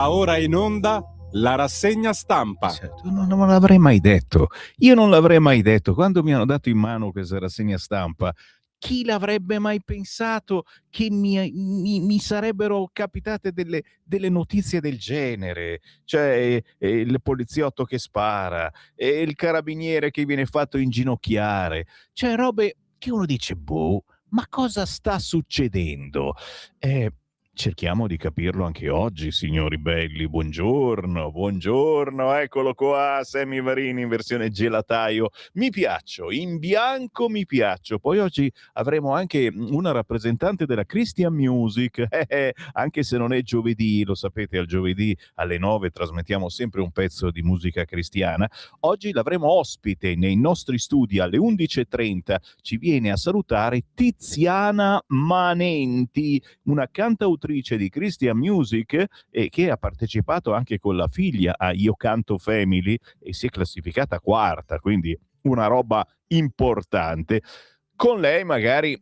Ora in onda la rassegna stampa. Non l'avrei mai detto. Io non l'avrei mai detto. Quando mi hanno dato in mano questa rassegna stampa, chi l'avrebbe mai pensato che mi sarebbero capitate delle notizie del genere? Cioè, il poliziotto che spara, il carabiniere che viene fatto inginocchiare. Cioè, robe che uno dice, boh, ma cosa sta succedendo? Cerchiamo di capirlo anche oggi, signori belli. Buongiorno, buongiorno, eccolo qua, Sammy Varini in versione gelataio. Mi piaccio, in bianco mi piaccio. Poi oggi avremo anche una rappresentante della Christian Music, anche se non è giovedì, lo sapete, al giovedì alle 9 trasmettiamo sempre un pezzo di musica cristiana. Oggi l'avremo ospite nei nostri studi alle 11:30. Ci viene a salutare Tiziana Manenti, una cantautrice di Christian Music che ha partecipato anche con la figlia a Io Canto Family e si è classificata quarta, quindi una roba importante. Con lei magari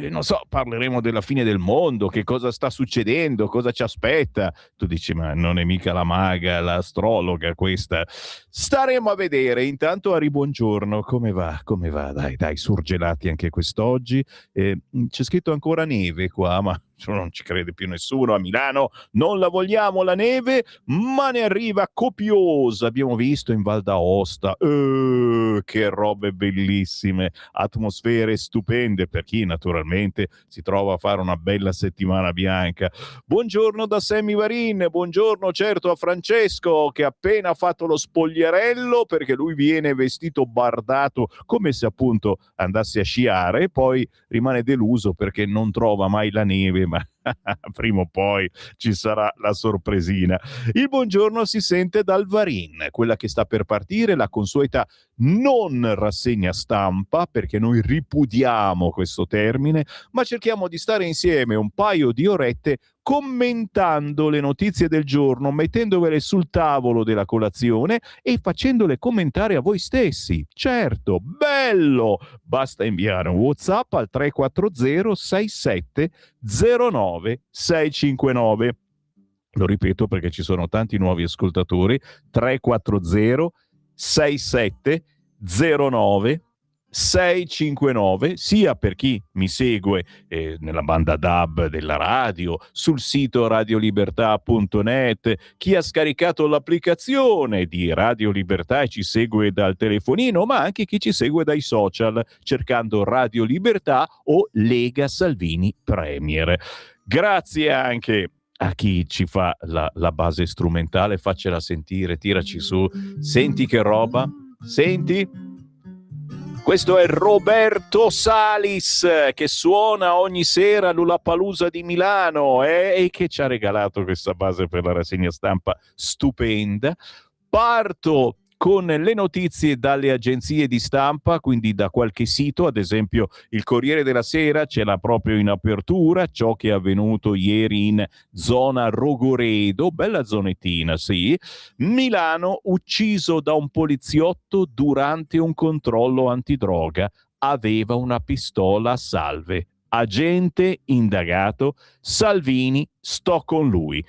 non so, parleremo della fine del mondo, che cosa sta succedendo, cosa ci aspetta. Tu dici, ma non è mica la maga, l'astrologa questa. Staremo a vedere. Intanto Ari, buongiorno, come va? Come va? Dai, surgelati anche quest'oggi. C'è scritto ancora neve qua, ma non ci crede più nessuno. A Milano non la vogliamo la neve, ma ne arriva copiosa. Abbiamo visto in Val d'Aosta, che robe bellissime, atmosfere stupende per chi naturalmente si trova a fare una bella settimana bianca. Buongiorno da Sammy Varin, buongiorno certo a Francesco che ha appena fatto lo spoglierello, perché lui viene vestito bardato come se appunto andasse a sciare, poi rimane deluso perché non trova mai la neve, ma prima o poi ci sarà la sorpresina. Il buongiorno si sente dal Varin, quella che sta per partire, la consueta non rassegna stampa, perché noi ripudiamo questo termine, ma cerchiamo di stare insieme un paio di orette commentando le notizie del giorno, mettendovele sul tavolo della colazione e facendole commentare a voi stessi. Certo, bello! Basta inviare un WhatsApp al 340 67 09 659. Lo ripeto perché ci sono tanti nuovi ascoltatori. 340 67 09 659, sia per chi mi segue nella banda DAB della radio, sul sito radiolibertà.net, chi ha scaricato l'applicazione di Radio Libertà e ci segue dal telefonino, ma anche chi ci segue dai social cercando Radio Libertà o Lega Salvini Premier. Grazie anche a chi ci fa la base strumentale, faccela sentire, tiraci su, senti che roba, senti? Questo è Roberto Salis che suona ogni sera all'Ullapalooza di Milano e che ci ha regalato questa base per la rassegna stampa stupenda. Parto con le notizie dalle agenzie di stampa, quindi da qualche sito, ad esempio il Corriere della Sera ce l'ha proprio in apertura, ciò che è avvenuto ieri in zona Rogoredo, bella zonettina, sì. Milano ucciso da un poliziotto durante un controllo antidroga, aveva una pistola a salve. Agente indagato, Salvini, sto con lui.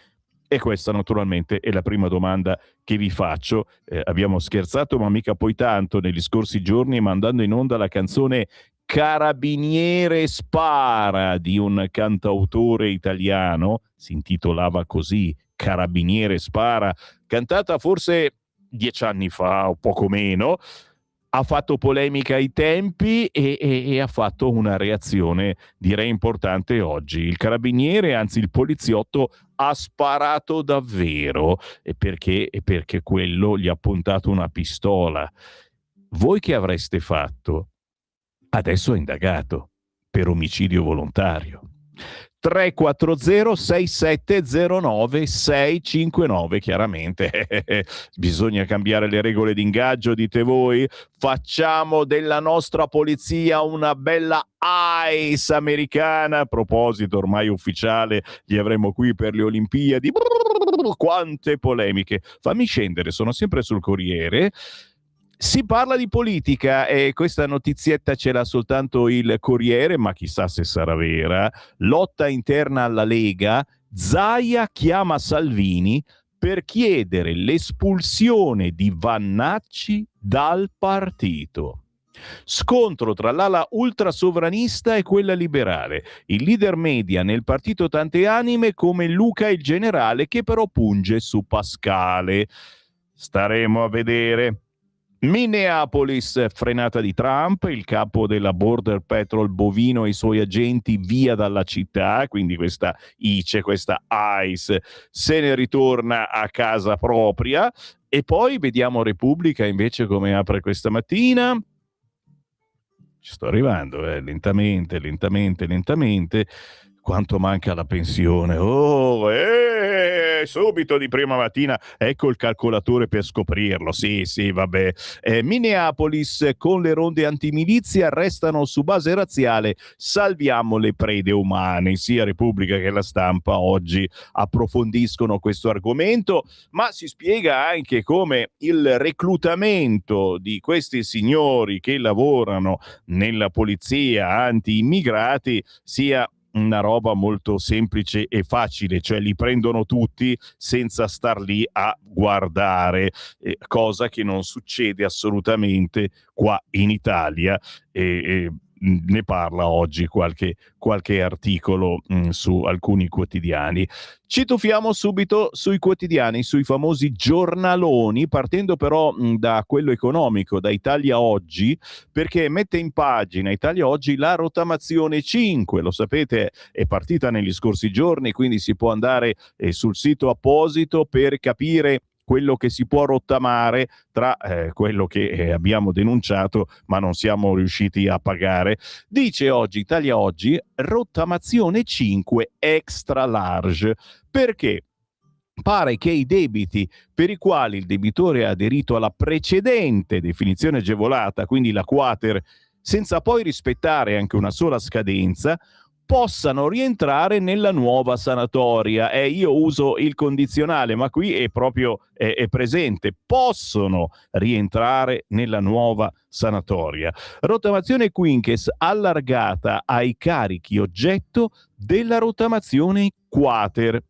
E questa naturalmente è la prima domanda che vi faccio. Abbiamo scherzato ma mica poi tanto negli scorsi giorni mandando in onda la canzone Carabiniere spara di un cantautore italiano, si intitolava così, Carabiniere spara, cantata forse 10 anni fa o poco meno. Ha fatto polemica ai tempi e ha fatto una reazione direi importante oggi. Il carabiniere, anzi il poliziotto, ha sparato davvero perché quello gli ha puntato una pistola. Voi che avreste fatto? Adesso è indagato per omicidio volontario. 340 6709 659, chiaramente bisogna cambiare le regole di ingaggio, dite voi, facciamo della nostra polizia una bella ICE americana. A proposito, ormai ufficiale, li avremo qui per le Olimpiadi. Quante polemiche. Fammi scendere, sono sempre sul Corriere. Si parla di politica e questa notizietta ce l'ha soltanto il Corriere, ma chissà se sarà vera. Lotta interna alla Lega, Zaia chiama Salvini per chiedere l'espulsione di Vannacci dal partito. Scontro tra l'ala ultrasovranista e quella liberale. Il leader media nel partito tante anime come Luca il generale, che però punge su Pascale. Staremo a vedere. Minneapolis, frenata di Trump, il capo della Border Patrol bovino e i suoi agenti via dalla città, quindi questa ICE, questa ICE, se ne ritorna a casa propria. E poi vediamo Repubblica invece come apre questa mattina. Ci sto arrivando, lentamente. Quanto manca la pensione? Subito di prima mattina, ecco il calcolatore per scoprirlo. Sì, vabbè. Minneapolis, con le ronde antimilizia, arrestano su base razziale, salviamo le prede umane. Sia Repubblica che La Stampa oggi approfondiscono questo argomento, ma si spiega anche come il reclutamento di questi signori che lavorano nella polizia anti-immigrati sia una roba molto semplice e facile, cioè li prendono tutti senza star lì a guardare, cosa che non succede assolutamente qua in Italia. Ne parla oggi qualche articolo su alcuni quotidiani. Ci tuffiamo subito sui quotidiani, sui famosi giornaloni, partendo però da quello economico, da Italia Oggi, perché mette in pagina Italia Oggi la rottamazione 5, lo sapete, è partita negli scorsi giorni, quindi si può andare sul sito apposito per capire quello che si può rottamare tra quello che abbiamo denunciato ma non siamo riusciti a pagare. Dice oggi Italia Oggi, rottamazione 5 extra large. Perché? Pare che i debiti per i quali il debitore ha aderito alla precedente definizione agevolata, quindi la quater, senza poi rispettare anche una sola scadenza, possano rientrare nella nuova sanatoria. Io uso il condizionale, ma qui è proprio è presente. Possono rientrare nella nuova sanatoria. Rottamazione quinques allargata ai carichi oggetto della rottamazione quater.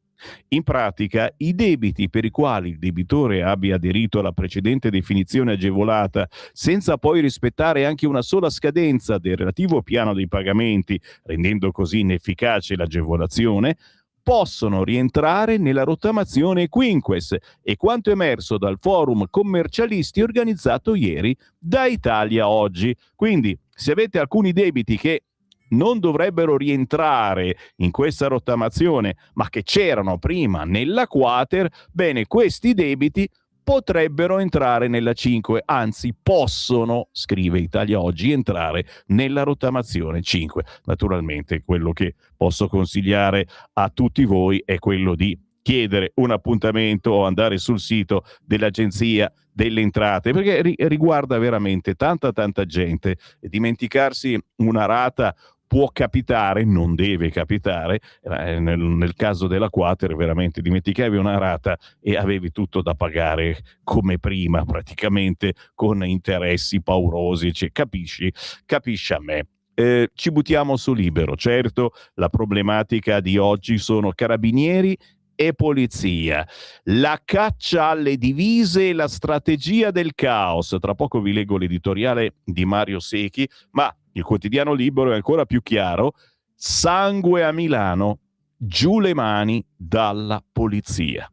In pratica, i debiti per i quali il debitore abbia aderito alla precedente definizione agevolata senza poi rispettare anche una sola scadenza del relativo piano dei pagamenti, rendendo così inefficace l'agevolazione, possono rientrare nella rottamazione quinques, e quanto emerso dal forum commercialisti organizzato ieri da Italia Oggi. Quindi, se avete alcuni debiti che non dovrebbero rientrare in questa rottamazione, ma che c'erano prima nella quater, bene, questi debiti potrebbero entrare nella 5, anzi possono, scrive Italia Oggi, entrare nella rottamazione 5. Naturalmente quello che posso consigliare a tutti voi è quello di chiedere un appuntamento o andare sul sito dell'Agenzia delle Entrate, perché riguarda veramente tanta gente. Dimenticarsi una rata può capitare, non deve capitare. Nel caso della quater veramente dimenticavi una rata e avevi tutto da pagare come prima, praticamente con interessi paurosi, cioè, capisci a me. Ci buttiamo su Libero. Certo, la problematica di oggi sono carabinieri e polizia, la caccia alle divise e la strategia del caos. Tra poco vi leggo l'editoriale di Mario Secchi, ma il quotidiano Libero è ancora più chiaro: sangue a Milano, giù le mani dalla polizia.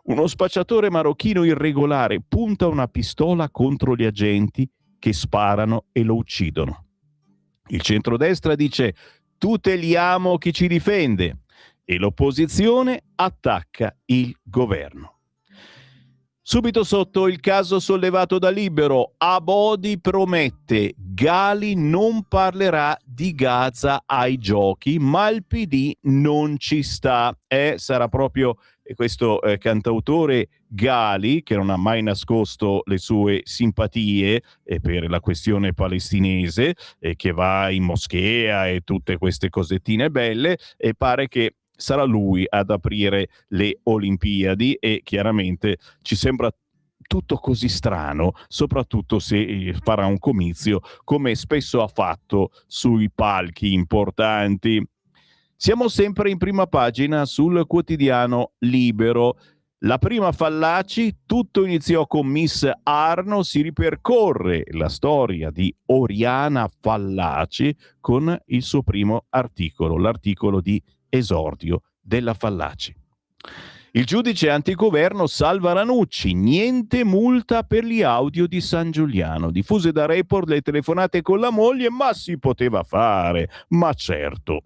Uno spacciatore marocchino irregolare punta una pistola contro gli agenti che sparano e lo uccidono. Il centrodestra dice: tuteliamo chi ci difende, e l'opposizione attacca il governo. Subito sotto il caso sollevato da Libero, Abodi promette Gali non parlerà di Gaza ai giochi, ma il PD non ci sta. Sarà proprio questo cantautore Gali, che non ha mai nascosto le sue simpatie per la questione palestinese, che va in moschea e tutte queste cosettine belle, e pare che sarà lui ad aprire le Olimpiadi, e chiaramente ci sembra tutto così strano, soprattutto se farà un comizio come spesso ha fatto sui palchi importanti. Siamo sempre in prima pagina sul quotidiano Libero. La prima Fallaci, tutto iniziò con Miss Arno, si ripercorre la storia di Oriana Fallaci con il suo primo articolo, l'articolo di esordio della Fallaci. Il giudice antigoverno salva Ranucci, niente multa per gli audio di San Giuliano. Diffuse da Report le telefonate con la moglie, ma si poteva fare, ma certo.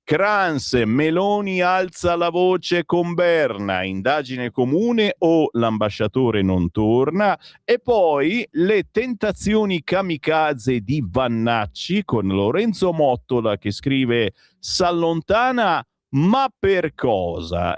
Kranz, Meloni alza la voce con Berna, indagine comune o l'ambasciatore non torna, e poi le tentazioni kamikaze di Vannacci con Lorenzo Mottola che scrive s'allontana ma per cosa?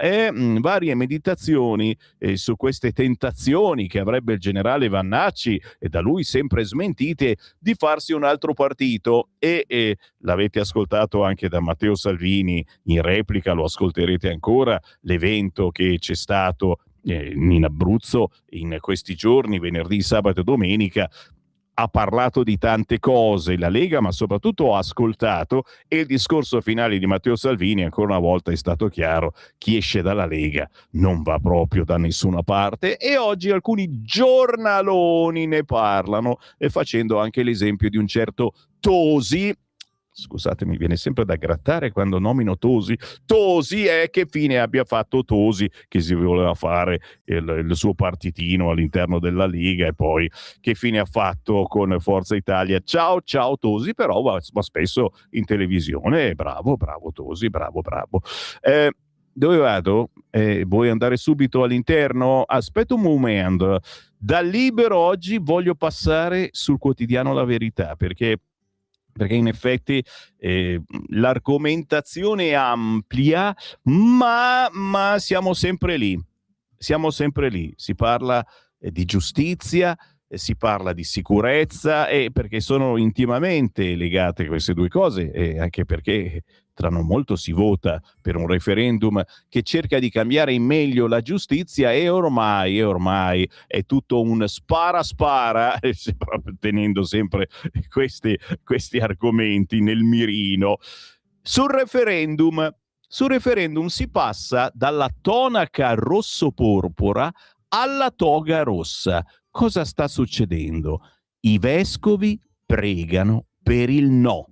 Varie meditazioni su queste tentazioni che avrebbe il generale Vannacci, e da lui sempre smentite, di farsi un altro partito, e l'avete ascoltato anche da Matteo Salvini in replica, lo ascolterete ancora, l'evento che c'è stato in Abruzzo in questi giorni, venerdì, sabato e domenica. Ha parlato di tante cose la Lega, ma soprattutto ha ascoltato, e il discorso finale di Matteo Salvini ancora una volta è stato chiaro: chi esce dalla Lega non va proprio da nessuna parte, e oggi alcuni giornaloni ne parlano, e facendo anche l'esempio di un certo Tosi. Scusate, mi viene sempre da grattare quando nomino Tosi. Tosi, che fine abbia fatto Tosi, che si voleva fare il suo partitino all'interno della Lega, e poi che fine ha fatto con Forza Italia. Ciao Tosi, però va spesso in televisione. Bravo Tosi, bravo. Dove vado? Vuoi andare subito all'interno? Aspetta un momento. Da Libero oggi voglio passare sul quotidiano La Verità, perché in effetti l'argomentazione è ampia, ma siamo sempre lì. Si parla di giustizia, si parla di sicurezza, perché sono intimamente legate queste due cose, e anche perché tra non molto si vota per un referendum che cerca di cambiare in meglio la giustizia, e ormai è tutto un spara, tenendo sempre questi argomenti nel mirino. Sul referendum si passa dalla tonaca rosso-porpora alla toga rossa. Cosa sta succedendo? I vescovi pregano per il no.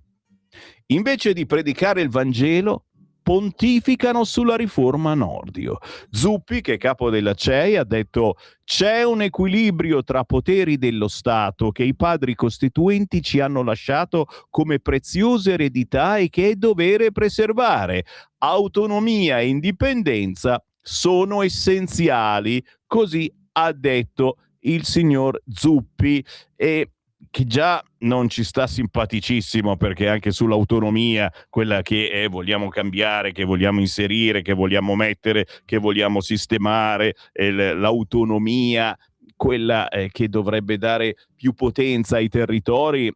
Invece di predicare il Vangelo, pontificano sulla riforma Nordio. Zuppi, che è capo della CEI, ha detto: c'è un equilibrio tra poteri dello Stato che i padri costituenti ci hanno lasciato come preziosa eredità e che è dovere preservare. Autonomia e indipendenza sono essenziali, così ha detto il signor Zuppi, e che già non ci sta simpaticissimo, perché anche sull'autonomia, quella che vogliamo cambiare, che vogliamo inserire, che vogliamo mettere, che vogliamo sistemare, l'autonomia, quella che dovrebbe dare più potenza ai territori,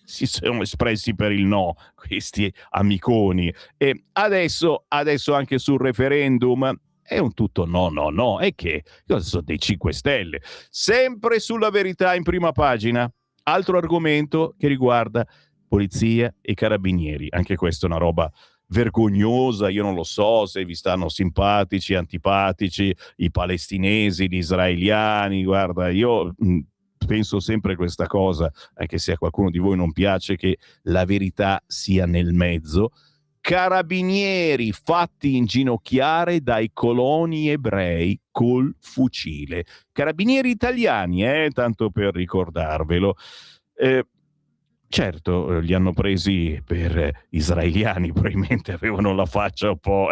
si sono espressi per il no, questi amiconi. E adesso anche sul referendum è un tutto no, e che cosa sono dei 5 Stelle? Sempre sulla Verità in prima pagina. Altro argomento che riguarda polizia e carabinieri. Anche questa è una roba vergognosa. Io non lo so se vi stanno simpatici, antipatici i palestinesi, gli israeliani. Guarda, io penso sempre questa cosa, anche se a qualcuno di voi non piace, che la verità sia nel mezzo. Carabinieri fatti inginocchiare dai coloni ebrei col fucile. Carabinieri italiani, tanto per ricordarvelo. Certo, li hanno presi per israeliani, probabilmente avevano la faccia un po',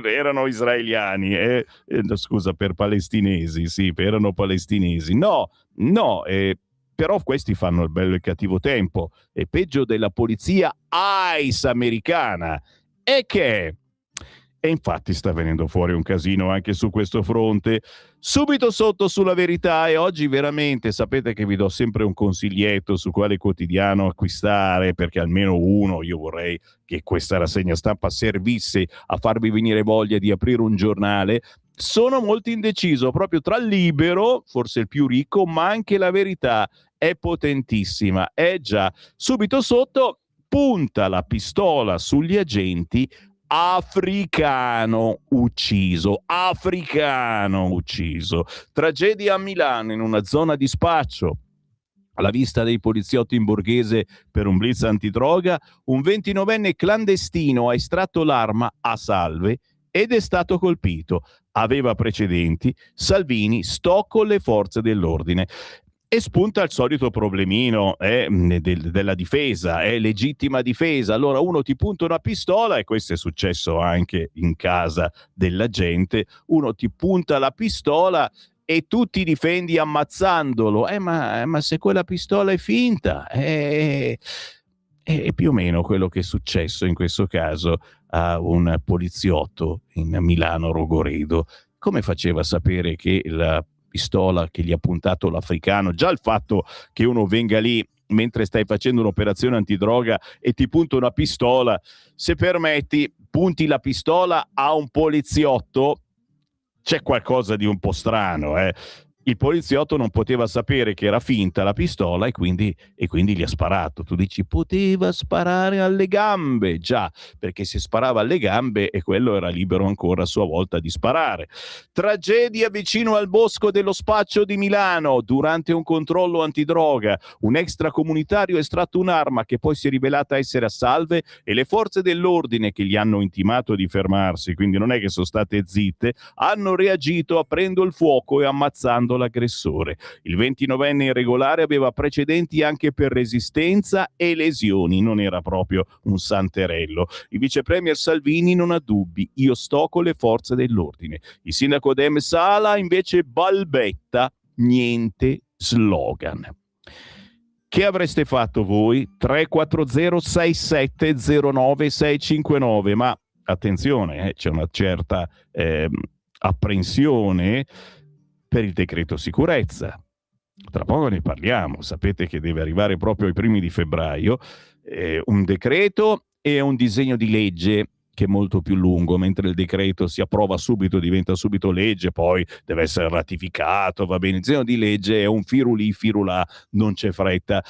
erano israeliani, scusa, per palestinesi, sì, erano palestinesi. No, però questi fanno il bello e il cattivo tempo, è peggio della polizia ICE americana. E infatti sta venendo fuori un casino anche su questo fronte. Subito sotto sulla Verità, e oggi veramente sapete che vi do sempre un consiglietto su quale quotidiano acquistare, perché almeno uno, io vorrei che questa rassegna stampa servisse a farvi venire voglia di aprire un giornale. Sono molto indeciso proprio tra Libero, forse il più ricco, ma anche La Verità è potentissima. Già, subito sotto punta la pistola sugli agenti, africano ucciso. Tragedia a Milano in una zona di spaccio. Alla vista dei poliziotti in borghese per un blitz antidroga, un 29enne clandestino ha estratto l'arma a salve ed è stato colpito. Aveva precedenti. Salvini, sto con le forze dell'ordine. E spunta il solito problemino della difesa, è legittima difesa. Allora uno ti punta una pistola, e questo è successo anche in casa della gente, uno ti punta la pistola e tu ti difendi ammazzandolo. Ma se quella pistola è finta, è più o meno quello che è successo in questo caso a un poliziotto in Milano Rogoredo. Come faceva a sapere che la pistola che gli ha puntato l'africano, già il fatto che uno venga lì mentre stai facendo un'operazione antidroga e ti punta una pistola, se permetti, punti la pistola a un poliziotto, c'è qualcosa di un po' strano, Il poliziotto non poteva sapere che era finta la pistola e quindi gli ha sparato. Tu dici, poteva sparare alle gambe. Già, perché se sparava alle gambe e quello era libero ancora a sua volta di sparare. Tragedia vicino al Bosco dello Spaccio di Milano. Durante un controllo antidroga, un extracomunitario ha estratto un'arma che poi si è rivelata essere a salve e le forze dell'ordine, che gli hanno intimato di fermarsi, quindi non è che sono state zitte, hanno reagito aprendo il fuoco e ammazzando l'aggressore. Il 29enne irregolare aveva precedenti anche per resistenza e lesioni, non era proprio un santerello. Il vice premier Salvini non ha dubbi, io sto con le forze dell'ordine. Il sindaco Dem Sala invece balbetta, niente slogan. Che avreste fatto voi? 340 6709 659, ma attenzione, c'è una certa apprensione per il decreto sicurezza. Tra poco ne parliamo, sapete che deve arrivare proprio ai primi di febbraio un decreto e un disegno di legge che è molto più lungo, mentre il decreto si approva subito, diventa subito legge, poi deve essere ratificato, va bene. Il disegno di legge è un firulì, firulà, non c'è fretta.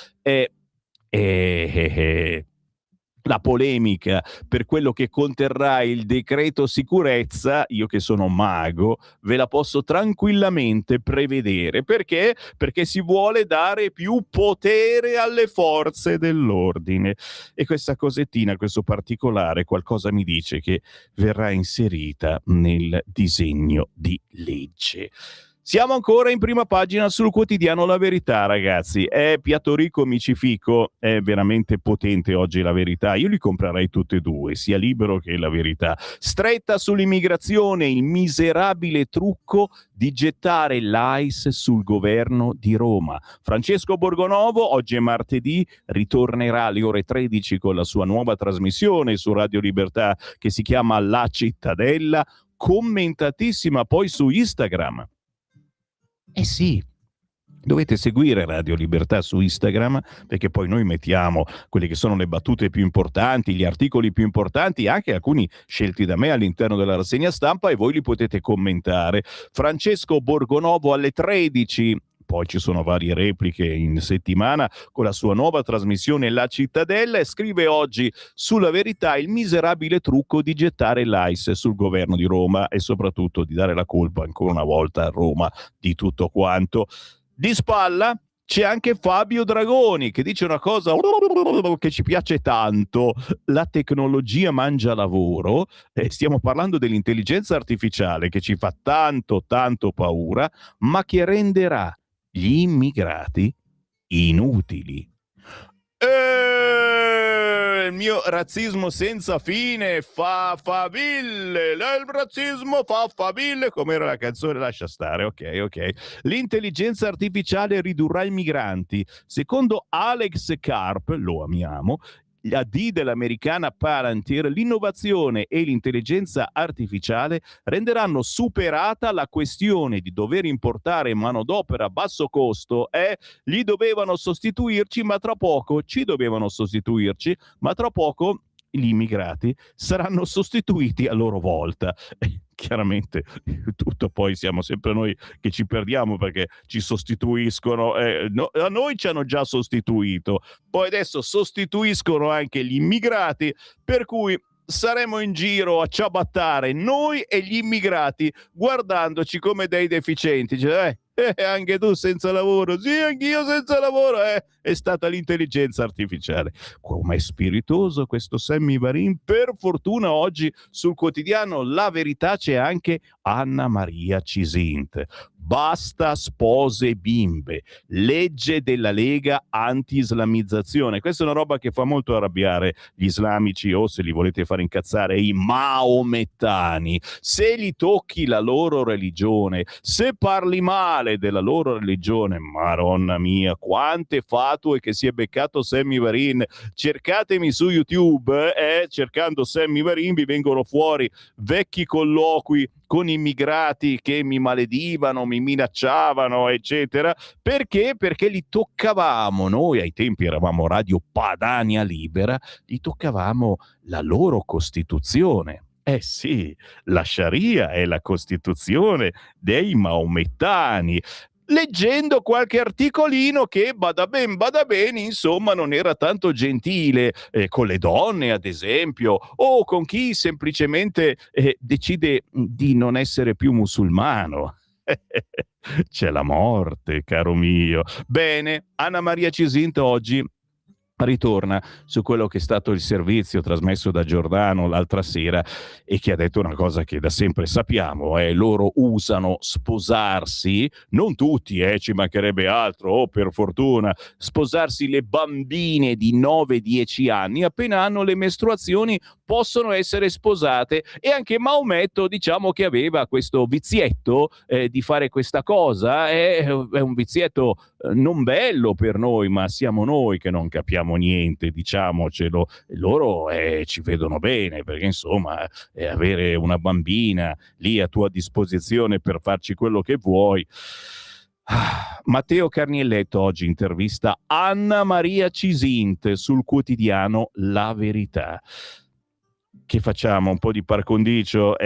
La polemica per quello che conterrà il decreto sicurezza, io che sono mago, ve la posso tranquillamente prevedere. Perché? Perché si vuole dare più potere alle forze dell'ordine. E questa cosettina, questo particolare, qualcosa mi dice che verrà inserita nel disegno di legge. Siamo ancora in prima pagina sul quotidiano La Verità, ragazzi. È Piatto Ricco Micifico, è veramente potente oggi La Verità. Io li comprerei tutte e due, sia Libero che La Verità. Stretta sull'immigrazione, il miserabile trucco di gettare l'AIS sul governo di Roma. Francesco Borgonovo, oggi è martedì, ritornerà alle ore 13 con la sua nuova trasmissione su Radio Libertà che si chiama La Cittadella, commentatissima poi su Instagram. Sì, dovete seguire Radio Libertà su Instagram, perché poi noi mettiamo quelle che sono le battute più importanti, gli articoli più importanti, anche alcuni scelti da me all'interno della rassegna stampa, e voi li potete commentare. Francesco Borgonovo alle 13. Poi ci sono varie repliche in settimana con la sua nuova trasmissione La Cittadella, e scrive oggi sulla Verità il miserabile trucco di gettare l'AIS sul governo di Roma e soprattutto di dare la colpa ancora una volta a Roma di tutto quanto. Di spalla c'è anche Fabio Dragoni che dice una cosa che ci piace tanto: la tecnologia mangia lavoro. Stiamo parlando dell'intelligenza artificiale che ci fa tanto paura, ma che renderà gli immigrati inutili. Il mio razzismo senza fine fa faville, il razzismo fa faville, come era la canzone, lascia stare, ok. L'intelligenza artificiale ridurrà i migranti. Secondo Alex Karp, lo amiamo, la D dell'americana Palantir, l'innovazione e l'intelligenza artificiale renderanno superata la questione di dover importare manodopera a basso costo. Gli dovevano sostituirci, ma tra poco ci dovevano sostituirci, ma tra poco gli immigrati saranno sostituiti a loro volta. Chiaramente tutto poi siamo sempre noi che ci perdiamo perché ci sostituiscono, a noi ci hanno già sostituito, poi adesso sostituiscono anche gli immigrati, per cui saremo in giro a ciabattare noi e gli immigrati guardandoci come dei deficienti. Cioè, anche tu senza lavoro? Sì, anch'io senza lavoro. È stata l'intelligenza artificiale. Com'è spiritoso questo Sammy Varin. Per fortuna oggi sul quotidiano La Verità c'è anche Anna Maria Cisint. Basta spose bimbe, legge della Lega anti-islamizzazione. Questa è una roba che fa molto arrabbiare gli islamici, o se li volete fare incazzare i maomettani. Se gli tocchi la loro religione, se parli male della loro religione, Madonna mia, quante fatue che si è beccato Sammy Varin. Cercatemi su YouTube, cercando Sammy Varin vi vengono fuori vecchi colloqui con immigrati che mi maledivano, mi minacciavano, eccetera. Perché? Perché li toccavamo, noi ai tempi eravamo Radio Padania Libera, li toccavamo la loro Costituzione. Eh sì, la Sharia è la Costituzione dei maomettani. Leggendo qualche articolino che, bada bene, insomma, non era tanto gentile con le donne, ad esempio, o con chi semplicemente decide di non essere più musulmano. C'è la morte, caro mio. Bene, Anna Maria Cisint oggi ritorna su quello che è stato il servizio trasmesso da Giordano l'altra sera e che ha detto una cosa che da sempre sappiamo, loro usano sposarsi, non tutti, ci mancherebbe altro, per fortuna, sposarsi le bambine di 9-10 anni, appena hanno le mestruazioni possono essere sposate, e anche Maometto diciamo che aveva questo vizietto di fare questa cosa, è un vizietto non bello per noi, ma siamo noi che non capiamo niente, diciamocelo. Loro ci vedono bene, perché insomma avere una bambina lì a tua disposizione per farci quello che vuoi. Matteo Carnielletto oggi intervista Anna Maria Cisint sul quotidiano La Verità. Che facciamo? Un po' di par condicio?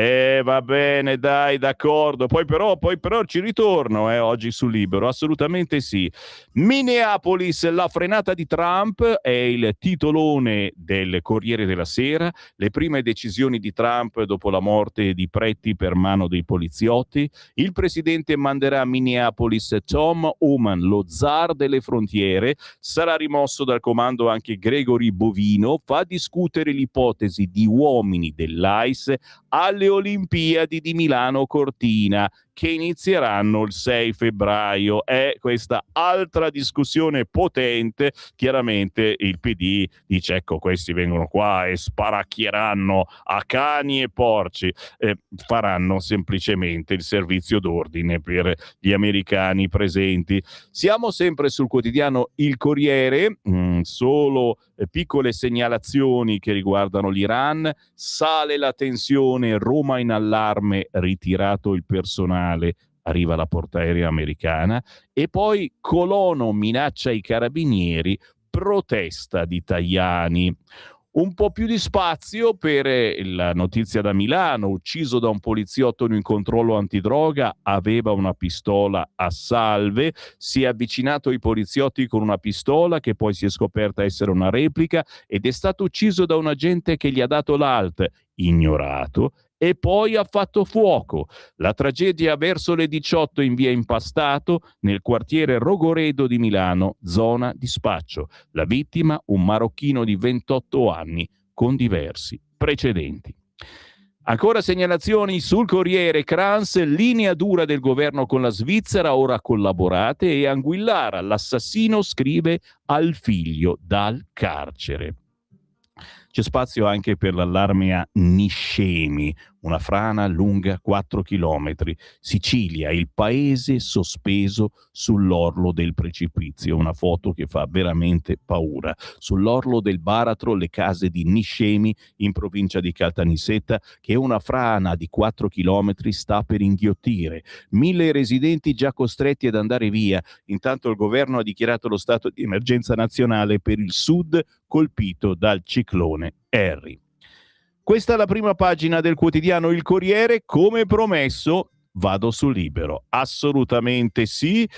Va bene, dai, d'accordo. Poi però ci ritorno oggi su Libero, assolutamente sì. Minneapolis, la frenata di Trump è il titolone del Corriere della Sera. Le prime decisioni di Trump dopo la morte di preti per mano dei poliziotti. Il presidente manderà a Minneapolis Tom Homan, lo zar delle frontiere. Sarà rimosso dal comando anche Gregory Bovino. Fa discutere l'ipotesi di uomini dell'ICE alle Olimpiadi di Milano Cortina, che inizieranno il 6 febbraio. È questa altra discussione potente. Chiaramente il PD dice: ecco, questi vengono qua e sparacchieranno a cani e porci. Faranno semplicemente il servizio d'ordine per gli americani presenti. Siamo sempre sul quotidiano Il Corriere, solo piccole segnalazioni che riguardano l'Iran. Sale la tensione, Roma in allarme, ritirato il personale, arriva la portaerei americana. E poi Colono minaccia i carabinieri, protesta di Tajani. Un po' più di spazio per la notizia da Milano: ucciso da un poliziotto in un controllo antidroga, aveva una pistola a salve, si è avvicinato ai poliziotti con una pistola che poi si è scoperta essere una replica ed è stato ucciso da un agente che gli ha dato l'alt, ignorato, e poi ha fatto fuoco. La tragedia verso le 18 in via Impastato, nel quartiere Rogoredo di Milano, zona di spaccio. La vittima, un marocchino di 28 anni con diversi precedenti. Ancora segnalazioni sul Corriere. Kranz, linea dura del governo con la Svizzera, ora collaborate. E Anguillara, l'assassino scrive al figlio dal carcere. C'è spazio anche per l'allarme a Niscemi, una frana lunga 4 chilometri. Sicilia, il paese sospeso sull'orlo del precipizio. Una foto che fa veramente paura. Sull'orlo del baratro le case di Niscemi, in provincia di Caltanissetta, che una frana di 4 chilometri sta per inghiottire. 1.000 residenti già costretti ad andare via. Intanto il governo ha dichiarato lo stato di emergenza nazionale per il sud colpito dal ciclone Harry. Questa è la prima pagina del quotidiano Il Corriere. Come promesso, vado su Libero. Assolutamente sì.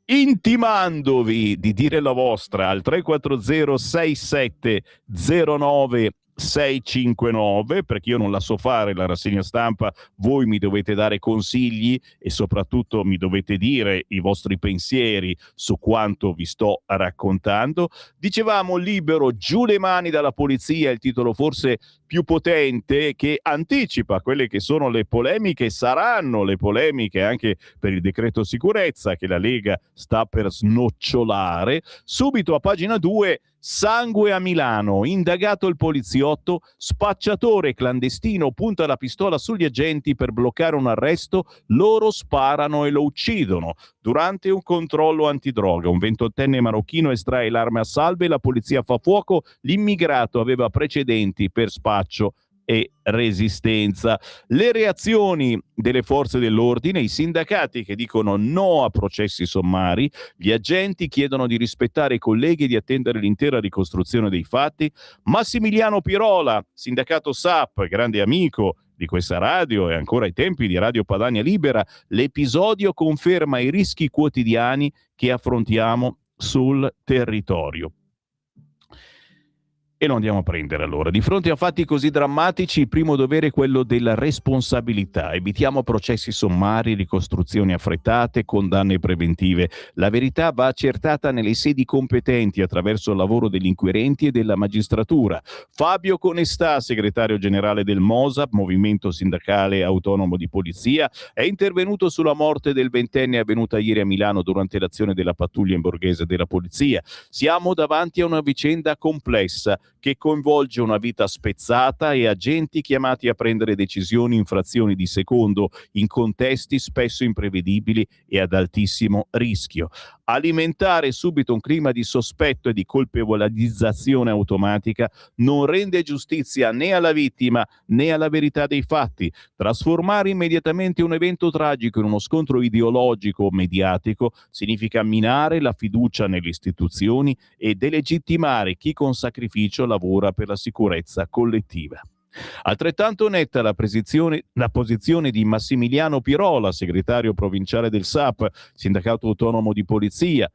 Intimandovi di dire la vostra al 340 6709 659, perché io non la so fare la rassegna stampa, voi mi dovete dare consigli e soprattutto mi dovete dire i vostri pensieri su quanto vi sto raccontando. Dicevamo Libero, giù le mani dalla polizia, il titolo forse più potente che anticipa quelle che sono le polemiche, saranno le polemiche anche per il decreto sicurezza che la Lega sta per snocciolare. Subito a pagina 2, sangue a Milano, indagato il poliziotto, spacciatore clandestino punta la pistola sugli agenti per bloccare un arresto, loro sparano e lo uccidono. Durante un controllo antidroga, un 28enne marocchino estrae l'arma a salve, la polizia fa fuoco, l'immigrato aveva precedenti per spaccio e resistenza. Le reazioni delle forze dell'ordine, i sindacati che dicono no a processi sommari, gli agenti chiedono di rispettare i colleghi e di attendere l'intera ricostruzione dei fatti. Massimiliano Pirola, sindacato SAP, grande amico di questa radio e ancora ai tempi di Radio Padania Libera, l'episodio conferma i rischi quotidiani che affrontiamo sul territorio. E lo andiamo a prendere allora. Di fronte a fatti così drammatici, il primo dovere è quello della responsabilità. Evitiamo processi sommari, ricostruzioni affrettate, condanne preventive. La verità va accertata nelle sedi competenti attraverso il lavoro degli inquirenti e della magistratura. Fabio Conestà, segretario generale del MOSAP, Movimento Sindacale Autonomo di Polizia, è intervenuto sulla morte del 20enne avvenuta ieri a Milano durante l'azione della pattuglia in Borghese della Polizia. Siamo davanti a una vicenda complessa che coinvolge una vita spezzata e agenti chiamati a prendere decisioni in frazioni di secondo, in contesti spesso imprevedibili e ad altissimo rischio. Alimentare subito un clima di sospetto e di colpevolizzazione automatica non rende giustizia né alla vittima né alla verità dei fatti. Trasformare immediatamente un evento tragico in uno scontro ideologico o mediatico significa minare la fiducia nelle istituzioni e delegittimare chi con sacrificio lavora per la sicurezza collettiva. Altrettanto netta la posizione di Massimiliano Pirola, segretario provinciale del SAP, sindacato autonomo di polizia.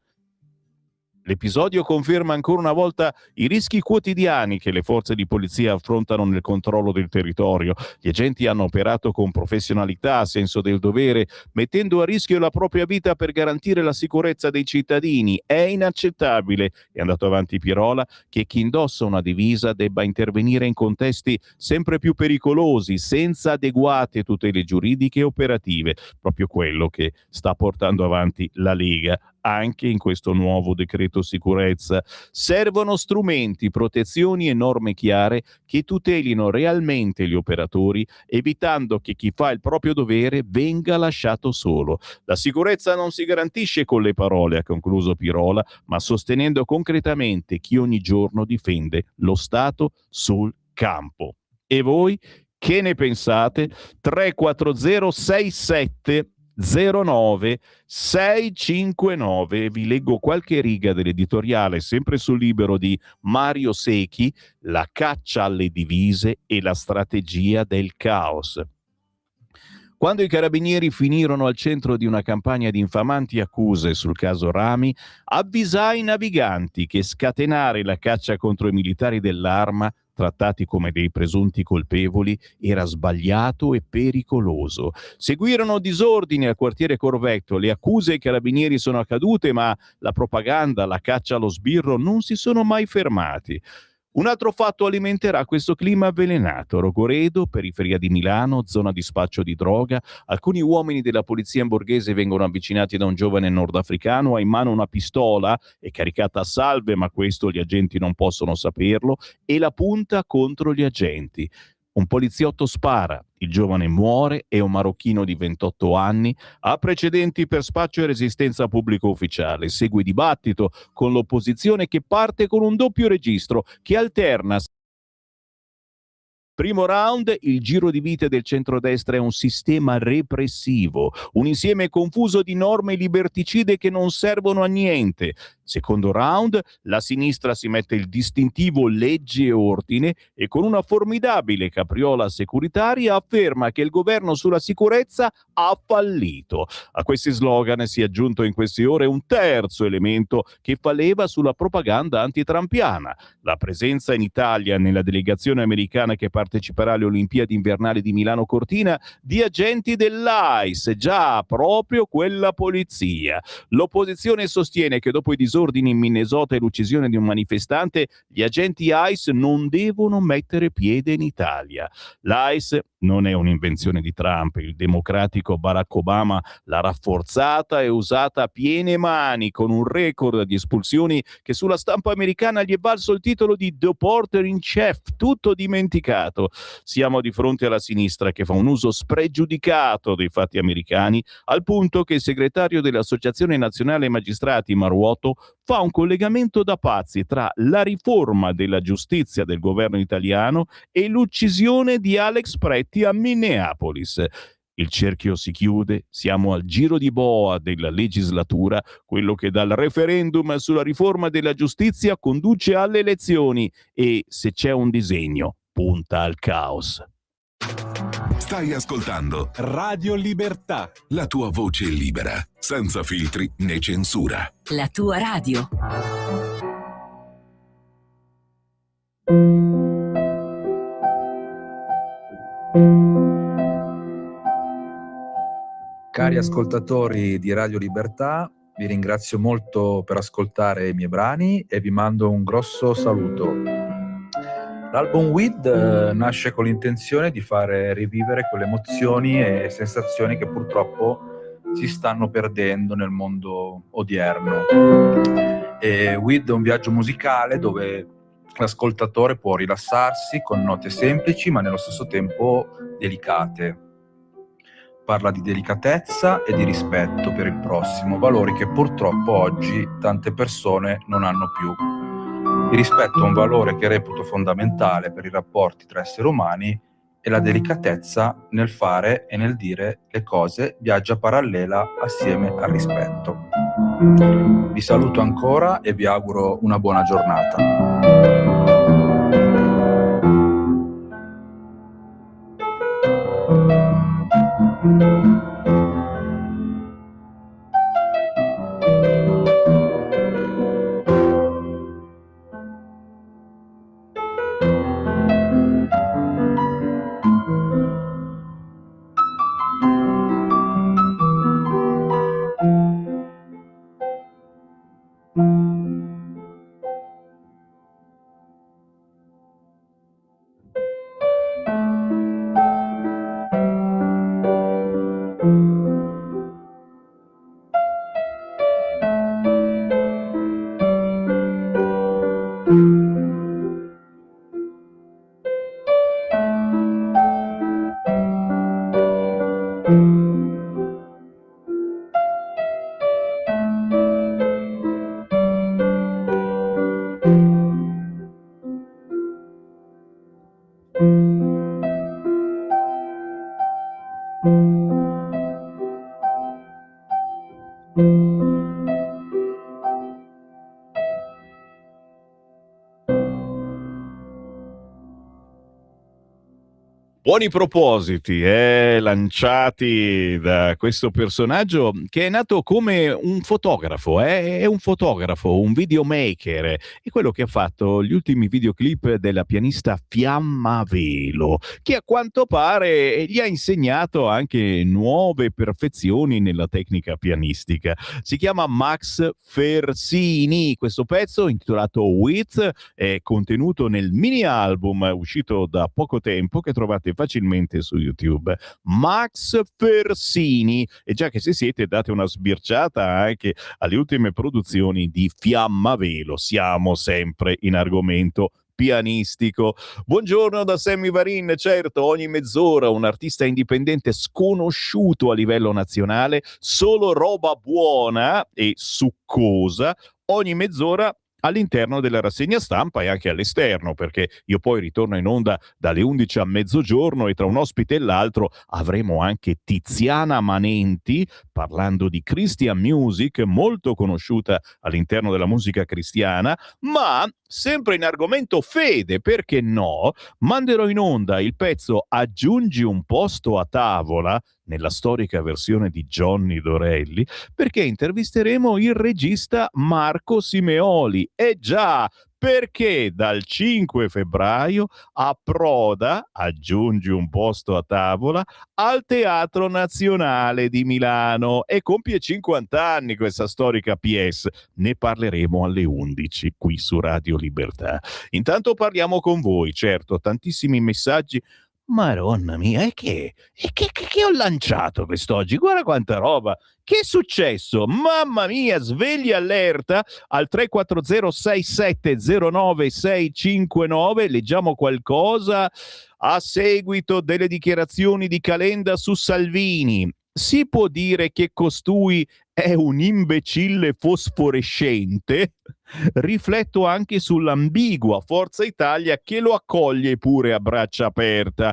L'episodio conferma ancora una volta i rischi quotidiani che le forze di polizia affrontano nel controllo del territorio. Gli agenti hanno operato con professionalità, senso del dovere, mettendo a rischio la propria vita per garantire la sicurezza dei cittadini. È inaccettabile, è andato avanti Pirola, che chi indossa una divisa debba intervenire in contesti sempre più pericolosi, senza adeguate tutele giuridiche e operative. Proprio quello che sta portando avanti la Lega anche in questo nuovo decreto sicurezza. Servono strumenti, protezioni e norme chiare che tutelino realmente gli operatori, evitando che chi fa il proprio dovere venga lasciato solo. La sicurezza non si garantisce con le parole, ha concluso Pirola, ma sostenendo concretamente chi ogni giorno difende lo Stato sul campo. E voi che ne pensate? 340 67 09 659. Vi leggo qualche riga dell'editoriale sempre sul Libero di Mario Secchi, La caccia alle divise e la strategia del caos. Quando i carabinieri finirono al centro di una campagna di infamanti accuse sul caso Rami, avvisai i naviganti che scatenare la caccia contro i militari dell'Arma, trattati come dei presunti colpevoli, era sbagliato e pericoloso. Seguirono disordini al quartiere Corvetto, le accuse ai carabinieri sono accadute, ma la propaganda, la caccia allo sbirro non si sono mai fermati. Un altro fatto alimenterà questo clima avvelenato. Rogoredo, periferia di Milano, zona di spaccio di droga. Alcuni uomini della polizia in Borghese vengono avvicinati da un giovane nordafricano, ha in mano una pistola, è caricata a salve, ma questo gli agenti non possono saperlo, e la punta contro gli agenti. Un poliziotto spara, il giovane muore e un marocchino di 28 anni ha precedenti per spaccio e resistenza pubblico ufficiale. Segue dibattito con l'opposizione che parte con un doppio registro che alterna. Primo round, il giro di vite del centrodestra è un sistema repressivo, un insieme confuso di norme liberticide che non servono a niente. Secondo round, la sinistra si mette il distintivo legge e ordine e con una formidabile capriola securitaria afferma che il governo sulla sicurezza ha fallito. A questi slogan si è aggiunto in queste ore un terzo elemento che fa leva sulla propaganda antitrampiana: la presenza in Italia nella delegazione americana che parteciperà alle Olimpiadi invernali di Milano Cortina di agenti dell'AIS, già proprio quella polizia. L'opposizione sostiene che dopo i disordini in Minnesota e l'uccisione di un manifestante, gli agenti ICE non devono mettere piede in Italia. L'ICE non è un'invenzione di Trump, il democratico Barack Obama l'ha rafforzata e usata a piene mani, con un record di espulsioni che sulla stampa americana gli è valso il titolo di Deporter in Chief, tutto dimenticato. Siamo di fronte alla sinistra che fa un uso spregiudicato dei fatti americani, al punto che il segretario dell'Associazione Nazionale Magistrati Maruotto fa un collegamento da pazzi tra la riforma della giustizia del governo italiano e l'uccisione di Alex Pretti a Minneapolis. Il cerchio si chiude, siamo al giro di boa della legislatura, quello che dal referendum sulla riforma della giustizia conduce alle elezioni e, se c'è un disegno, punta al caos. Stai ascoltando Radio Libertà. la tua voce libera, senza filtri né censura. La tua radio. Cari ascoltatori di Radio Libertà, vi ringrazio molto per ascoltare i miei brani e vi mando un grosso saluto. L'album Weed nasce con l'intenzione di fare rivivere quelle emozioni e sensazioni che purtroppo si stanno perdendo nel mondo odierno. E Weed è un viaggio musicale dove l'ascoltatore può rilassarsi con note semplici ma nello stesso tempo delicate. Parla di delicatezza e di rispetto per il prossimo, valori che purtroppo oggi tante persone non hanno più. Il rispetto è un valore che reputo fondamentale per i rapporti tra esseri umani e la delicatezza nel fare e nel dire le cose viaggia parallela assieme al rispetto. Vi saluto ancora e vi auguro una buona giornata. Buoni propositi lanciati da questo personaggio che è nato come un fotografo, è un fotografo, un videomaker, è quello che ha fatto gli ultimi videoclip della pianista Fiamma Velo, che a quanto pare gli ha insegnato anche nuove perfezioni nella tecnica pianistica. Si chiama Max Fersini. Questo pezzo, intitolato With, è contenuto nel mini album uscito da poco tempo che trovate facilmente su YouTube. Max Fersini. E già che se siete, date una sbirciata anche alle ultime produzioni di Fiamma Velo. Siamo sempre in argomento pianistico. Buongiorno da Sammy Varin. Certo, ogni mezz'ora un artista indipendente sconosciuto a livello nazionale, solo roba buona e succosa, ogni mezz'ora all'interno della rassegna stampa e anche all'esterno, perché io poi ritorno in onda dalle 11 a mezzogiorno e tra un ospite e l'altro avremo anche Tiziana Manenti parlando di Christian music, molto conosciuta all'interno della musica cristiana, ma sempre in argomento fede, perché no, manderò in onda il pezzo Aggiungi un posto a tavola nella storica versione di Johnny Dorelli, perché intervisteremo il regista Marco Simeoli. Già, perché dal 5 febbraio approda, aggiungi un posto a tavola, al Teatro Nazionale di Milano e compie 50 anni questa storica PS. Ne parleremo alle 11 qui su Radio Libertà. Intanto parliamo con voi, certo, tantissimi messaggi. Maronna mia, che ho lanciato quest'oggi? Guarda quanta roba! Che è successo? Mamma mia, svegli allerta al 34067096659. Leggiamo qualcosa a seguito delle dichiarazioni di Calenda su Salvini. Si può dire che costui è un imbecille fosforescente? Rifletto anche sull'ambigua Forza Italia che lo accoglie pure a braccia aperte.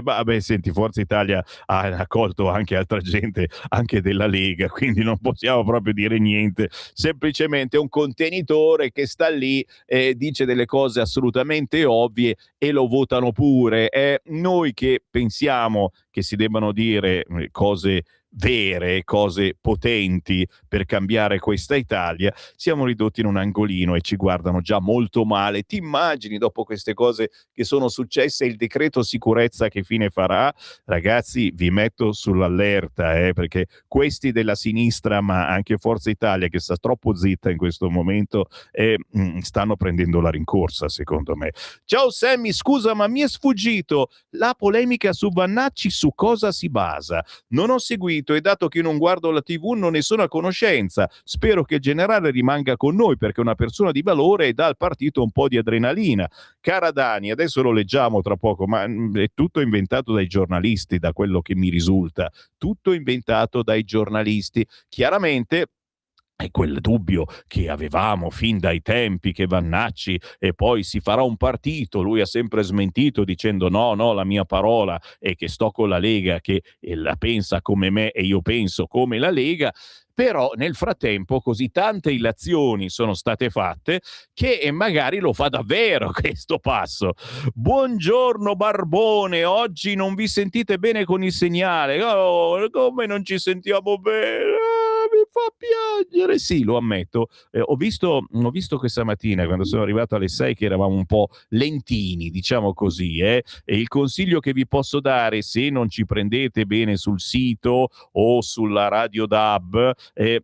Vabbè, senti, Forza Italia ha accolto anche altra gente, anche della Lega, quindi non possiamo proprio dire niente. Semplicemente un contenitore che sta lì e dice delle cose assolutamente ovvie e lo votano pure. Noi che pensiamo che si debbano dire cose vere, cose potenti per cambiare questa Italia, siamo ridotti in un angolino e ci guardano già molto male. Ti immagini dopo queste cose che sono successe il decreto sicurezza che fine farà? Ragazzi, vi metto sull'allerta, perché questi della sinistra, ma anche Forza Italia che sta troppo zitta in questo momento, stanno prendendo la rincorsa, secondo me. Ciao Sammy, scusa ma mi è sfuggito la polemica su Vannacci, su cosa si basa? Non ho seguito e dato che non guardo la TV non ne sono a conoscenza. Spero che il generale rimanga con noi perché è una persona di valore e dà al partito un po' di adrenalina. Cara Dani, adesso lo leggiamo tra poco, ma è tutto inventato dai giornalisti, da quello che mi risulta. Tutto inventato dai giornalisti. Chiaramente è quel dubbio che avevamo fin dai tempi che Vannacci e poi si farà un partito, lui ha sempre smentito dicendo no, la mia parola è che sto con la Lega, che la pensa come me e io penso come la Lega. Però nel frattempo così tante illazioni sono state fatte che magari lo fa davvero questo passo. Buongiorno Barbone, oggi non vi sentite bene con il segnale? Oh, come non ci sentiamo bene? Mi fa piangere. Sì, lo ammetto. Ho visto questa mattina quando sono arrivato alle 6 che eravamo un po' lentini, diciamo così, e il consiglio che vi posso dare, se non ci prendete bene sul sito o sulla Radio DAB,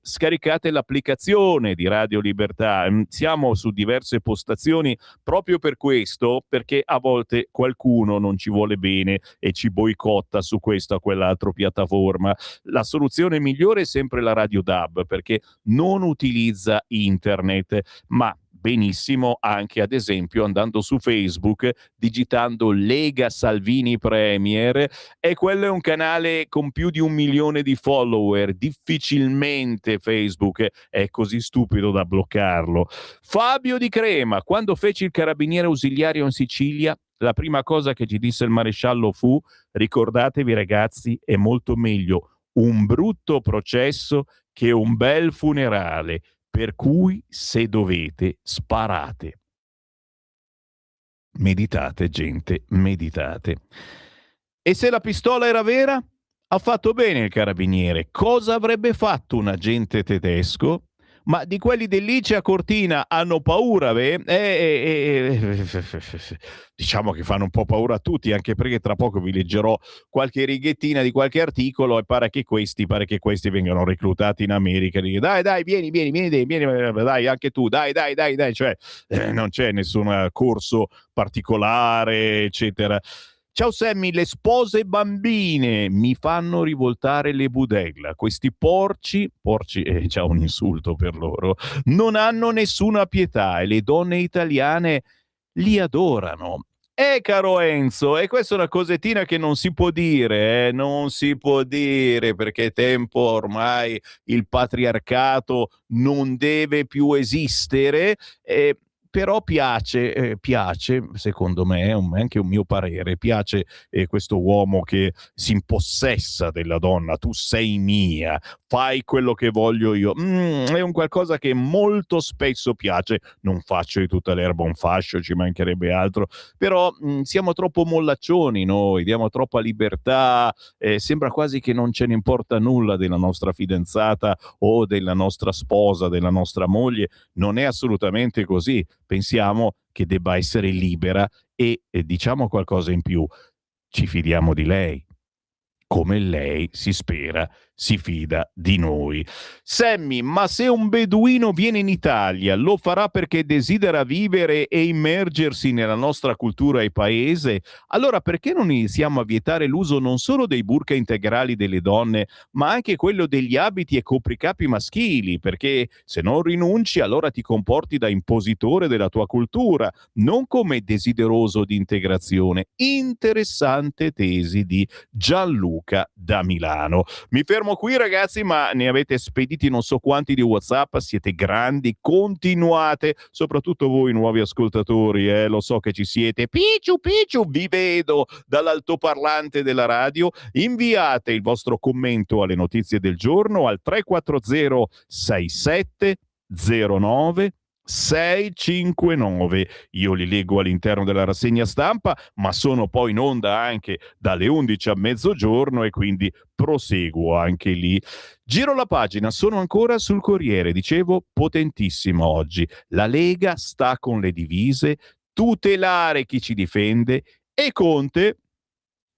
scaricate l'applicazione di Radio Libertà. Siamo su diverse postazioni proprio per questo, perché a volte qualcuno non ci vuole bene e ci boicotta su questa o quell'altra piattaforma. La soluzione migliore è sempre la Radio DAB, perché non utilizza internet, ma benissimo anche ad esempio andando su Facebook, digitando Lega Salvini Premier, e quello è un canale con più di 1 milione di follower. Difficilmente Facebook è così stupido da bloccarlo. Fabio Di Crema, quando feci il carabiniere ausiliario in Sicilia, la prima cosa che ci disse il maresciallo fu: ricordatevi ragazzi, è molto meglio un brutto processo che un bel funerale, per cui se dovete sparate. Meditate gente, meditate. E se la pistola era vera? Ha fatto bene il carabiniere. Cosa avrebbe fatto un agente tedesco? Ma di quelli dell'ICE a Cortina hanno paura, diciamo che fanno un po' paura a tutti, anche perché tra poco vi leggerò qualche righettina di qualche articolo e pare che questi vengano reclutati in America. Dai, vieni, dai, anche tu, dai, cioè non c'è nessun corso particolare, eccetera. Ciao Sammy, le spose bambine mi fanno rivoltare le budella. Questi porci, è già un insulto per loro, non hanno nessuna pietà e le donne italiane li adorano. Caro Enzo, e questa è una cosettina che non si può dire, non si può dire, perché è tempo ormai il patriarcato non deve più esistere, però piace, secondo me, è anche un mio parere, piace questo uomo che si impossessa della donna, tu sei mia, fai quello che voglio io. È un qualcosa che molto spesso piace, non faccio di tutta l'erba un fascio, ci mancherebbe altro, però siamo troppo mollaccioni noi, diamo troppa libertà, sembra quasi che non ce ne importa nulla della nostra fidanzata o della nostra sposa, della nostra moglie. Non è assolutamente così, pensiamo che debba essere libera e diciamo qualcosa in più, ci fidiamo di lei, come lei, si spera, si fida di noi. Sammy, ma se un beduino viene in Italia, lo farà perché desidera vivere e immergersi nella nostra cultura e paese? Allora perché non iniziamo a vietare l'uso non solo dei burka integrali delle donne, ma anche quello degli abiti e copricapi maschili? Perché se non rinunci, allora ti comporti da impositore della tua cultura, non come desideroso di integrazione. Interessante tesi di Gianluca da Milano. Mi fermo qui, ragazzi, ma ne avete spediti non so quanti di WhatsApp, siete grandi, continuate, soprattutto voi nuovi ascoltatori, lo so che ci siete, picciu, vi vedo dall'altoparlante della radio, inviate il vostro commento alle notizie del giorno al 340 67 09 659. Io li leggo all'interno della rassegna stampa, ma sono poi in onda anche dalle 11 a mezzogiorno e quindi proseguo anche lì. Giro la pagina, sono ancora sul Corriere, dicevo, potentissimo oggi. La Lega sta con le divise, tutelare chi ci difende e Conte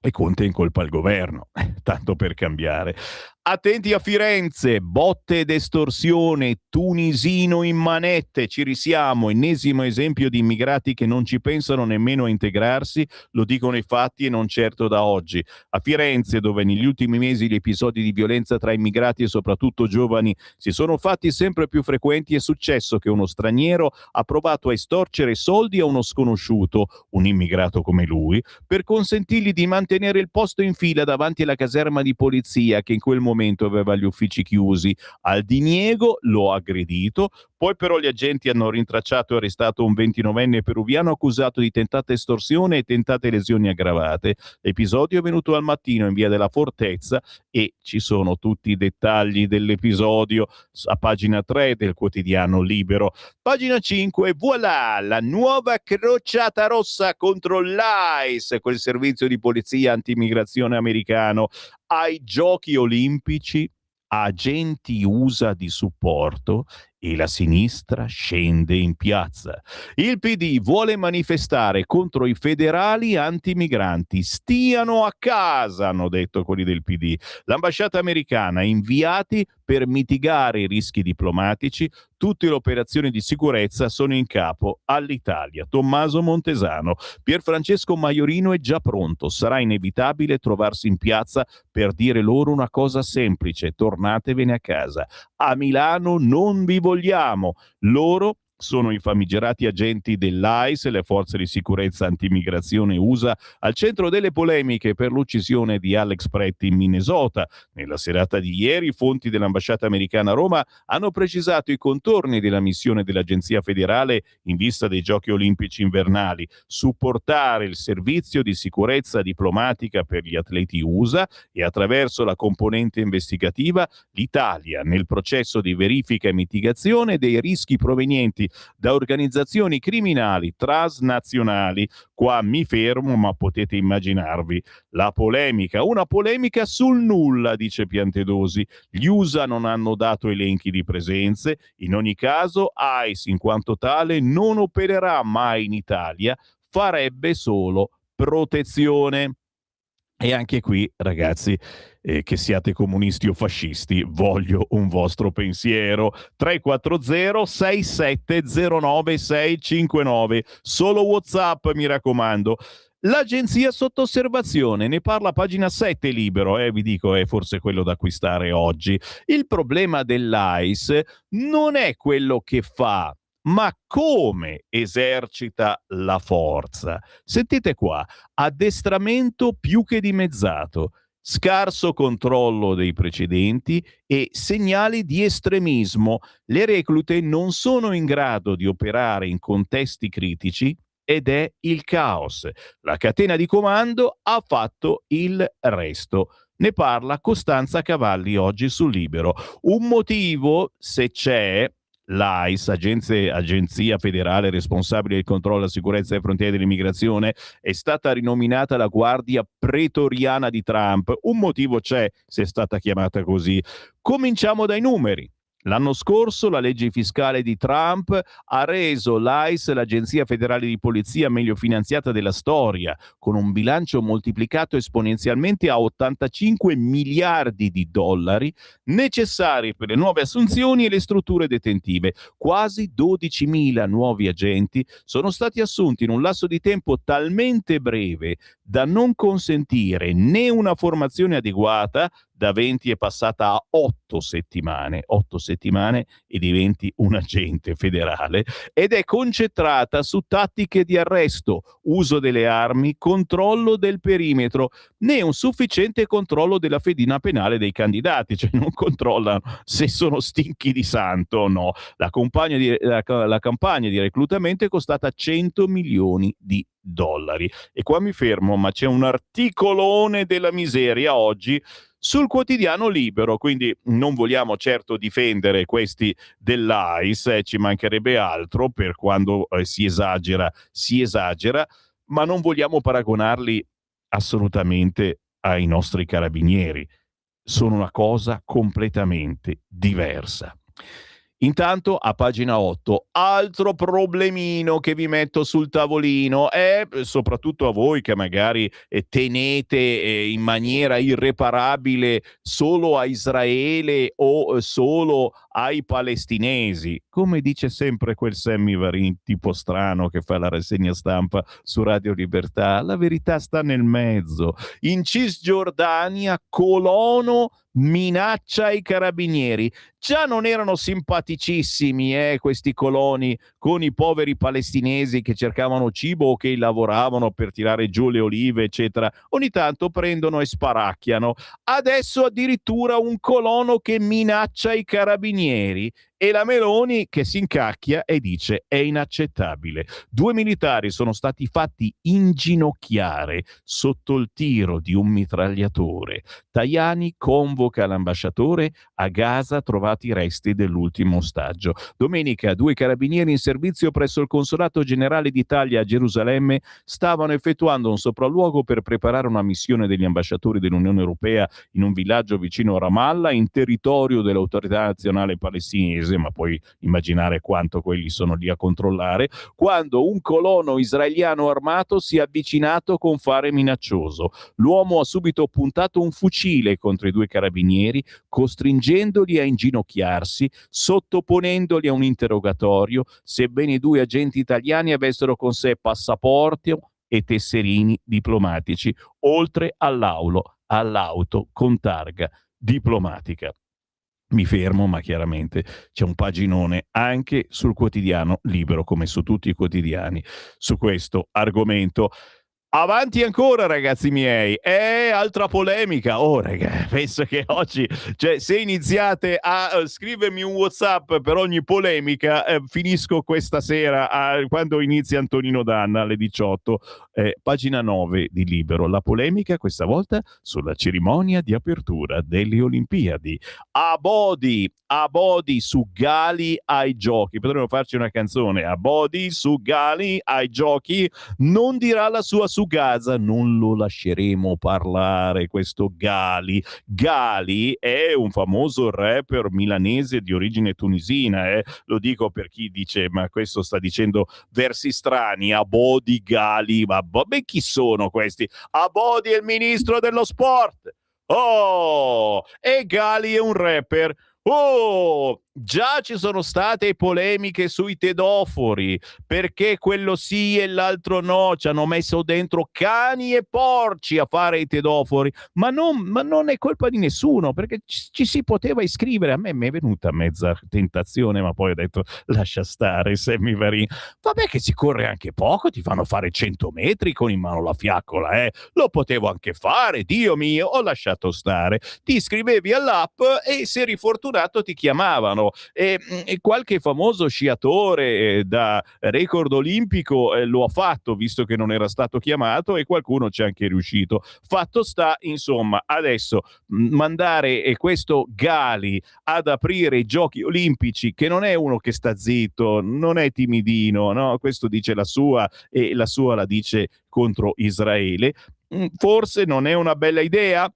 in colpa al governo, tanto per cambiare. Attenti a Firenze, botte ed estorsione, tunisino in manette, ci risiamo, ennesimo esempio di immigrati che non ci pensano nemmeno a integrarsi, lo dicono i fatti e non certo da oggi. A Firenze, dove negli ultimi mesi gli episodi di violenza tra immigrati e soprattutto giovani si sono fatti sempre più frequenti, è successo che uno straniero ha provato a estorcere soldi a uno sconosciuto, un immigrato come lui, per consentirgli di mantenere il posto in fila davanti alla caserma di polizia che in quel momento aveva gli uffici chiusi. Al diniego lo ha aggredito, poi però gli agenti hanno rintracciato e arrestato un 29enne peruviano accusato di tentata estorsione e tentate lesioni aggravate. L'episodio è venuto al mattino in via della Fortezza e ci sono tutti i dettagli dell'episodio a pagina 3 del quotidiano Libero. Pagina 5, voilà, la nuova crociata rossa contro l'ICE, quel servizio di polizia anti-immigrazione americano. Ai giochi olimpici, agenti USA di supporto e la sinistra scende in piazza. Il PD vuole manifestare contro i federali anti-migranti. Stiano a casa, hanno detto quelli del PD. L'ambasciata americana, inviati per mitigare i rischi diplomatici. Tutte le operazioni di sicurezza sono in capo all'Italia. Tommaso Montesano. Pierfrancesco Maiorino è già pronto. Sarà inevitabile trovarsi in piazza per dire loro una cosa semplice: tornatevene a casa. A Milano non vi vogliamo. Loro sono i famigerati agenti dell'ICE, le forze di sicurezza antimmigrazione USA, al centro delle polemiche per l'uccisione di Alex Pretti in Minnesota. Nella serata di ieri, fonti dell'ambasciata americana a Roma hanno precisato i contorni della missione dell'Agenzia federale in vista dei Giochi Olimpici invernali: supportare il servizio di sicurezza diplomatica per gli atleti USA e, attraverso la componente investigativa, l'Italia nel processo di verifica e mitigazione dei rischi provenienti da organizzazioni criminali transnazionali. Qua mi fermo, ma potete immaginarvi la polemica. Una polemica sul nulla, dice Piantedosi. Gli USA non hanno dato elenchi di presenze. In ogni caso, ICE in quanto tale non opererà mai in Italia, farebbe solo protezione. E anche qui, ragazzi, che siate comunisti o fascisti, voglio un vostro pensiero. 340 6709 659, solo WhatsApp, mi raccomando. L'agenzia sotto osservazione, ne parla pagina 7 Libero, vi dico, è forse quello da acquistare oggi. Il problema dell'ICE non è quello che fa, Ma come esercita la forza? Sentite qua, addestramento più che dimezzato, scarso controllo dei precedenti e segnali di estremismo. Le reclute non sono in grado di operare in contesti critici ed è il caos. La catena di comando ha fatto il resto. Ne parla Costanza Cavalli oggi sul Libero. Un motivo, se c'è, l'AIS, Agenzia Federale Responsabile del Controllo della Sicurezza delle Frontiere dell'Immigrazione, è stata rinominata la Guardia Pretoriana di Trump. Un motivo c'è se è stata chiamata così. Cominciamo dai numeri. L'anno scorso la legge fiscale di Trump ha reso l'AIS l'agenzia federale di polizia meglio finanziata della storia, con un bilancio moltiplicato esponenzialmente a 85 miliardi di dollari necessari per le nuove assunzioni e le strutture detentive. Quasi 12.000 nuovi agenti sono stati assunti in un lasso di tempo talmente breve da non consentire né una formazione adeguata. Da 20 è passata a 8 settimane e diventi un agente federale, ed è concentrata su tattiche di arresto, uso delle armi, controllo del perimetro, né un sufficiente controllo della fedina penale dei candidati, cioè non controllano se sono stinchi di santo o no. La campagna di reclutamento è costata 100 milioni di dollari. E qua mi fermo, ma c'è un articolone della miseria oggi sul quotidiano Libero, quindi non vogliamo certo difendere questi dell'AIS, ci mancherebbe altro, per quando si esagera, ma non vogliamo paragonarli assolutamente ai nostri carabinieri. Sono una cosa completamente diversa. Intanto a pagina 8, altro problemino che vi metto sul tavolino, è soprattutto a voi che magari tenete in maniera irreparabile solo a Israele o solo ai palestinesi. Come dice sempre quel Sammy Varin tipo strano che fa la rassegna stampa su Radio Libertà, la verità sta nel mezzo. In Cisgiordania colono minaccia i carabinieri. Già non erano simpaticissimi questi coloni con i poveri palestinesi che cercavano cibo o che lavoravano per tirare giù le olive, eccetera. Ogni tanto prendono e sparacchiano. Adesso addirittura un colono che minaccia i carabinieri. E la Meloni che si incacchia e dice è inaccettabile. 2 militari sono stati fatti inginocchiare sotto il tiro di un mitragliatore. Tajani convoca l'ambasciatore a Gaza, trovati i resti dell'ultimo ostaggio. Domenica 2 carabinieri in servizio presso il Consolato Generale d'Italia a Gerusalemme stavano effettuando un sopralluogo per preparare una missione degli ambasciatori dell'Unione Europea in un villaggio vicino a Ramallah, in territorio dell'Autorità Nazionale Palestinese, ma puoi immaginare quanto quelli sono lì a controllare, quando un colono israeliano armato si è avvicinato con fare minaccioso. L'uomo ha subito puntato un fucile contro i 2 carabinieri, costringendoli a inginocchiarsi, sottoponendoli a un interrogatorio, sebbene i 2 agenti italiani avessero con sé passaporti e tesserini diplomatici, oltre all'auto con targa diplomatica. Mi fermo, ma chiaramente c'è un paginone anche sul quotidiano Libero, come su tutti i quotidiani, su questo argomento. Avanti ancora, ragazzi miei, è altra polemica. Oh, raga, penso che oggi, cioè, se iniziate a scrivermi un WhatsApp per ogni polemica, finisco questa sera quando inizia Antonino Danna alle 18. Pagina 9 di Libero. La polemica questa volta sulla cerimonia di apertura delle Olimpiadi. Abodi su Gali ai giochi. Potremmo farci una canzone. Abodi su Gali ai giochi. Non dirà la sua su Gaza, non lo lasceremo parlare questo Gali. Gali è un famoso rapper milanese di origine tunisina, lo dico per chi dice ma questo sta dicendo versi strani. Abodi, Gali, ma beh, chi sono questi? Abodi è il ministro dello sport. Oh, e Gali è un rapper. Oh, Già ci sono state polemiche sui tedofori, perché quello sì e l'altro no, ci hanno messo dentro cani e porci a fare i tedofori, ma non è colpa di nessuno, perché ci si poteva iscrivere. A me mi è venuta mezza tentazione, ma poi ho detto lascia stare, Semivarin. Vabbè che si corre anche poco, ti fanno fare 100 metri con in mano la fiaccola, lo potevo anche fare, Dio mio, ho lasciato stare. Ti iscrivevi all'app e se eri fortunato ti chiamavano. E qualche famoso sciatore da record olimpico lo ha fatto, visto che non era stato chiamato, e qualcuno c'è anche riuscito. Fatto sta, insomma, adesso mandare questo Gali ad aprire i giochi olimpici, che non è uno che sta zitto, non è timidino, no? Questo dice la sua e la sua la dice contro Israele. Forse non è una bella idea?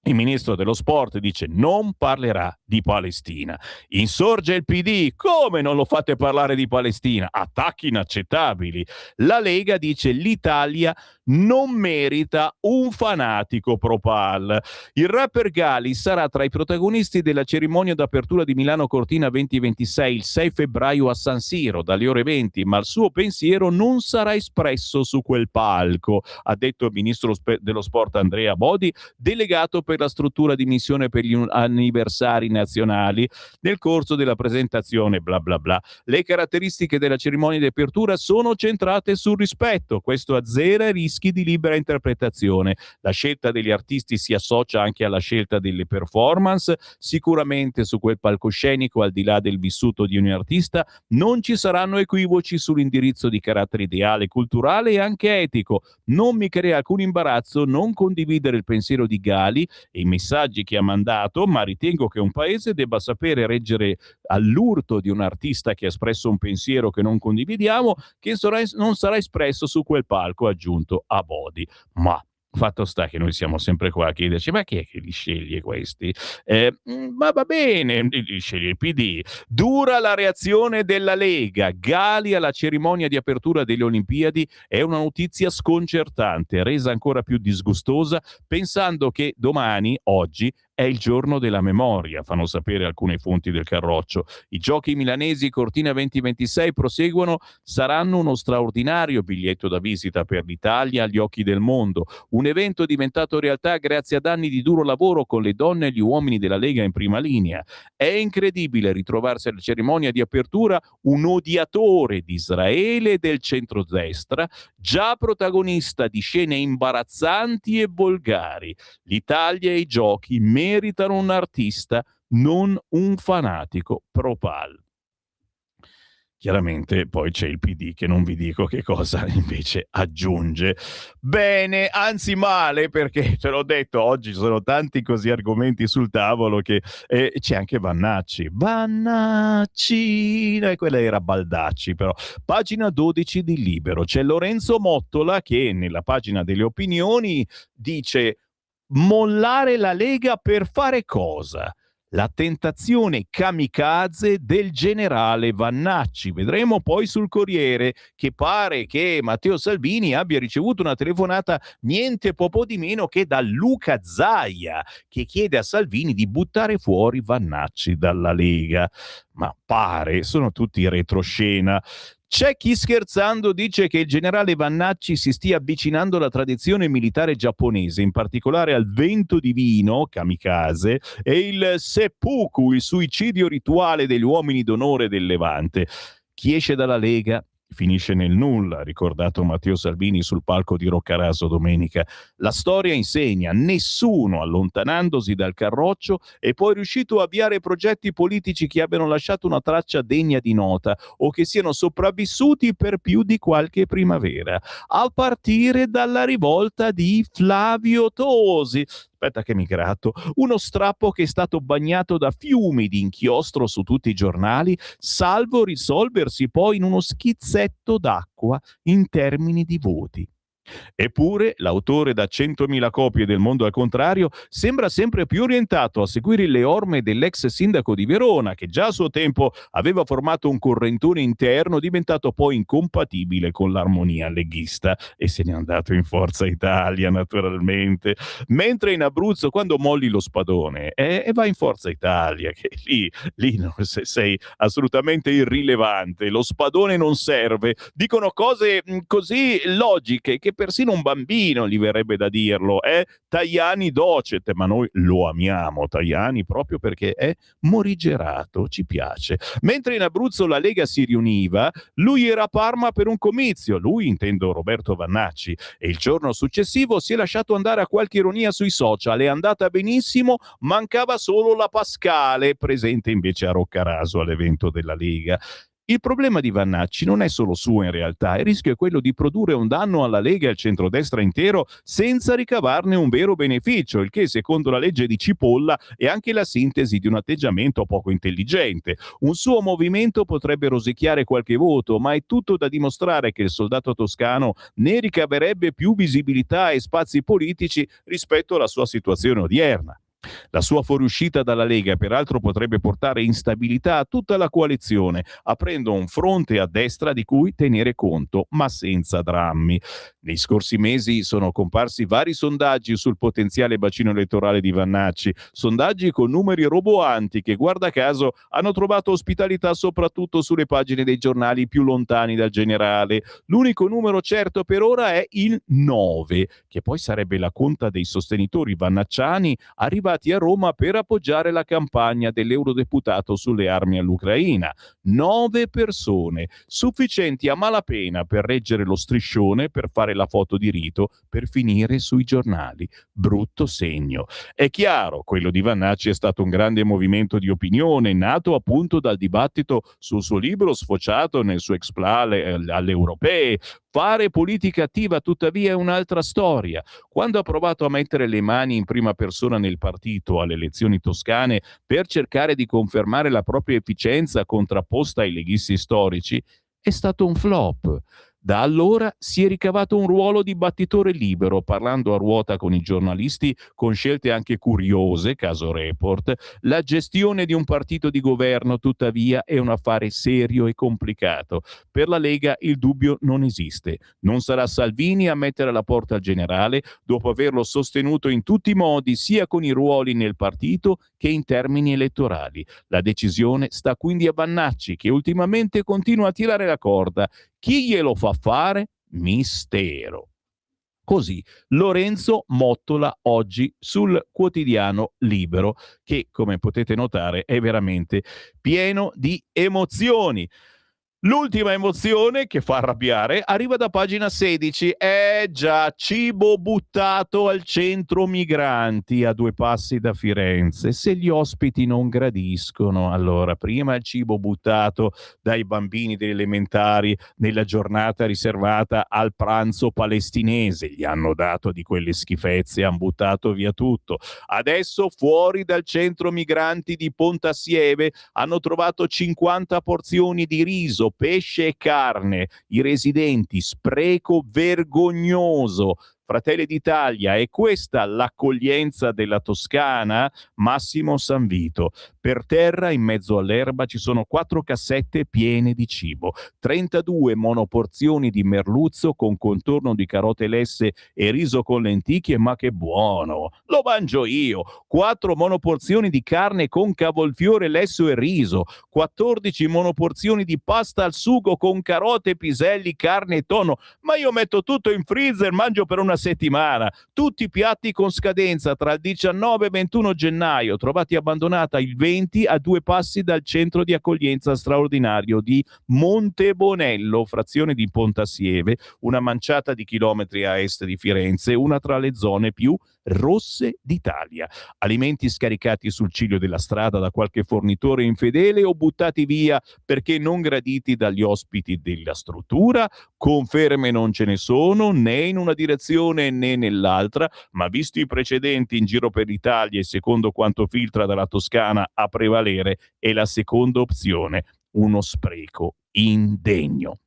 Il ministro dello sport dice non parlerà di Palestina. Insorge il PD, come non lo fate parlare di Palestina? Attacchi inaccettabili. La Lega dice l'Italia non merita un fanatico pro-Pal. Il rapper Gali sarà tra i protagonisti della cerimonia d'apertura di Milano Cortina 2026 il 6 febbraio a San Siro dalle ore 20, ma il suo pensiero non sarà espresso su quel palco, ha detto il ministro dello sport Andrea Bodi, delegato per la struttura di missione per gli anniversari nazionali. Nel corso della presentazione bla bla bla, le caratteristiche della cerimonia di apertura sono centrate sul rispetto, questo azzera i rischi di libera interpretazione. La scelta degli artisti si associa anche alla scelta delle performance. Sicuramente su quel palcoscenico, al di là del vissuto di ogni artista, non ci saranno equivoci sull'indirizzo di carattere ideale, culturale e anche etico. Non mi crea alcun imbarazzo non condividere il pensiero di Gali e i messaggi che ha mandato, ma ritengo che un paese debba sapere reggere all'urto di un artista che ha espresso un pensiero che non condividiamo, che non sarà espresso su quel palco, ha aggiunto a Bodi. Ma fatto sta che noi siamo sempre qua a chiederci ma chi è che li sceglie questi? Ma va bene, li sceglie il PD. Dura la reazione della Lega. Gali alla cerimonia di apertura delle Olimpiadi è una notizia sconcertante, resa ancora più disgustosa pensando che oggi, è il giorno della memoria, fanno sapere alcune fonti del Carroccio. I giochi milanesi Cortina 2026 proseguono, saranno uno straordinario biglietto da visita per l'Italia agli occhi del mondo. Un evento diventato realtà grazie ad anni di duro lavoro con le donne e gli uomini della Lega in prima linea. È incredibile ritrovarsi alla cerimonia di apertura un odiatore di Israele e del centrodestra, già protagonista di scene imbarazzanti e volgari. L'Italia e i giochi meritano un artista, non un fanatico pro-Pal. Chiaramente poi c'è il PD che non vi dico che cosa invece aggiunge. Bene, anzi male, perché te l'ho detto, oggi ci sono tanti così argomenti sul tavolo che c'è anche Vannacci, quella era Baldacci però. Pagina 12 di Libero, c'è Lorenzo Mottola che nella pagina delle opinioni dice mollare la Lega per fare cosa? La tentazione kamikaze del generale Vannacci. Vedremo poi sul Corriere che pare che Matteo Salvini abbia ricevuto una telefonata niente poco di meno che da Luca Zaia, che chiede a Salvini di buttare fuori Vannacci dalla Lega. Ma pare, sono tutti retroscena. C'è chi scherzando dice che il generale Vannacci si stia avvicinando alla tradizione militare giapponese, in particolare al vento divino, kamikaze, e il seppuku, il suicidio rituale degli uomini d'onore del Levante. Chi esce dalla Lega finisce nel nulla, ha ricordato Matteo Salvini sul palco di Roccaraso domenica. La storia insegna, nessuno allontanandosi dal Carroccio è poi riuscito a avviare progetti politici che abbiano lasciato una traccia degna di nota o che siano sopravvissuti per più di qualche primavera, a partire dalla rivolta di Flavio Tosi. Aspetta che mi gratto. Uno strappo che è stato bagnato da fiumi di inchiostro su tutti i giornali, salvo risolversi poi in uno schizzetto d'acqua in termini di voti. Eppure, l'autore da 100.000 copie del Mondo al contrario sembra sempre più orientato a seguire le orme dell'ex sindaco di Verona, che già a suo tempo aveva formato un correntone interno diventato poi incompatibile con l'armonia leghista e se n'è andato in Forza Italia, naturalmente. Mentre in Abruzzo, quando molli lo spadone, e vai in Forza Italia, che lì non, sei assolutamente irrilevante, lo spadone non serve, dicono cose così logiche che persino un bambino gli verrebbe da dirlo, Tajani docet, ma noi lo amiamo Tajani proprio perché è morigerato, ci piace. Mentre in Abruzzo la Lega si riuniva, lui era a Parma per un comizio, lui intendo Roberto Vannacci, e il giorno successivo si è lasciato andare a qualche ironia sui social, è andata benissimo, mancava solo la Pascale, presente invece a Roccaraso all'evento della Lega. Il problema di Vannacci non è solo suo in realtà, il rischio è quello di produrre un danno alla Lega e al centrodestra intero senza ricavarne un vero beneficio, il che secondo la legge di Cipolla è anche la sintesi di un atteggiamento poco intelligente. Un suo movimento potrebbe rosicchiare qualche voto, ma è tutto da dimostrare che il soldato toscano ne ricaverebbe più visibilità e spazi politici rispetto alla sua situazione odierna. La sua fuoriuscita dalla Lega peraltro potrebbe portare instabilità a tutta la coalizione, aprendo un fronte a destra di cui tenere conto, ma senza drammi. Nei scorsi mesi sono comparsi vari sondaggi sul potenziale bacino elettorale di Vannacci, sondaggi con numeri roboanti che, guarda caso, hanno trovato ospitalità soprattutto sulle pagine dei giornali più lontani dal generale. L'unico numero certo per ora è il 9, che poi sarebbe la conta dei sostenitori vannacciani arrivati a Roma per appoggiare la campagna dell'eurodeputato sulle armi all'Ucraina. 9 persone, sufficienti a malapena per reggere lo striscione, per fare la foto di rito, per finire sui giornali. Brutto segno. È chiaro, quello di Vannacci è stato un grande movimento di opinione, nato appunto dal dibattito sul suo libro, sfociato nel suo exploit alle europee. Fare politica attiva, tuttavia, è un'altra storia. Quando ha provato a mettere le mani in prima persona nel partito alle elezioni toscane per cercare di confermare la propria efficienza contrapposta ai leghisti storici, è stato un flop. Da allora si è ricavato un ruolo di battitore libero, parlando a ruota con i giornalisti, con scelte anche curiose, caso Report. La gestione di un partito di governo, tuttavia, è un affare serio e complicato. Per la Lega il dubbio non esiste. Non sarà Salvini a mettere la porta al generale, dopo averlo sostenuto in tutti i modi, sia con i ruoli nel partito che in termini elettorali. La decisione sta quindi a Vannacci, che ultimamente continua a tirare la corda. Chi glielo fa fare? Mistero. Così Lorenzo Mottola oggi sul quotidiano Libero, che come potete notare è veramente pieno di emozioni. L'ultima emozione che fa arrabbiare arriva da pagina 16. Già, cibo buttato al centro migranti a 2 passi da Firenze. Se gli ospiti non gradiscono, allora prima il cibo buttato dai bambini delle elementari nella giornata riservata al pranzo palestinese. Gli hanno dato di quelle schifezze, hanno buttato via tutto. Adesso fuori dal centro migranti di Pontassieve hanno trovato 50 porzioni di riso, pesce e carne. I residenti, spreco vergognoso. Fratelli d'Italia, è questa l'accoglienza della Toscana? Massimo Sanvito. Per terra, in mezzo all'erba, ci sono 4 cassette piene di cibo, 32 monoporzioni di merluzzo con contorno di carote lesse e riso con lenticchie, ma che buono! Lo mangio io! 4 monoporzioni di carne con cavolfiore lesso e riso, 14 monoporzioni di pasta al sugo con carote, piselli, carne e tonno. Ma io metto tutto in freezer, mangio per una settimana. Tutti i piatti con scadenza tra il 19 e 21 gennaio, trovati abbandonata il 20 a 2 passi dal centro di accoglienza straordinario di Montebonello, frazione di Pontassieve, una manciata di chilometri a est di Firenze, una tra le zone più rosse d'Italia. Alimenti scaricati sul ciglio della strada da qualche fornitore infedele o buttati via perché non graditi dagli ospiti della struttura? Conferme non ce ne sono, né in una direzione né nell'altra, ma visti i precedenti in giro per l'Italia e secondo quanto filtra dalla Toscana, a prevalere è la seconda opzione, uno spreco indegno.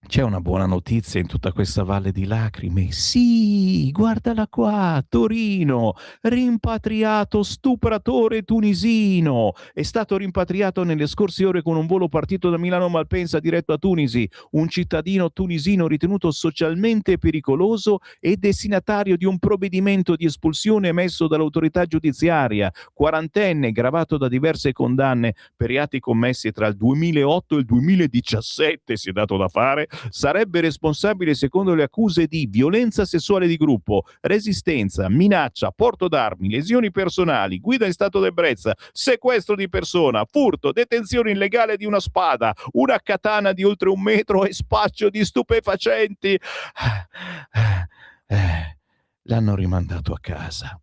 C'è una buona notizia in tutta questa valle di lacrime. Sì, guardala qua, Torino, rimpatriato stupratore tunisino. È stato rimpatriato nelle scorse ore con un volo partito da Milano Malpensa diretto a Tunisi. Un cittadino tunisino ritenuto socialmente pericoloso e destinatario di un provvedimento di espulsione emesso dall'autorità giudiziaria. Quarantenne, gravato da diverse condanne per reati commessi tra il 2008 e il 2017, si è dato da fare, sarebbe responsabile secondo le accuse di violenza sessuale di gruppo, resistenza, minaccia, porto d'armi, lesioni personali, guida in stato d'ebbrezza, sequestro di persona, furto, detenzione illegale di una spada, una katana di oltre 1 metro e spaccio di stupefacenti. L'hanno rimandato a casa.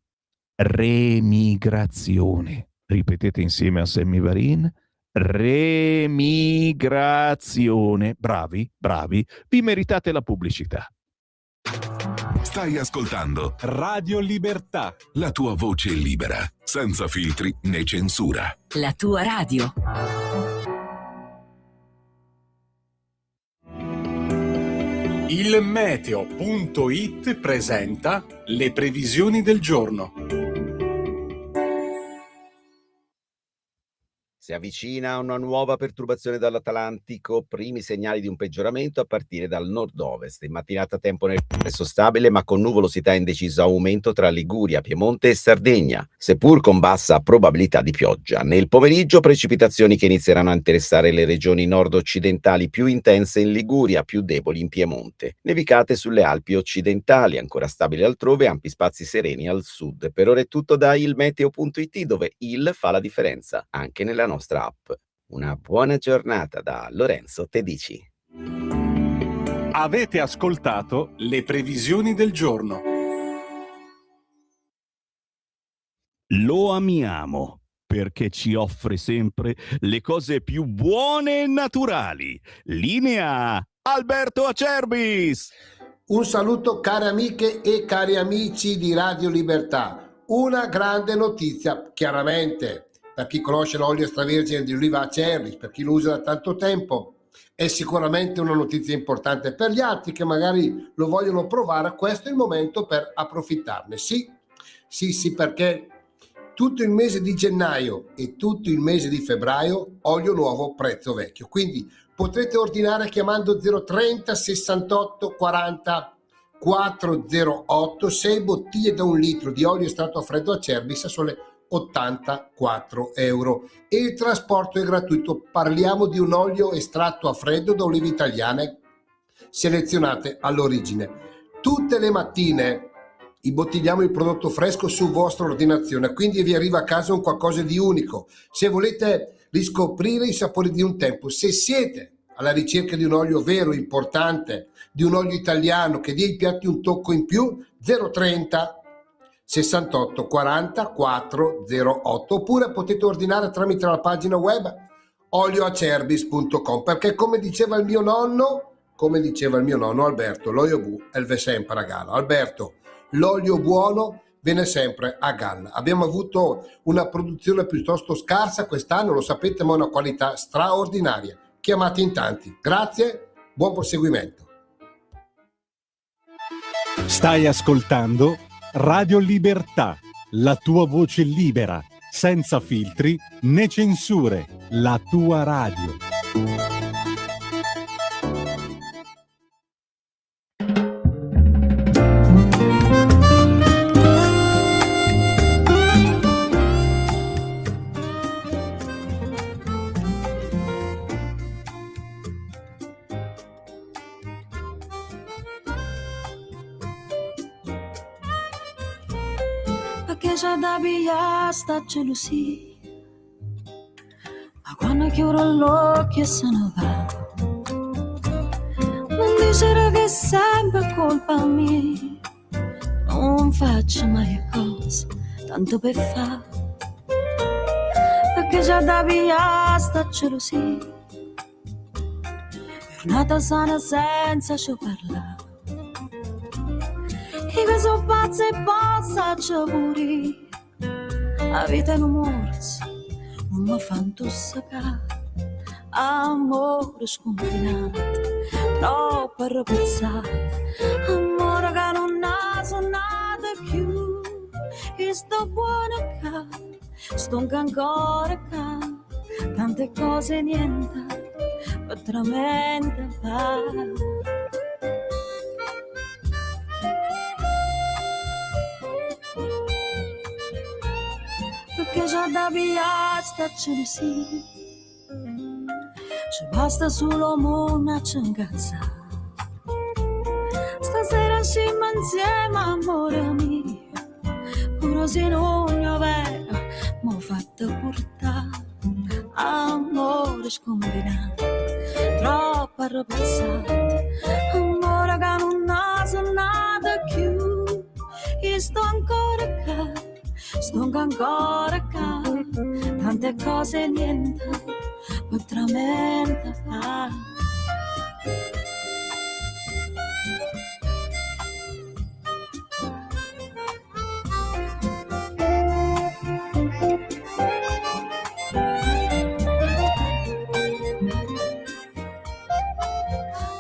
Remigrazione. Ripetete insieme a Sammy Varin. Remigrazione. Bravi, bravi, vi meritate la pubblicità. Stai ascoltando Radio Libertà. la tua voce libera, senza filtri né censura. La tua radio. Il meteo.it presenta le previsioni del giorno. Si avvicina una nuova perturbazione dall'Atlantico, primi segnali di un peggioramento a partire dal nord-ovest. In mattinata tempo nel complesso stabile, ma con nuvolosità in deciso aumento tra Liguria, Piemonte e Sardegna, seppur con bassa probabilità di pioggia. Nel pomeriggio precipitazioni che inizieranno a interessare le regioni nord-occidentali, più intense in Liguria, più deboli in Piemonte. Nevicate sulle Alpi occidentali, ancora stabili altrove, ampi spazi sereni al sud. Per ora è tutto da ilmeteo.it, dove il fa la differenza, anche nella nostra app. Una buona giornata da Lorenzo Tedici. Avete ascoltato le previsioni del giorno. Lo amiamo perché ci offre sempre le cose più buone e naturali. Linea Alberto Acerbis. Un saluto care amiche e cari amici di Radio Libertà. Una grande notizia, chiaramente, per chi conosce l'olio extravergine di oliva Acerbis, per chi lo usa da tanto tempo, è sicuramente una notizia importante. Per gli altri che magari lo vogliono provare, questo è il momento per approfittarne. Sì, perché tutto il mese di gennaio e tutto il mese di febbraio, olio nuovo, prezzo vecchio. Quindi potrete ordinare chiamando 030 68 40 408 6 bottiglie da 1 litro di olio estratto a freddo Acerbis a sole 84 euro e il trasporto è gratuito. Parliamo di un olio estratto a freddo da olive italiane selezionate all'origine. Tutte le mattine imbottigliamo il prodotto fresco su vostra ordinazione, quindi vi arriva a casa un qualcosa di unico. Se volete riscoprire i sapori di un tempo, se siete alla ricerca di un olio vero, importante, di un olio italiano che dia ai piatti un tocco in più, 030 68 40 408, oppure potete ordinare tramite la pagina web olioacerbis.com, perché come diceva il mio nonno Alberto, l'olio bu elve sempre a galla. Alberto, l'olio buono viene sempre a galla. Abbiamo avuto una produzione piuttosto scarsa quest'anno, lo sapete, ma una qualità straordinaria. Chiamate in tanti. Grazie, buon proseguimento. Stai ascoltando Radio Libertà, la tua voce libera, senza filtri né censure, la tua radio. Perché già da via sta gelosia, ma quando chiudo l'occhio se ne va, non dicere che è sempre colpa mia, non faccio mai cose tanto per fare, perché già da via sta gelosia, giornata sana senza ci parlare. E che sono pazza e pazza pure, la vita è un morso, non mi fa intossicare, amore sconfinato, troppo arrabbiata, amore che non ha suonato più, e sto buona qua, sto ancora qua, tante cose niente, veramente va. Perché già da via sta gelosia, ci basta solo una ciangazza. Stasera siamo insieme, amore mio, pure se non è vero, m'ho fatto portare, amore scombinato, troppo arrabbiato, amore che non ha suonato più, io sto ancora qua. Sto ancora qua, tante cose niente, veramente va.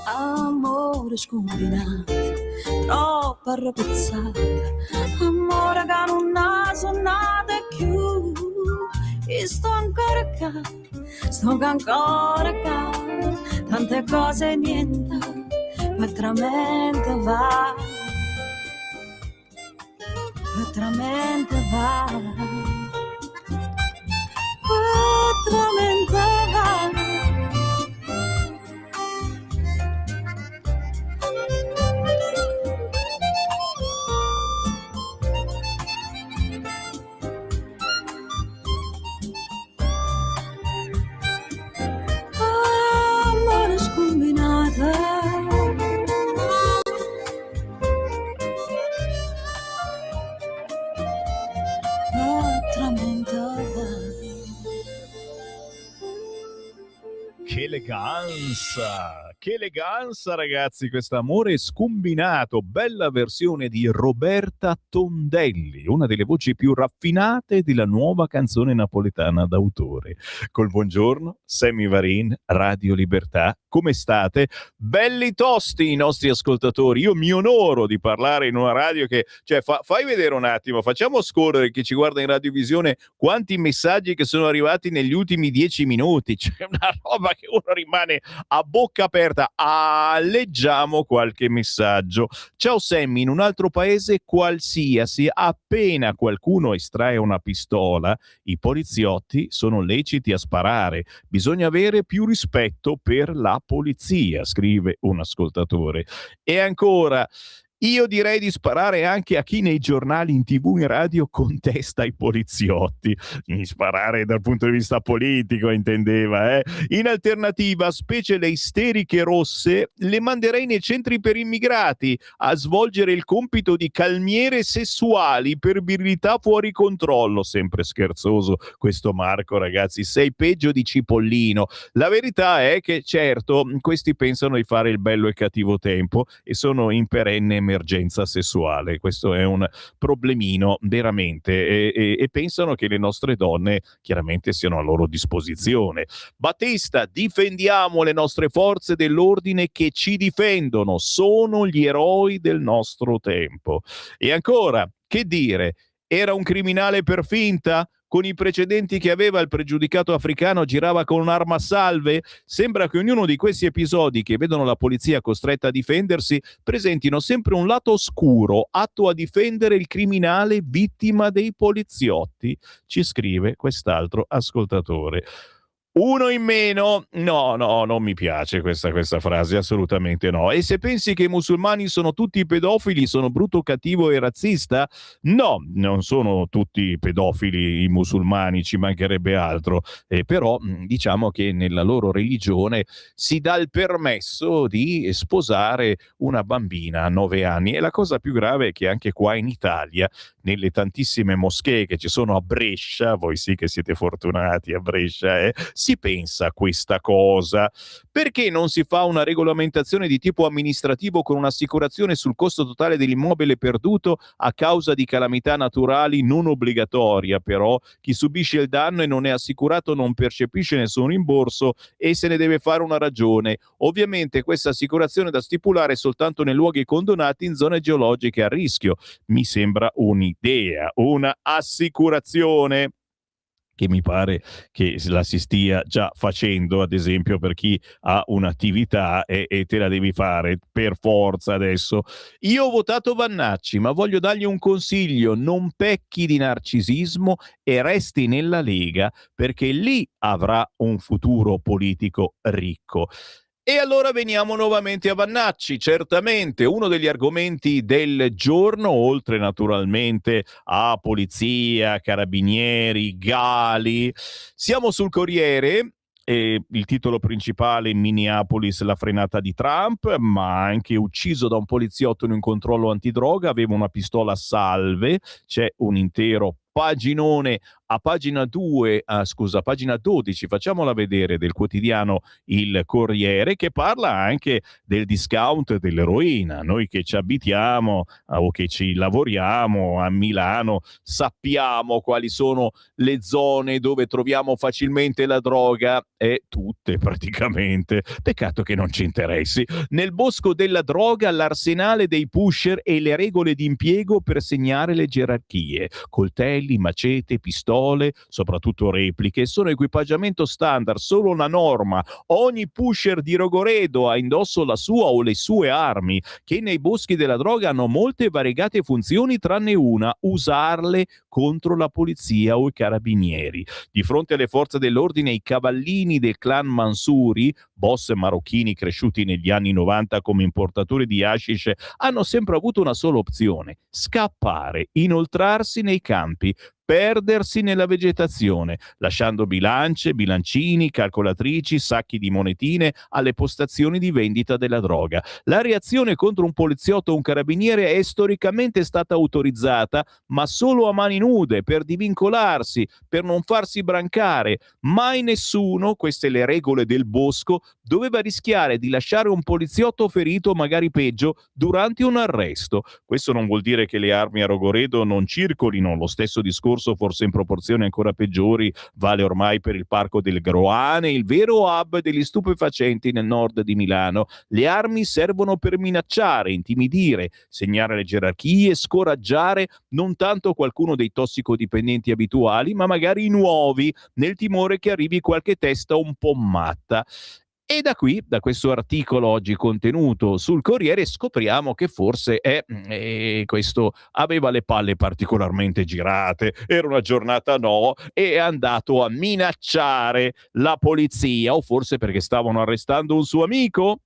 Amore scombinato, troppo arrabbiato, amore che non ha suonato più, e sto ancora qua, sto ancora qua, tante cose niente, veramente va, veramente va, veramente va. Che eleganza ragazzi, questo amore scombinato, bella versione di Roberta Tondelli, una delle voci più raffinate della nuova canzone napoletana d'autore. Col buongiorno, Sammy Varin, Radio Libertà, come state? Belli tosti i nostri ascoltatori, io mi onoro di parlare in una radio che, cioè fai vedere un attimo, facciamo scorrere chi ci guarda in radiovisione quanti messaggi che sono arrivati negli ultimi 10 minuti, c'è una roba che uno rimane a bocca aperta. Leggiamo qualche messaggio. Ciao Sammy, in un altro paese qualsiasi, appena qualcuno estrae una pistola, i poliziotti sono leciti a sparare. Bisogna avere più rispetto per la polizia, scrive un ascoltatore. E ancora, io direi di sparare anche a chi nei giornali, in TV, in radio contesta i poliziotti. Sparare dal punto di vista politico, intendeva. In alternativa, specie le isteriche rosse, le manderei nei centri per immigrati a svolgere il compito di calmiere sessuali per virilità fuori controllo. Sempre scherzoso questo Marco, ragazzi. Sei peggio di Cipollino. La verità è che, certo, questi pensano di fare il bello e cattivo tempo e sono in perenne emergenza sessuale. Questo è un problemino veramente e pensano che le nostre donne chiaramente siano a loro disposizione. Battista, difendiamo le nostre forze dell'ordine che ci difendono, sono gli eroi del nostro tempo. E ancora, che dire, era un criminale per finta? Con i precedenti che aveva, il pregiudicato africano girava con un'arma a salve? Sembra che ognuno di questi episodi che vedono la polizia costretta a difendersi presentino sempre un lato oscuro, atto a difendere il criminale vittima dei poliziotti, ci scrive quest'altro ascoltatore. Uno in meno? No, non mi piace questa frase, assolutamente no. E se pensi che i musulmani sono tutti pedofili, sono brutto, cattivo e razzista? No, non sono tutti pedofili i musulmani, ci mancherebbe altro. Però diciamo che nella loro religione si dà il permesso di sposare una bambina a 9 anni. E la cosa più grave è che anche qua in Italia, nelle tantissime moschee che ci sono a Brescia, voi sì che siete fortunati a Brescia, si pensa a questa cosa? Perché non si fa una regolamentazione di tipo amministrativo con un'assicurazione sul costo totale dell'immobile perduto a causa di calamità naturali non obbligatoria, però chi subisce il danno e non è assicurato non percepisce nessun rimborso e se ne deve fare una ragione. Ovviamente questa assicurazione da stipulare soltanto nei luoghi condonati in zone geologiche a rischio. Mi sembra un'idea, una assicurazione che mi pare che la si stia già facendo, ad esempio per chi ha un'attività e te la devi fare per forza adesso. Io ho votato Vannacci, ma voglio dargli un consiglio: non pecchi di narcisismo e resti nella Lega, perché lì avrà un futuro politico ricco. E allora veniamo nuovamente a Vannacci. Certamente uno degli argomenti del giorno, oltre naturalmente a polizia, carabinieri, gali, siamo sul Corriere. Il titolo principale: in Minneapolis la frenata di Trump, ma anche ucciso da un poliziotto in un controllo antidroga, aveva una pistola a salve. C'è un intero paginone a pagina 12, facciamola vedere, del quotidiano Il Corriere, che parla anche del discount dell'eroina. Noi che ci abitiamo o che ci lavoriamo a Milano sappiamo quali sono le zone dove troviamo facilmente la droga, e tutte praticamente. Peccato che non ci interessi. Nel bosco della droga, l'arsenale dei pusher e le regole di impiego per segnare le gerarchie. Coltelli, macete, pistole, soprattutto repliche, sono equipaggiamento standard, solo una norma: ogni pusher di Rogoredo ha indosso la sua o le sue armi, che nei boschi della droga hanno molte e variegate funzioni tranne una: usarle contro la polizia o i carabinieri. Di fronte alle forze dell'ordine, i cavallini del clan Mansuri, boss marocchini cresciuti negli anni 90 come importatori di hashish, hanno sempre avuto una sola opzione: scappare, inoltrarsi nei campi, perdersi nella vegetazione, lasciando bilance, bilancini, calcolatrici, sacchi di monetine alle postazioni di vendita della droga. La reazione contro un poliziotto o un carabiniere è storicamente stata autorizzata, ma solo a mani nude, per divincolarsi, per non farsi brancare. Mai nessuno, queste le regole del bosco, doveva rischiare di lasciare un poliziotto ferito, magari peggio, durante un arresto. Questo non vuol dire che le armi a Rogoredo non circolino. Lo stesso discorso, forse in proporzioni ancora peggiori, vale ormai per il Parco del Groane, il vero hub degli stupefacenti nel nord di Milano. Le armi servono per minacciare, intimidire, segnare le gerarchie, scoraggiare non tanto qualcuno dei tossicodipendenti abituali, ma magari i nuovi, nel timore che arrivi qualche testa un po' matta. E da qui, da questo articolo oggi contenuto sul Corriere, scopriamo che forse questo aveva le palle particolarmente girate, era una giornata e è andato a minacciare la polizia, o forse perché stavano arrestando un suo amico?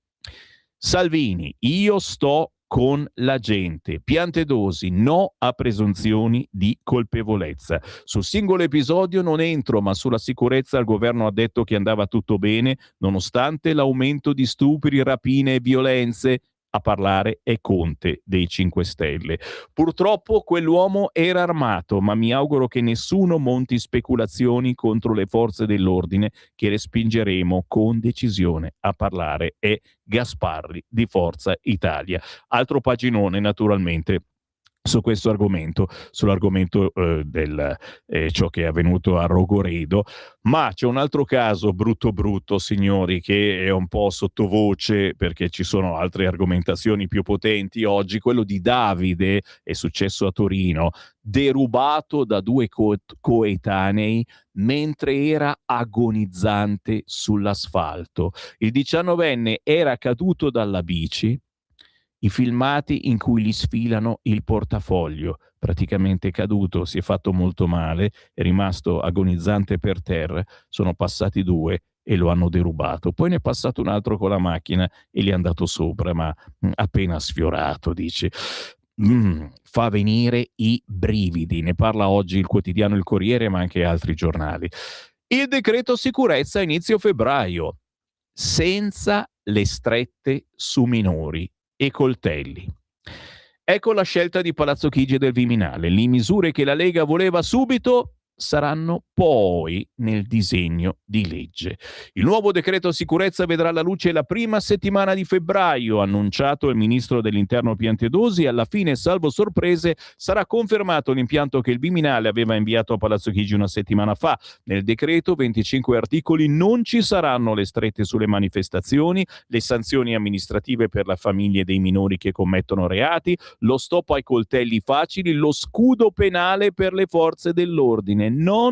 Salvini: io sto con la gente. Piantedosi: no a presunzioni di colpevolezza. Sul singolo episodio non entro, ma sulla sicurezza il governo ha detto che andava tutto bene, nonostante l'aumento di stupri, rapine e violenze. A parlare è Conte dei 5 Stelle. Purtroppo quell'uomo era armato, ma mi auguro che nessuno monti speculazioni contro le forze dell'ordine, che respingeremo con decisione. A parlare è Gasparri di Forza Italia. Altro paginone naturalmente su questo argomento, sull'argomento del ciò che è avvenuto a Rogoredo. Ma c'è un altro caso brutto, signori, che è un po' sottovoce perché ci sono altre argomentazioni più potenti oggi. Quello di Davide, è successo a Torino, derubato da 2 coetanei mentre era agonizzante sull'asfalto. Il 19enne era caduto dalla bici. I filmati in cui gli sfilano il portafoglio, praticamente caduto, si è fatto molto male, è rimasto agonizzante per terra, sono passati 2 e lo hanno derubato. Poi ne è passato un altro con la macchina e gli è andato sopra, ma appena sfiorato, dice. Fa venire i brividi. Ne parla oggi il quotidiano Il Corriere, ma anche altri giornali. Il decreto sicurezza a inizio febbraio, senza le strette su minori e coltelli. Ecco la scelta di Palazzo Chigi e del Viminale. Le misure che la Lega voleva subito saranno poi nel disegno di legge. Il nuovo decreto sicurezza vedrà la luce la prima settimana di febbraio, ha annunciato il ministro dell'Interno Piantedosi, e alla fine, salvo sorprese, sarà confermato l'impianto che il Viminale aveva inviato a Palazzo Chigi una settimana fa. Nel decreto, 25 articoli, non ci saranno le strette sulle manifestazioni, le sanzioni amministrative per le famiglie dei minori che commettono reati, lo stop ai coltelli facili, lo scudo penale per le forze dell'ordine. No,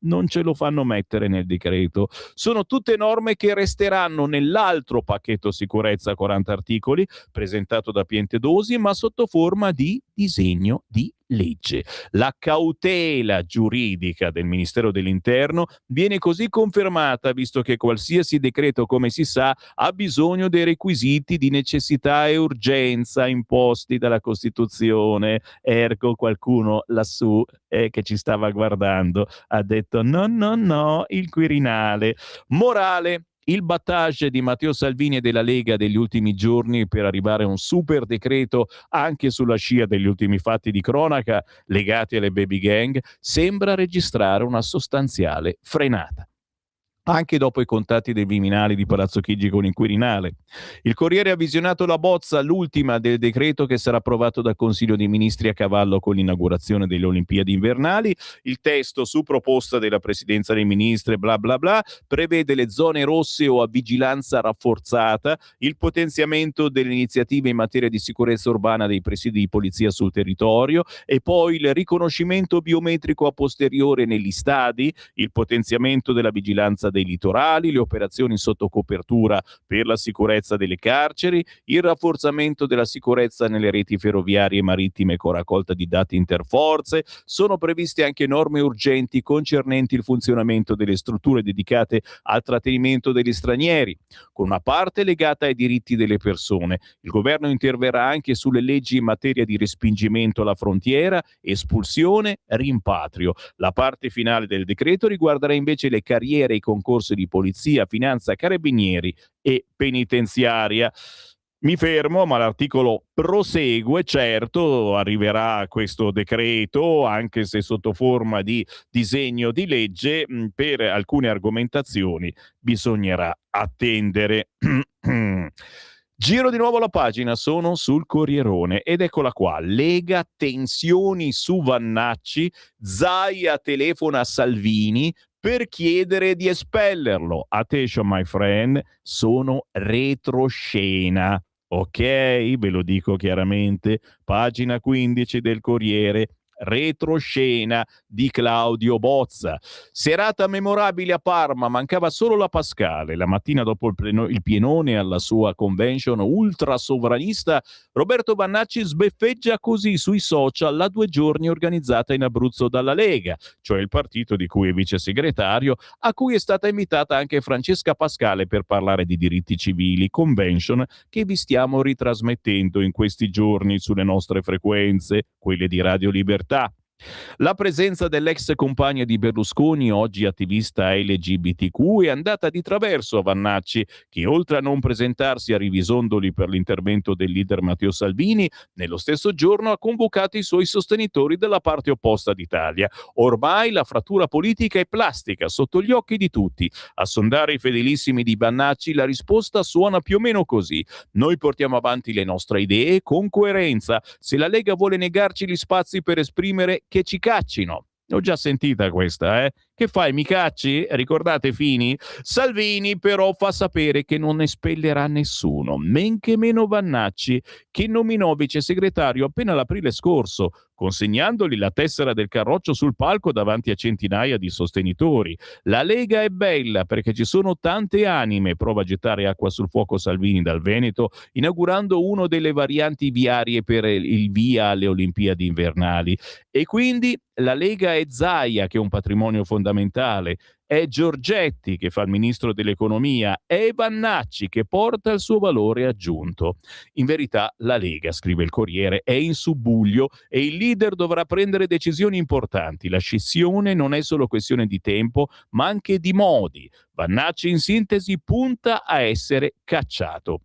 non ce lo fanno mettere nel decreto. Sono tutte norme che resteranno nell'altro pacchetto sicurezza, 40 articoli, presentato da Piantedosi, ma sotto forma di disegno di legge. La cautela giuridica del Ministero dell'Interno viene così confermata, visto che qualsiasi decreto, come si sa, ha bisogno dei requisiti di necessità e urgenza imposti dalla Costituzione. Ergo qualcuno lassù che ci stava guardando ha detto no, il Quirinale. Morale: il battage di Matteo Salvini e della Lega degli ultimi giorni per arrivare a un super decreto anche sulla scia degli ultimi fatti di cronaca legati alle baby gang sembra registrare una sostanziale frenata, anche dopo i contatti dei Viminali di Palazzo Chigi con il Quirinale. Il Corriere ha visionato la bozza, l'ultima del decreto che sarà approvato dal Consiglio dei Ministri a cavallo con l'inaugurazione delle Olimpiadi invernali. Il testo, su proposta della Presidenza dei Ministri, bla bla bla, prevede le zone rosse o a vigilanza rafforzata, il potenziamento delle iniziative in materia di sicurezza urbana dei presidi di polizia sul territorio e poi il riconoscimento biometrico a posteriore negli stadi, il potenziamento della vigilanza dei litorali, le operazioni sotto copertura per la sicurezza delle carceri, il rafforzamento della sicurezza nelle reti ferroviarie e marittime con raccolta di dati interforze. Sono previste anche norme urgenti concernenti il funzionamento delle strutture dedicate al trattenimento degli stranieri, con una parte legata ai diritti delle persone. Il governo interverrà anche sulle leggi in materia di respingimento alla frontiera, espulsione, rimpatrio. La parte finale del decreto riguarderà invece le carriere e i concorsi di polizia, finanza, carabinieri e penitenziaria. Mi fermo, ma l'articolo prosegue. Certo, arriverà questo decreto, anche se sotto forma di disegno di legge. Per alcune argomentazioni bisognerà attendere. Giro di nuovo la pagina, sono sul Corrierone ed eccola qua. Lega, tensioni su Vannacci, Zaia telefona a Salvini per chiedere di espellerlo. Attention my friend, sono retroscena. Ok, ve lo dico chiaramente, pagina 15 del Corriere, retroscena di Claudio Bozza. Serata memorabile a Parma, mancava solo la Pascale. La mattina dopo il pienone alla sua convention ultra sovranista, Roberto Vannacci sbeffeggia così sui social la 2 giorni organizzata in Abruzzo dalla Lega, cioè il partito di cui è vice segretario, a cui è stata invitata anche Francesca Pascale per parlare di diritti civili, convention che vi stiamo ritrasmettendo in questi giorni sulle nostre frequenze, quelle di Radio Libertà. La presenza dell'ex compagna di Berlusconi, oggi attivista LGBTQ, è andata di traverso a Vannacci, che oltre a non presentarsi a Rivisondoli per l'intervento del leader Matteo Salvini, nello stesso giorno ha convocato i suoi sostenitori della parte opposta d'Italia. Ormai la frattura politica è plastica, sotto gli occhi di tutti. A sondare i fedelissimi di Vannacci la risposta suona più o meno così: noi portiamo avanti le nostre idee con coerenza. Se la Lega vuole negarci gli spazi per esprimere, che ci caccino. L'ho già sentita questa, Che fai, mi cacci? Ricordate Fini? Salvini però fa sapere che non espellerà nessuno, men che meno Vannacci, che nominò vice segretario appena l'aprile scorso, consegnandogli la tessera del Carroccio sul palco davanti a centinaia di sostenitori. La Lega è bella perché ci sono tante anime, prova a gettare acqua sul fuoco Salvini dal Veneto, inaugurando una delle varianti viarie per il via alle Olimpiadi invernali. E quindi la Lega è Zaia, che è un patrimonio fondamentale, è Giorgetti che fa il ministro dell'economia, è Vannacci che porta il suo valore aggiunto. In verità la Lega, scrive il Corriere, è in subbuglio e il leader dovrà prendere decisioni importanti. La scissione non è solo questione di tempo, ma anche di modi. Vannacci in sintesi punta a essere cacciato.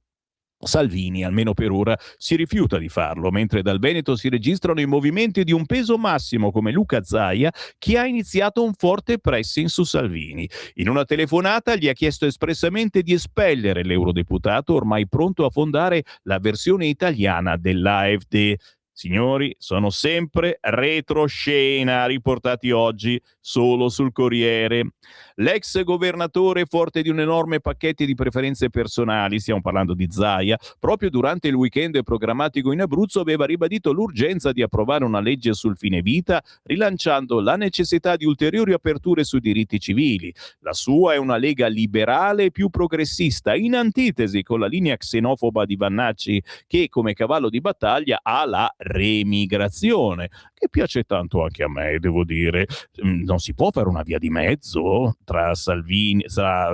Salvini, almeno per ora, si rifiuta di farlo, mentre dal Veneto si registrano i movimenti di un peso massimo come Luca Zaia, che ha iniziato un forte pressing su Salvini. In una telefonata gli ha chiesto espressamente di espellere l'eurodeputato ormai pronto a fondare la versione italiana dell'AfD. Signori, sono sempre retroscena, riportati oggi solo sul Corriere. L'ex governatore, forte di un enorme pacchetto di preferenze personali, stiamo parlando di Zaia, proprio durante il weekend programmatico in Abruzzo aveva ribadito l'urgenza di approvare una legge sul fine vita, rilanciando la necessità di ulteriori aperture sui diritti civili. La sua è una Lega liberale più progressista, in antitesi con la linea xenofoba di Vannacci, che come cavallo di battaglia ha la remigrazione, che piace tanto anche a me, devo dire. Non si può fare una via di mezzo tra Salvini, tra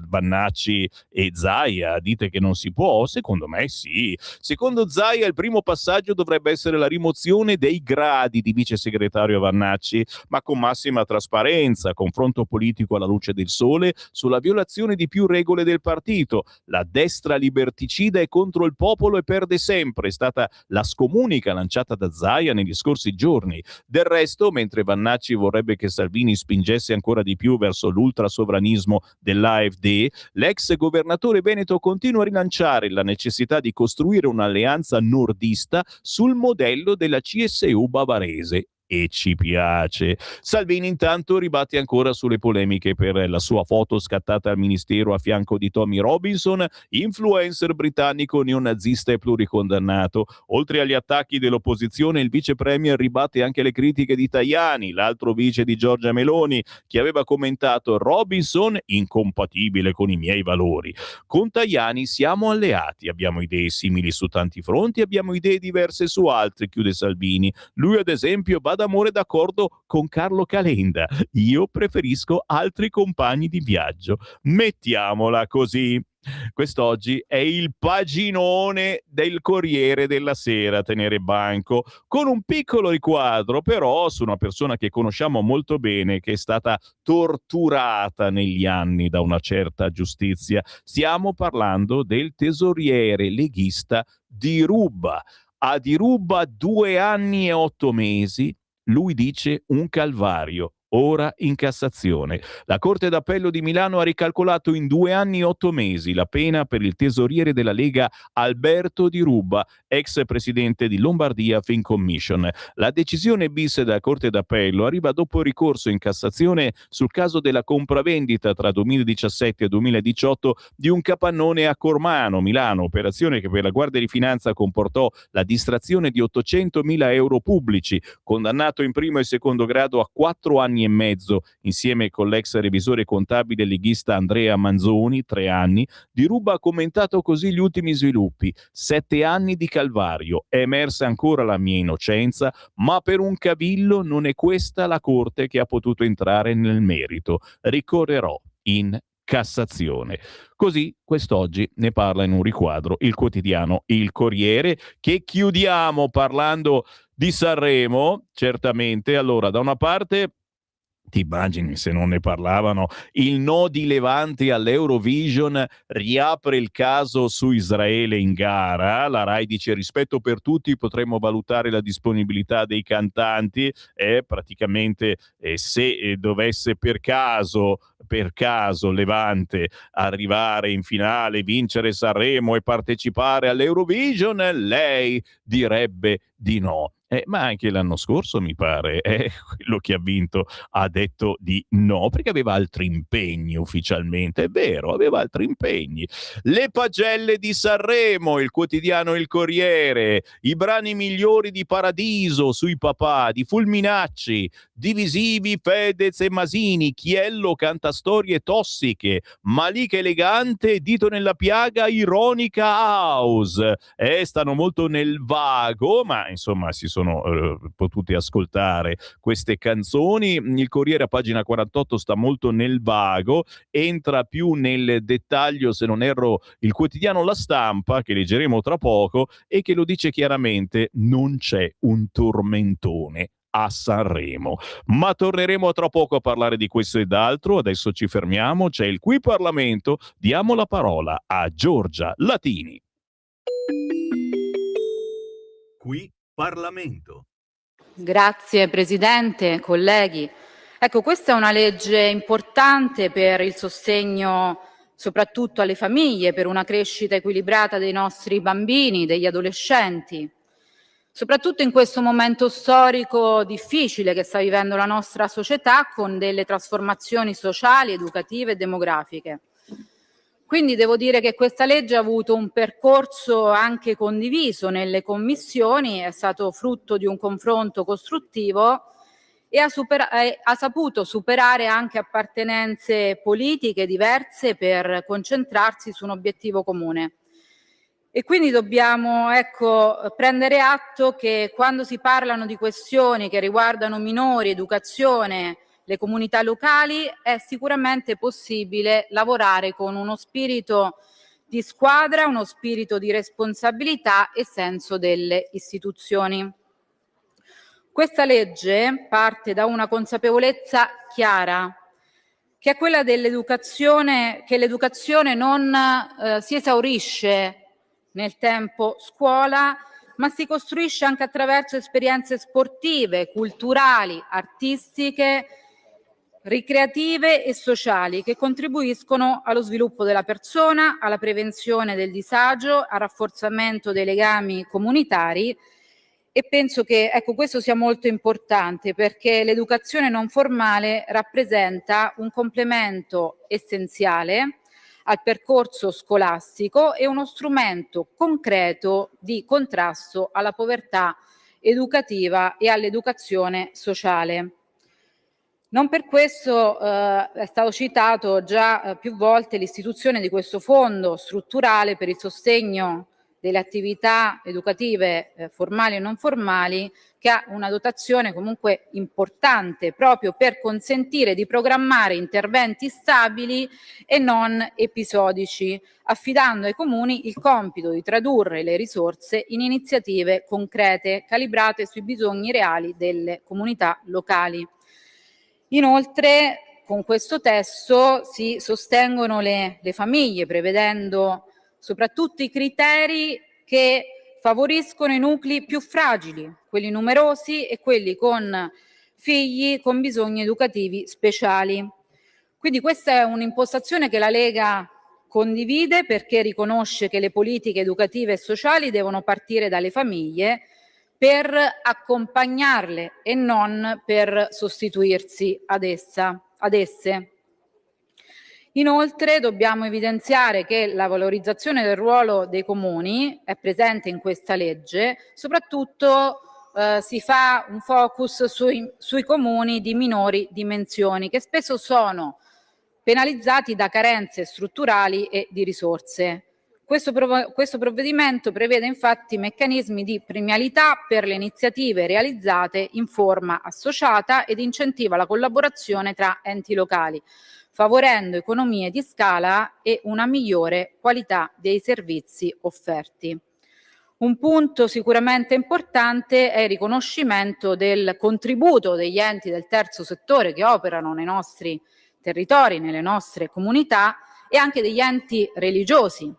Vannacci e Zaia? Dite che non si può? Secondo me sì. Secondo Zaia il primo passaggio dovrebbe essere la rimozione dei gradi di vice segretario Vannacci, ma con massima trasparenza, confronto politico alla luce del sole sulla violazione di più regole del partito. La destra liberticida è contro il popolo e perde sempre, è stata la scomunica lanciata da Zaia negli scorsi giorni. Del resto, mentre Vannacci vorrebbe che Salvini spingesse ancora di più verso l'ultrasovranismo dell'AfD, l'ex governatore veneto continua a rilanciare la necessità di costruire un'alleanza nordista sul modello della CSU bavarese. E ci piace. Salvini intanto ribatte ancora sulle polemiche per la sua foto scattata al ministero a fianco di Tommy Robinson, influencer britannico neonazista e pluricondannato. Oltre agli attacchi dell'opposizione, il vice premier ribatte anche le critiche di Tajani, l'altro vice di Giorgia Meloni, che aveva commentato: Robinson incompatibile con i miei valori. Con Tajani siamo alleati, abbiamo idee simili su tanti fronti, abbiamo idee diverse su altri, chiude Salvini. Lui ad esempio va d'amore d'accordo con Carlo Calenda, io preferisco altri compagni di viaggio. Mettiamola così. Quest'oggi è il paginone del Corriere della Sera, tenere banco, con un piccolo riquadro però su una persona che conosciamo molto bene, che è stata torturata negli anni da una certa giustizia. Stiamo parlando del tesoriere leghista Di Ruba. A Di Ruba 2 anni e 8 mesi, lui dice un calvario. Ora in Cassazione. La Corte d'Appello di Milano ha ricalcolato in 2 anni e 8 mesi la pena per il tesoriere della Lega Alberto Di Ruba, ex presidente di Lombardia Film Commission. La decisione bis della Corte d'Appello arriva dopo il ricorso in Cassazione sul caso della compravendita tra 2017 e 2018 di un capannone a Cormano, Milano, operazione che per la Guardia di Finanza comportò la distrazione di 800.000 euro pubblici. Condannato in primo e secondo grado a 4 anni e mezzo, insieme con l'ex revisore contabile leghista Andrea Manzoni, 3 anni, Di Ruba ha commentato così gli ultimi sviluppi. 7 anni di calvario, è emersa ancora la mia innocenza, ma per un cavillo non è questa la Corte che ha potuto entrare nel merito. Ricorrerò in Cassazione. Così quest'oggi ne parla in un riquadro il quotidiano Il Corriere, che chiudiamo parlando di Sanremo, certamente. Allora, da una parte, ti immagini se non ne parlavano, il no di Levante all'Eurovision riapre il caso su Israele in gara. La Rai dice: rispetto per tutti, potremmo valutare la disponibilità dei cantanti, e praticamente se dovesse per caso Levante arrivare in finale, vincere Sanremo e partecipare all'Eurovision, lei direbbe di no. Ma anche l'anno scorso, mi pare, quello che ha vinto ha detto di no, perché aveva altri impegni ufficialmente. È vero, aveva altri impegni. Le pagelle di Sanremo, il quotidiano Il Corriere, i brani migliori di Paradiso sui papà, di Fulminacci, divisivi Fedez e Masini, Chiello canta storie tossiche, Malika elegante, dito nella piaga, ironica house. Stanno molto nel vago, ma insomma si sono potute ascoltare queste canzoni. Il Corriere a pagina 48 sta molto nel vago, entra più nel dettaglio, se non erro, il quotidiano La Stampa, che leggeremo tra poco, e che lo dice chiaramente: non c'è un tormentone a Sanremo. Ma torneremo tra poco a parlare di questo ed altro. Adesso ci fermiamo, c'è il Qui Parlamento, diamo la parola a Giorgia Latini. Qui Parlamento. Grazie Presidente, colleghi. Ecco, questa è una legge importante per il sostegno soprattutto alle famiglie, per una crescita equilibrata dei nostri bambini, degli adolescenti, soprattutto in questo momento storico difficile che sta vivendo la nostra società, con delle trasformazioni sociali, educative e demografiche. Quindi devo dire che questa legge ha avuto un percorso anche condiviso nelle commissioni, è stato frutto di un confronto costruttivo e ha saputo superare anche appartenenze politiche diverse per concentrarsi su un obiettivo comune. E quindi dobbiamo, prendere atto che quando si parlano di questioni che riguardano minori, educazione, le comunità locali, è sicuramente possibile lavorare con uno spirito di squadra, uno spirito di responsabilità e senso delle istituzioni. Questa legge parte da una consapevolezza chiara, che è quella dell'educazione, che l'educazione non si esaurisce nel tempo scuola, ma si costruisce anche attraverso esperienze sportive, culturali, artistiche, ricreative e sociali che contribuiscono allo sviluppo della persona, alla prevenzione del disagio, al rafforzamento dei legami comunitari. E penso che questo sia molto importante, perché l'educazione non formale rappresenta un complemento essenziale al percorso scolastico e uno strumento concreto di contrasto alla povertà educativa e all'educazione sociale. Non per questo è stato citato già più volte l'istituzione di questo fondo strutturale per il sostegno delle attività educative formali e non formali, che ha una dotazione comunque importante proprio per consentire di programmare interventi stabili e non episodici, affidando ai comuni il compito di tradurre le risorse in iniziative concrete, calibrate sui bisogni reali delle comunità locali. Inoltre, con questo testo si sostengono le famiglie, prevedendo soprattutto i criteri che favoriscono i nuclei più fragili, quelli numerosi e quelli con figli con bisogni educativi speciali. Quindi questa è un'impostazione che la Lega condivide, perché riconosce che le politiche educative e sociali devono partire dalle famiglie per accompagnarle e non per sostituirsi ad esse. Inoltre dobbiamo evidenziare che la valorizzazione del ruolo dei comuni è presente in questa legge, soprattutto si fa un focus sui comuni di minori dimensioni, che spesso sono penalizzati da carenze strutturali e di risorse. Questo provvedimento prevede infatti meccanismi di premialità per le iniziative realizzate in forma associata ed incentiva la collaborazione tra enti locali, favorendo economie di scala e una migliore qualità dei servizi offerti. Un punto sicuramente importante è il riconoscimento del contributo degli enti del terzo settore che operano nei nostri territori, nelle nostre comunità, e anche degli enti religiosi.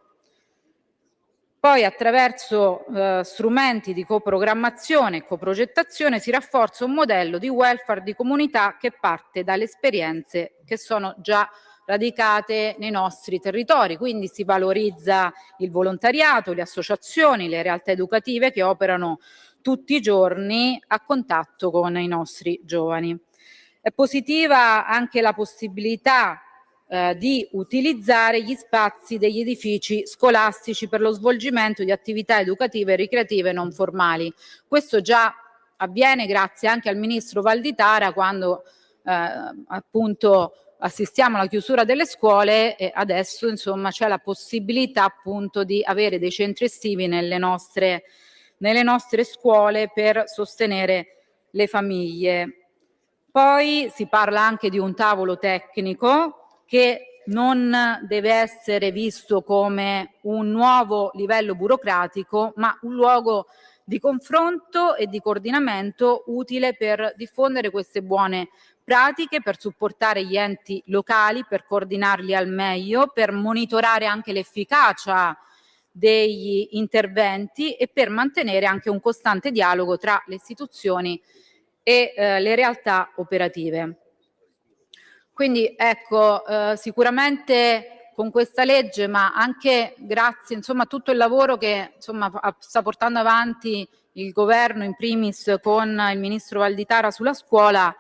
Poi, attraverso strumenti di coprogrammazione e coprogettazione, si rafforza un modello di welfare di comunità che parte dalle esperienze che sono già radicate nei nostri territori. Quindi si valorizza il volontariato, le associazioni, le realtà educative che operano tutti i giorni a contatto con i nostri giovani. È positiva anche la possibilità di utilizzare gli spazi degli edifici scolastici per lo svolgimento di attività educative e ricreative non formali. Questo già avviene grazie anche al ministro Valditara, quando appunto assistiamo alla chiusura delle scuole, e adesso insomma c'è la possibilità appunto di avere dei centri estivi nelle nostre scuole per sostenere le famiglie. Poi si parla anche di un tavolo tecnico che non deve essere visto come un nuovo livello burocratico, ma un luogo di confronto e di coordinamento utile per diffondere queste buone pratiche, per supportare gli enti locali, per coordinarli al meglio, per monitorare anche l'efficacia degli interventi e per mantenere anche un costante dialogo tra le istituzioni e le realtà operative. Quindi ecco, sicuramente con questa legge, ma anche grazie insomma a tutto il lavoro che insomma sta portando avanti il governo, in primis con il ministro Valditara sulla scuola,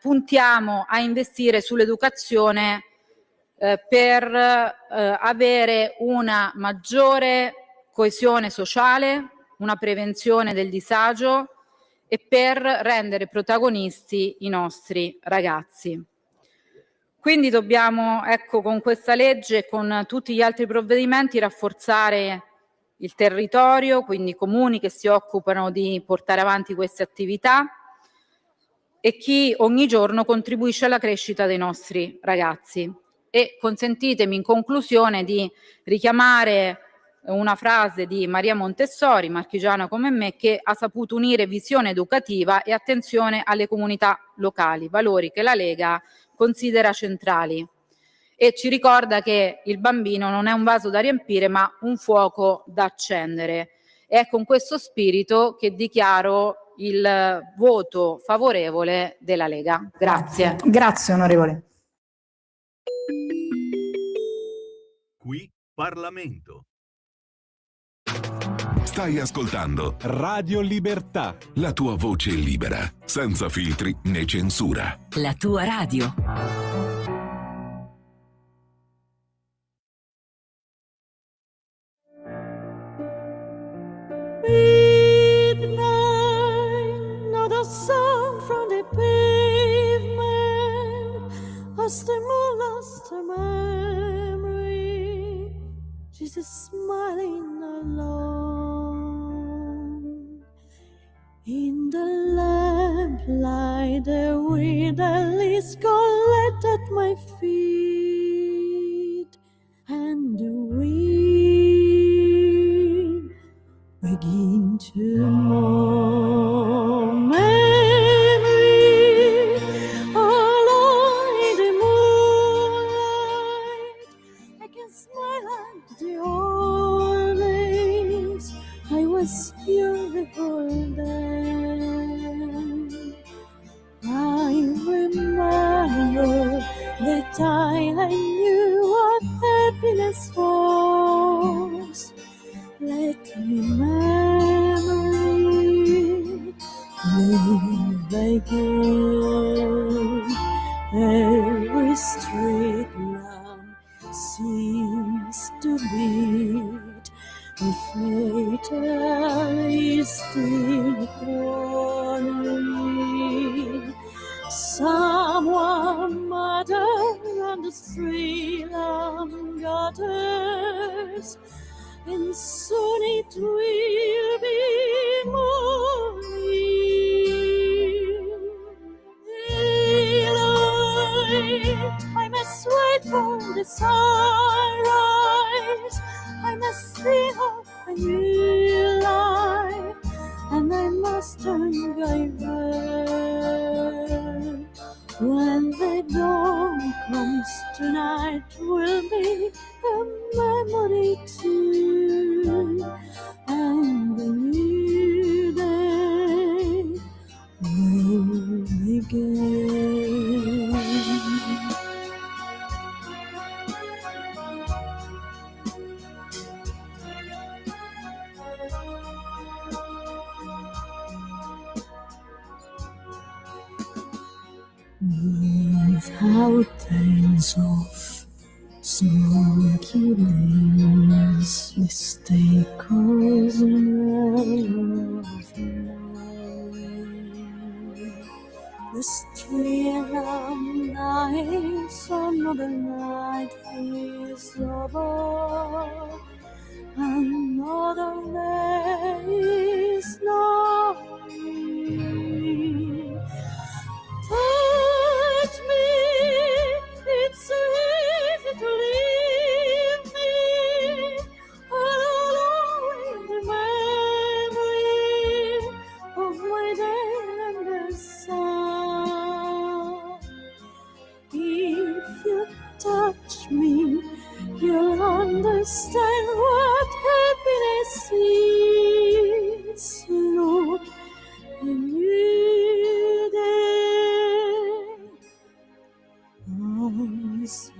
puntiamo a investire sull'educazione per avere una maggiore coesione sociale, una prevenzione del disagio e per rendere protagonisti i nostri ragazzi. Quindi dobbiamo, ecco, con questa legge e con tutti gli altri provvedimenti rafforzare il territorio, quindi i comuni che si occupano di portare avanti queste attività e chi ogni giorno contribuisce alla crescita dei nostri ragazzi. E consentitemi in conclusione di richiamare una frase di Maria Montessori, marchigiana come me, che ha saputo unire visione educativa e attenzione alle comunità locali, valori che la Lega considera centrali, e ci ricorda che il bambino non è un vaso da riempire ma un fuoco da accendere. È con questo spirito che dichiaro il voto favorevole della Lega. Grazie. Grazie onorevole. Qui Parlamento. Stai ascoltando Radio Libertà. la tua voce libera, senza filtri né censura. La tua radio. Midnight, not a sound from the pavement. Lost him all, lost her memory. She's just smiling alone. In the lamplight, the wind at least collect at my feet, and the wind begin to mourn. Memory, alone in the moonlight, I can smile at the old days. I was beautiful then. I remember the time I knew what happiness was. Let me memory live again. Every street lamp seems to beat a fatalistic warning. Someone muttered on the street lamp gutters, and soon it will be morning. Daylight, I must wait for the sunrise. I must think of a new life, and I must turn back. When the dawn comes tonight, will be a memory too, and the new day will begin. Mountains of smoky lanes, mistake calls and of mine. The street of nights, another night is over, another day is not here. Touch me, it's so easy to leave me alone in the memory of my day and the sun. If you touch me, you'll understand what slow and you there on sweet.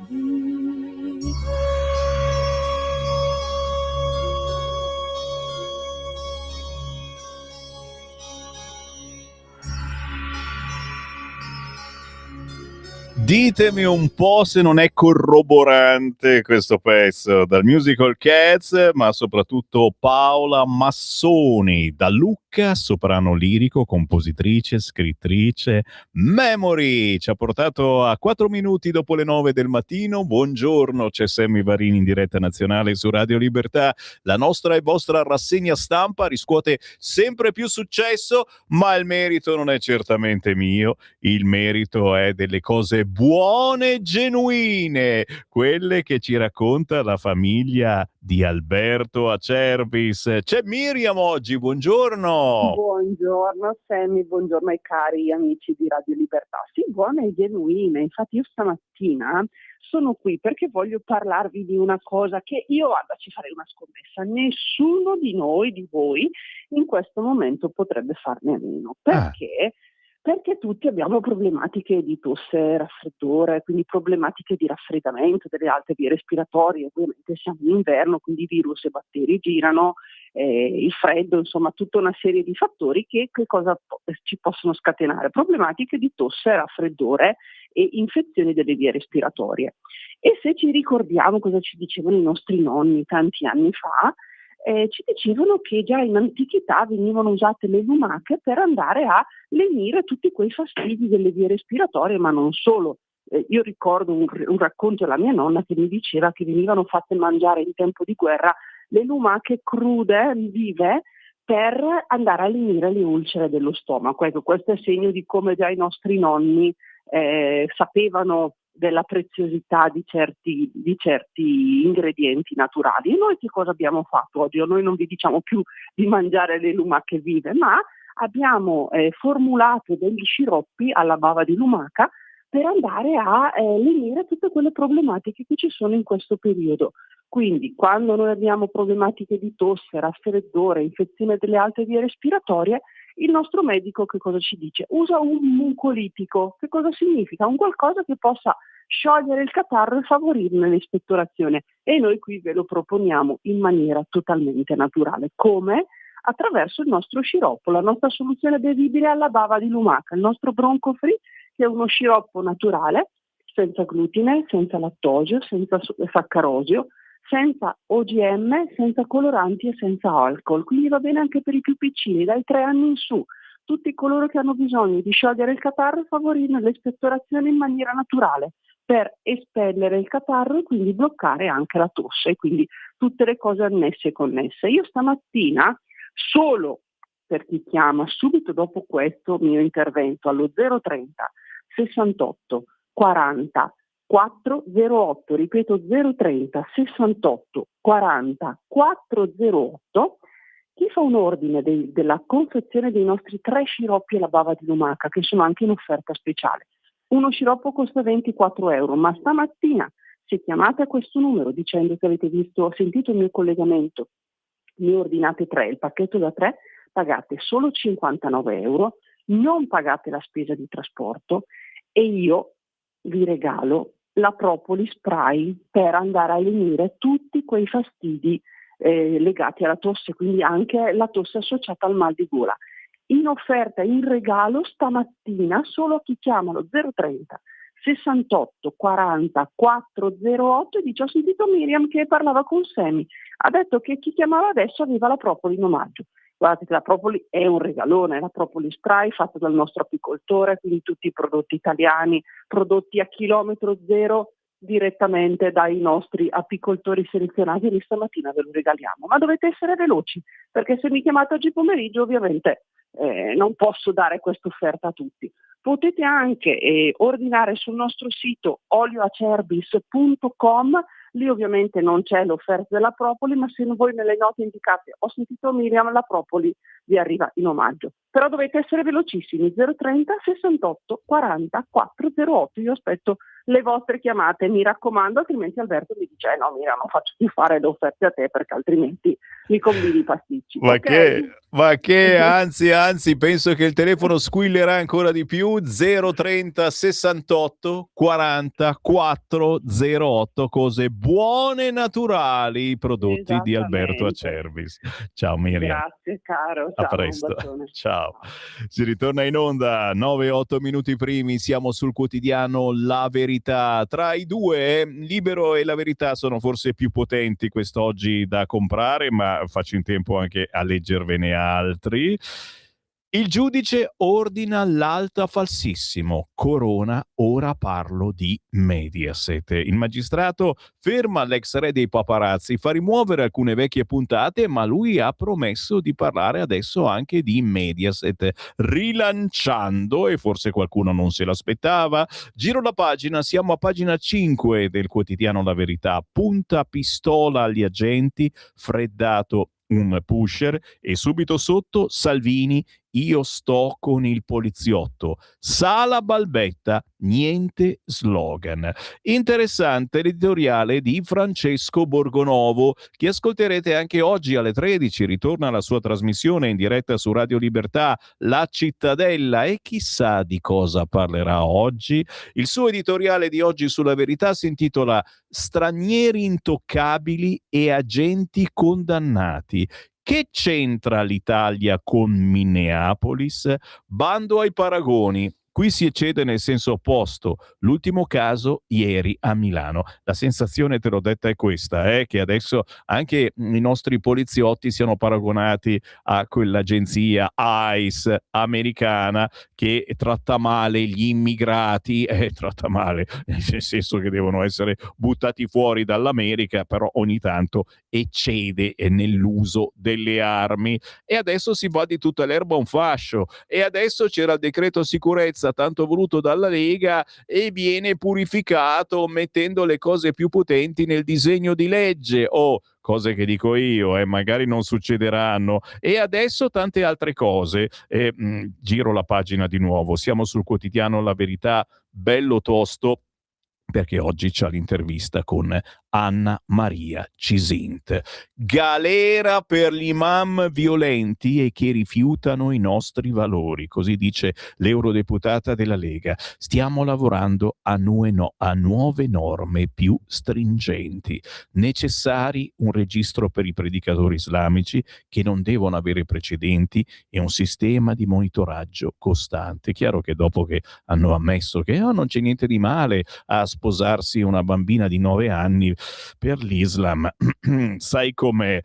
Ditemi un po' se non è corroborante questo pezzo dal musical Cats, ma soprattutto Paola Massoni, da Lucca, soprano lirico, compositrice, scrittrice. Memory ci ha portato a 4 minuti dopo le 9 del mattino. Buongiorno, c'è Sammy Varini in diretta nazionale su Radio Libertà. La nostra e vostra rassegna stampa riscuote sempre più successo, ma il merito non è certamente mio. Il merito è delle cose buone e genuine, quelle che ci racconta la famiglia di Alberto Acerbis. C'è Miriam oggi, buongiorno. Buongiorno Sammy, buongiorno ai cari amici di Radio Libertà. Sì, buone e genuine. Infatti io stamattina sono qui perché voglio parlarvi di una cosa che io, guarda, ci farei una scommessa. Nessuno di noi, di voi, in questo momento potrebbe farne a meno. Perché? Perché tutti abbiamo problematiche di tosse, raffreddore, quindi problematiche di raffreddamento delle alte vie respiratorie. Ovviamente siamo in inverno, quindi virus e batteri girano, il freddo, insomma tutta una serie di fattori che cosa ci possono scatenare? Problematiche di tosse, raffreddore e infezioni delle vie respiratorie. E se ci ricordiamo cosa ci dicevano i nostri nonni tanti anni fa, ci dicevano che già in antichità venivano usate le lumache per andare a lenire tutti quei fastidi delle vie respiratorie, ma non solo. Io ricordo un racconto della mia nonna che mi diceva che venivano fatte mangiare in tempo di guerra le lumache crude, vive, per andare a lenire le ulcere dello stomaco. Ecco, questo è segno di come già i nostri nonni sapevano della preziosità di certi ingredienti naturali. E noi che cosa abbiamo fatto oggi? Noi non vi diciamo più di mangiare le lumache vive, ma abbiamo formulato degli sciroppi alla bava di lumaca per andare a lenire tutte quelle problematiche che ci sono in questo periodo. Quindi quando noi abbiamo problematiche di tosse, raffreddore, infezione delle alte vie respiratorie, il nostro medico che cosa ci dice? Usa un mucolitico. Che cosa significa? Un qualcosa che possa sciogliere il catarro e favorirne l'espettorazione. E noi qui ve lo proponiamo in maniera totalmente naturale. Come? Attraverso il nostro sciroppo, la nostra soluzione bevibile alla bava di lumaca, il nostro Bronco Free, che è uno sciroppo naturale, senza glutine, senza lattosio, senza saccarosio, senza OGM, senza coloranti e senza alcol. Quindi va bene anche per i più piccini, dai 3 anni in su. Tutti coloro che hanno bisogno di sciogliere il catarro e favorire l'espettorazione in maniera naturale per espellere il catarro e quindi bloccare anche la tosse e quindi tutte le cose annesse e connesse. Io stamattina, solo per chi chiama subito dopo questo mio intervento allo 030 68 40 408, ripeto 030 68 40 408, chi fa un ordine della confezione dei nostri 3 sciroppi alla bava di lumaca, che sono anche in offerta speciale. Uno sciroppo costa 24 euro, ma stamattina se chiamate a questo numero dicendo che avete sentito il mio collegamento, ne ordinate 3, il pacchetto da 3, pagate solo 59 euro, non pagate la spesa di trasporto e io vi regalo la Propoli Spray per andare a lenire tutti quei fastidi legati alla tosse, quindi anche la tosse associata al mal di gola. In offerta, in regalo stamattina, solo a chi chiama lo 030 68 40 408 e dice: ho sentito Miriam che parlava con Sammy, ha detto che chi chiamava adesso aveva la Propoli in omaggio. Guardate che la Propoli è un regalone, la Propoli Spray fatta dal nostro apicoltore, quindi tutti i prodotti italiani, prodotti a chilometro zero direttamente dai nostri apicoltori selezionati, e stamattina ve lo regaliamo. Ma dovete essere veloci, perché se mi chiamate oggi pomeriggio ovviamente non posso dare questa offerta a tutti. Potete anche ordinare sul nostro sito olioacerbis.com. Lì ovviamente non c'è l'offerta della Propoli, ma se voi nelle note indicate ho sentito Miriam, la Propoli vi arriva in omaggio. Però dovete essere velocissimi, 030 68 40 408. Io aspetto le vostre chiamate, mi raccomando, altrimenti Alberto mi dice no Miriam, non faccio più fare le offerte a te perché altrimenti mi combini i pasticci. Ma ok? che anzi, penso che il telefono squillerà ancora di più. 030 68 40 408, cose buone e naturali, i prodotti di Alberto Esattamente. Acervis. Ciao Miriam. Grazie caro, A ciao, un presto. bacione. Ciao. Si ritorna in onda 9-8 minuti primi. Siamo sul quotidiano La Verità. Tra i due, Libero e La Verità sono forse più potenti quest'oggi da comprare, ma faccio in tempo anche a leggervene altri. Il giudice ordina l'alta falsissimo. Corona, ora parlo di Mediaset. Il magistrato ferma l'ex re dei paparazzi, fa rimuovere alcune vecchie puntate, ma lui ha promesso di parlare adesso anche di Mediaset, rilanciando, e forse qualcuno non se l'aspettava. Giro la pagina, siamo a pagina 5 del quotidiano La Verità. Punta pistola agli agenti, freddato un pusher, e subito sotto Salvini: io sto con il poliziotto. Sala balbetta, niente slogan. Interessante l'editoriale di Francesco Borgonovo, che ascolterete anche oggi alle 13. Ritorna la sua trasmissione in diretta su Radio Libertà, La Cittadella, e chissà di cosa parlerà oggi. Il suo editoriale di oggi sulla Verità si intitola Stranieri intoccabili e agenti condannati. Che c'entra l'Italia con Minneapolis? Bando ai paragoni. Qui si eccede nel senso opposto. L'ultimo caso ieri a Milano. La sensazione, te l'ho detta, è questa, che adesso anche i nostri poliziotti siano paragonati a quell'agenzia ICE americana che tratta male gli immigrati, tratta male nel senso che devono essere buttati fuori dall'America, però ogni tanto eccede nell'uso delle armi. E adesso si va di tutta l'erba un fascio, e adesso c'era il decreto sicurezza tanto voluto dalla Lega e viene purificato mettendo le cose più potenti nel disegno di legge. Cose che dico io, magari non succederanno. E adesso tante altre cose. Giro la pagina di nuovo, siamo sul quotidiano La Verità, bello tosto, perché oggi c'è l'intervista con Anna Maria Cisint. Galera per gli imam violenti e che rifiutano i nostri valori, così dice l'eurodeputata della Lega. Stiamo lavorando a nuove norme più stringenti. Necessari un registro per i predicatori islamici che non devono avere precedenti e un sistema di monitoraggio costante. Chiaro che dopo che hanno ammesso che non c'è niente di male a sposarsi una bambina di 9 anni, per l'Islam sai com'è,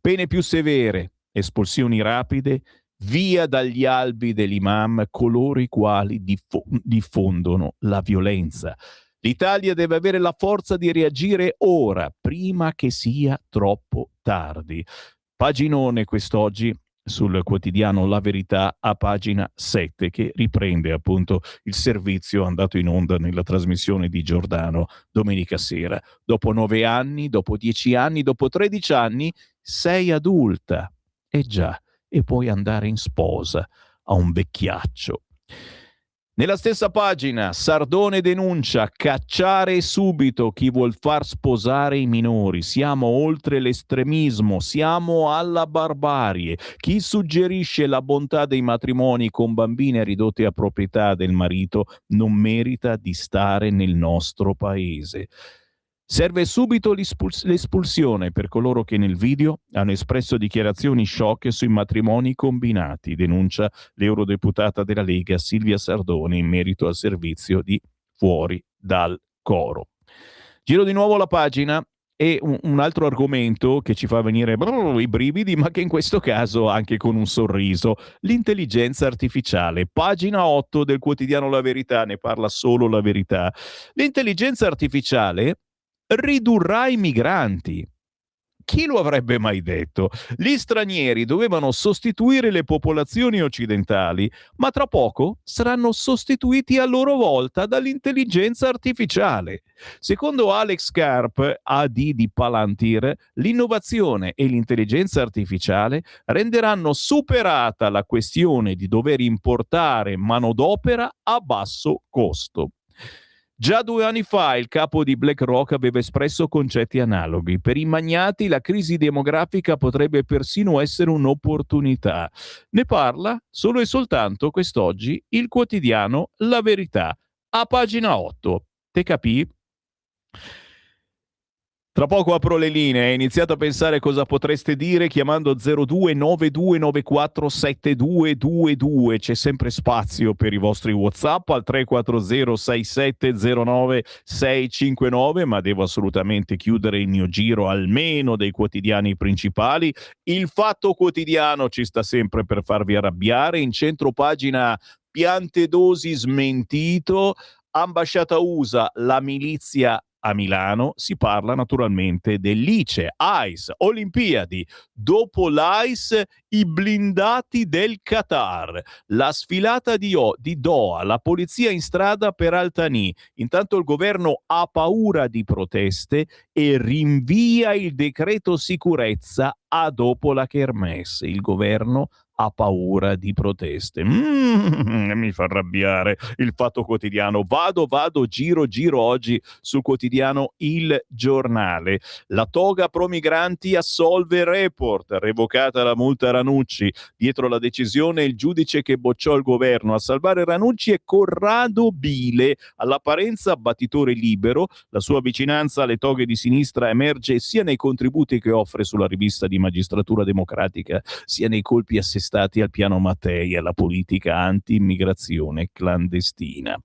pene più severe, espulsioni rapide, via dagli albi dell'imam coloro i quali diffondono la violenza. L'Italia deve avere la forza di reagire ora, prima che sia troppo tardi. Paginone quest'oggi sul quotidiano La Verità, a pagina 7, che riprende appunto il servizio andato in onda nella trasmissione di Giordano domenica sera. Dopo 9 anni, dopo 10 anni, dopo 13 anni, sei adulta. Già, e puoi andare in sposa a un vecchiaccio. Nella stessa pagina, Sardone denuncia: cacciare subito chi vuol far sposare i minori. Siamo oltre l'estremismo, siamo alla barbarie. Chi suggerisce la bontà dei matrimoni con bambine ridotte a proprietà del marito non merita di stare nel nostro paese. Serve subito l'espulsione per coloro che nel video hanno espresso dichiarazioni sciocche sui matrimoni combinati, denuncia l'eurodeputata della Lega Silvia Sardone in merito al servizio di Fuori dal Coro. Giro di nuovo la pagina e un altro argomento che ci fa venire i brividi, ma che in questo caso anche con un sorriso: l'intelligenza artificiale. Pagina 8 del quotidiano La Verità, ne parla solo La Verità. L'intelligenza artificiale ridurrà i migranti. Chi lo avrebbe mai detto? Gli stranieri dovevano sostituire le popolazioni occidentali, ma tra poco saranno sostituiti a loro volta dall'intelligenza artificiale. Secondo Alex Karp, AD di Palantir, l'innovazione e l'intelligenza artificiale renderanno superata la questione di dover importare manodopera a basso costo. Già 2 anni fa il capo di BlackRock aveva espresso concetti analoghi. Per i magnati la crisi demografica potrebbe persino essere un'opportunità. Ne parla solo e soltanto quest'oggi il quotidiano La Verità, a pagina 8. Te capì? Tra poco apro le linee, iniziate a pensare cosa potreste dire chiamando 0292947222, c'è sempre spazio per i vostri WhatsApp al 3406709659, ma devo assolutamente chiudere il mio giro almeno dei quotidiani principali. Il Fatto Quotidiano ci sta sempre per farvi arrabbiare, in centro pagina Piantedosi smentito, ambasciata USA, la milizia a Milano, si parla naturalmente dell'ICE, AIS, Olimpiadi, dopo l'AIS i blindati del Qatar, la sfilata di Doha, la polizia in strada per Al-Thani, intanto il governo ha paura di proteste e rinvia il decreto sicurezza a dopo la Kermesse, il governo ha paura di proteste. Mi fa arrabbiare il Fatto Quotidiano. Vado, giro oggi sul quotidiano Il Giornale. La toga pro migranti assolve Report, revocata la multa Ranucci. Dietro la decisione il giudice che bocciò il governo. A salvare Ranucci è Corrado Bile, all'apparenza battitore libero. La sua vicinanza alle toghe di sinistra emerge sia nei contributi che offre sulla rivista di Magistratura Democratica, sia nei colpi assestati al piano Mattei e alla politica anti-immigrazione clandestina.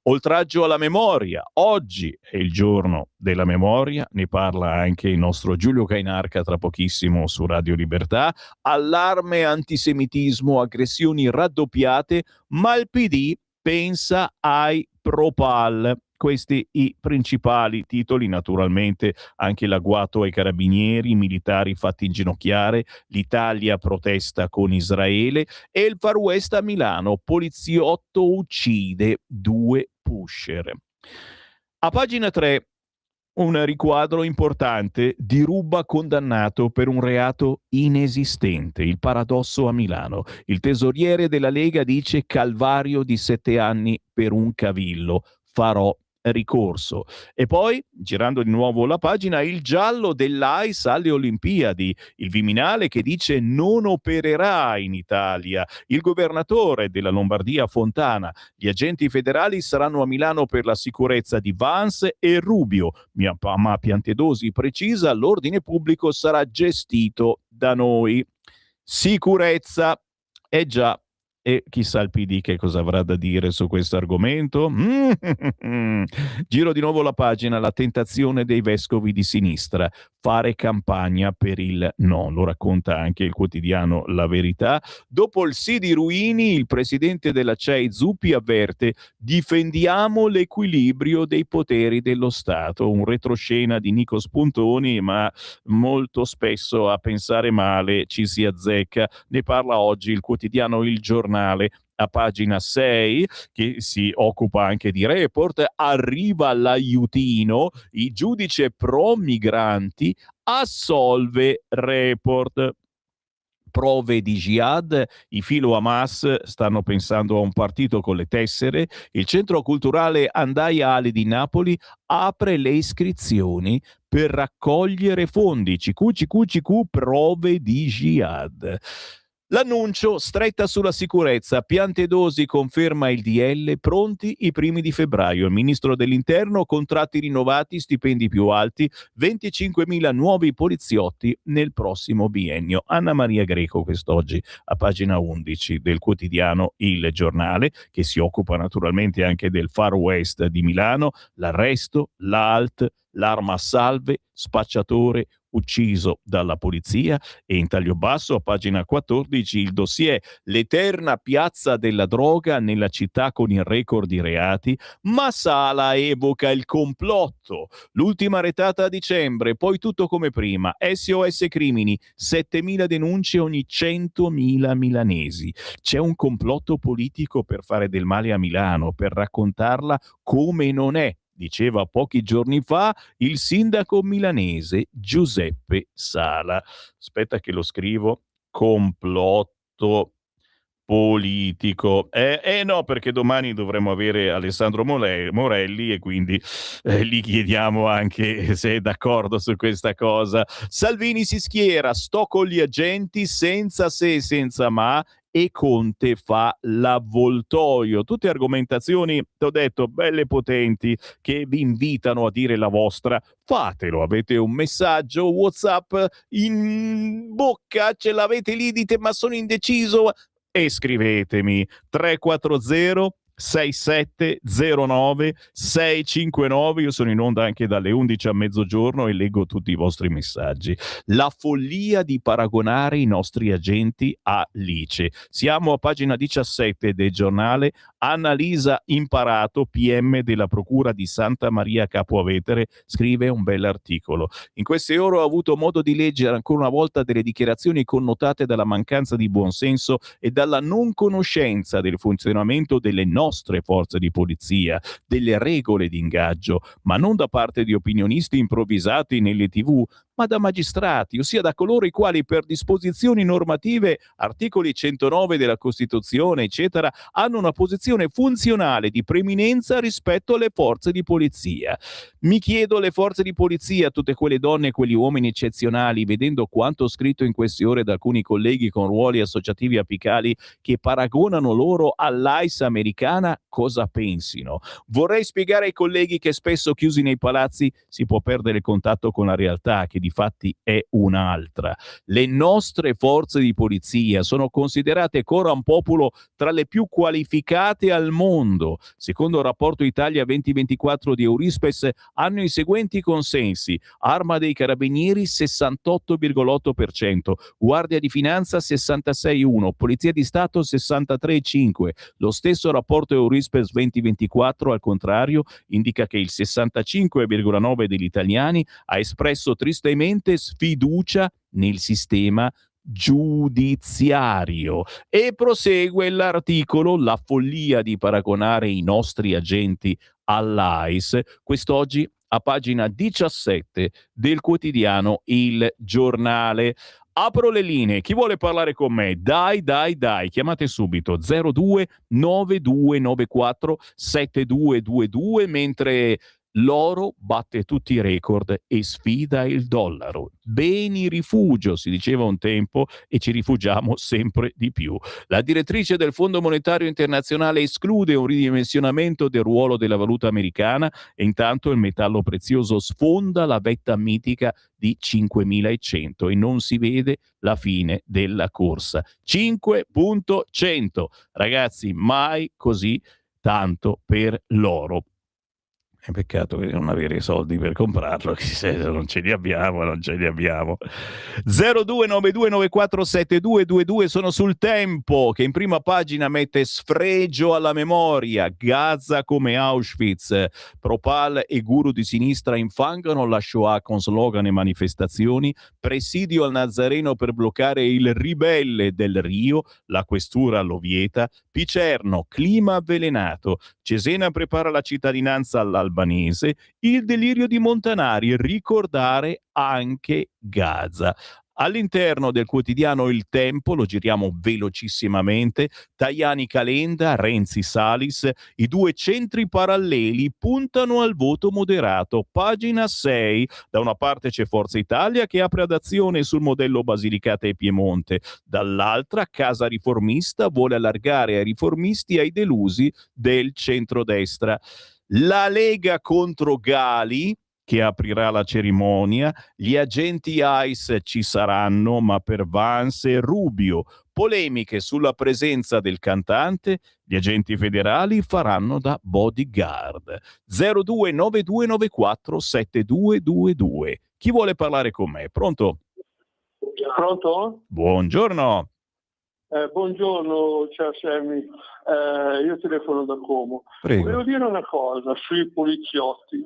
Oltraggio alla memoria. Oggi è il giorno della memoria, ne parla anche il nostro Giulio Cainarca tra pochissimo su Radio Libertà. Allarme antisemitismo, aggressioni raddoppiate, ma il PD pensa ai Propal. Questi i principali titoli, naturalmente anche l'agguato ai carabinieri, militari fatti inginocchiare, l'Italia protesta con Israele e il Far West a Milano, poliziotto uccide 2 pusher. A pagina 3 un riquadro importante, Diruba condannato per un reato inesistente, il paradosso a Milano. Il tesoriere della Lega dice calvario di 7 anni per un cavillo, farò ricorso. E poi, girando di nuovo la pagina, il giallo dell'AIS alle Olimpiadi, il Viminale che dice non opererà in Italia, il governatore della Lombardia Fontana, gli agenti federali saranno a Milano per la sicurezza di Vance e Rubio, ma Piantedosi precisa l'ordine pubblico sarà gestito da noi. Sicurezza, è già. E chissà il PD che cosa avrà da dire su questo argomento. Giro di nuovo la pagina, la tentazione dei vescovi di sinistra, fare campagna per il no, lo racconta anche il quotidiano La Verità. Dopo il sì di Ruini, il presidente della CEI Zuppi avverte: difendiamo l'equilibrio dei poteri dello Stato, un retroscena di Nico Spuntoni, ma molto spesso a pensare male ci si azzecca. Ne parla oggi il quotidiano Il Giornale a pagina 6, che si occupa anche di Report. Arriva l'aiutino, il giudice pro migranti assolve Report. Prove di jihad, i filo Hamas stanno pensando a un partito con le tessere, il centro culturale Andaia Ali di Napoli apre le iscrizioni per raccogliere fondi, CQ, prove di jihad. L'annuncio, stretta sulla sicurezza, Piantedosi conferma il DL, pronti i primi di febbraio. Il ministro dell'Interno, contratti rinnovati, stipendi più alti, 25.000 nuovi poliziotti nel prossimo biennio. Anna Maria Greco quest'oggi a pagina 11 del quotidiano Il Giornale, che si occupa naturalmente anche del Far West di Milano, l'arresto, l'ALT, l'arma a salve, spacciatore ucciso dalla polizia. E in taglio basso a pagina 14 il dossier l'eterna piazza della droga nella città con il record di reati, ma Sala evoca il complotto, l'ultima retata a dicembre, poi tutto come prima, SOS Crimini, 7.000 denunce ogni 100.000 milanesi. C'è un complotto politico per fare del male a Milano, per raccontarla come non è, diceva pochi giorni fa il sindaco milanese Giuseppe Sala. Aspetta che lo scrivo, complotto politico. No, perché domani dovremo avere Alessandro Morelli e quindi gli chiediamo anche se è d'accordo su questa cosa. Salvini si schiera, sto con gli agenti senza se e senza ma, e Conte fa l'avvoltoio. Tutte argomentazioni, ti ho detto, belle potenti, che vi invitano a dire la vostra. Fatelo, avete un messaggio WhatsApp in bocca, ce l'avete lì, dite ma sono indeciso, e scrivetemi 340 6709 659. Io sono in onda anche dalle 11 a mezzogiorno e leggo tutti i vostri messaggi. La follia di paragonare i nostri agenti a Lice. Siamo a pagina 17 del giornale. Annalisa Imparato, PM della Procura di Santa Maria Capua Vetere, scrive un bell'articolo. In queste ore ho avuto modo di leggere ancora una volta delle dichiarazioni connotate dalla mancanza di buonsenso e dalla non conoscenza del funzionamento delle nostre forze di polizia, delle regole di ingaggio, ma non da parte di opinionisti improvvisati nelle TV, ma da magistrati, ossia da coloro i quali per disposizioni normative, articoli 109 della Costituzione, eccetera, hanno una posizione funzionale di preeminenza rispetto alle forze di polizia. Mi chiedo, le forze di polizia, tutte quelle donne e quegli uomini eccezionali, vedendo quanto scritto in queste ore da alcuni colleghi con ruoli associativi apicali che paragonano loro all'AIS americana, cosa pensino? Vorrei spiegare ai colleghi che spesso chiusi nei palazzi si può perdere il contatto con la realtà, che difatti è un'altra. Le nostre forze di polizia sono considerate coram populo tra le più qualificate al mondo. Secondo il rapporto Italia 2024 di Eurispes, hanno i seguenti consensi: Arma dei Carabinieri 68,8%, Guardia di Finanza 66,1%, Polizia di Stato 63,5%. Lo stesso rapporto Eurispes 2024, al contrario, indica che il 65,9% degli italiani ha espresso tristemente sfiducia nel sistema giudiziario. E prosegue l'articolo: la follia di paragonare i nostri agenti all'AIS, quest'oggi a pagina 17 del quotidiano Il Giornale. Apro le linee, chi vuole parlare con me? Dai, chiamate subito 02 9294 7222, mentre l'oro batte tutti i record e sfida il dollaro. Beni rifugio, si diceva un tempo, e ci rifugiamo sempre di più. La direttrice del Fondo Monetario Internazionale esclude un ridimensionamento del ruolo della valuta americana e intanto il metallo prezioso sfonda la vetta mitica di 5.100 e non si vede la fine della corsa. 5.100. Ragazzi, mai così tanto per l'oro. È peccato che non avere i soldi per comprarlo, non ce li abbiamo. 0292947222. Sono sul Tempo, che in prima pagina mette sfregio alla memoria, Gaza come Auschwitz, Propal e guru di sinistra infangano la Shoah con slogan e manifestazioni, presidio al Nazareno per bloccare il ribelle del Rio, la questura lo vieta, Picerno, clima avvelenato, Cesena prepara la cittadinanza all'albanese, il delirio di Montanari, ricordare anche Gaza. All'interno del quotidiano Il Tempo, lo giriamo velocissimamente, Tajani Calenda, Renzi Salis, i due centri paralleli puntano al voto moderato. Pagina 6, da una parte c'è Forza Italia che apre ad azione sul modello Basilicata e Piemonte, dall'altra Casa Riformista vuole allargare ai riformisti e ai delusi del centrodestra. La Lega contro Gali, che aprirà la cerimonia, gli agenti ICE ci saranno, ma per Vance e Rubio. Polemiche sulla presenza del cantante, gli agenti federali faranno da bodyguard. 0292947222. Chi vuole parlare con me? Pronto? Pronto? Buongiorno. Buongiorno, ciao Sammy. Io telefono da Como. Prego. Volevo dire una cosa sui poliziotti.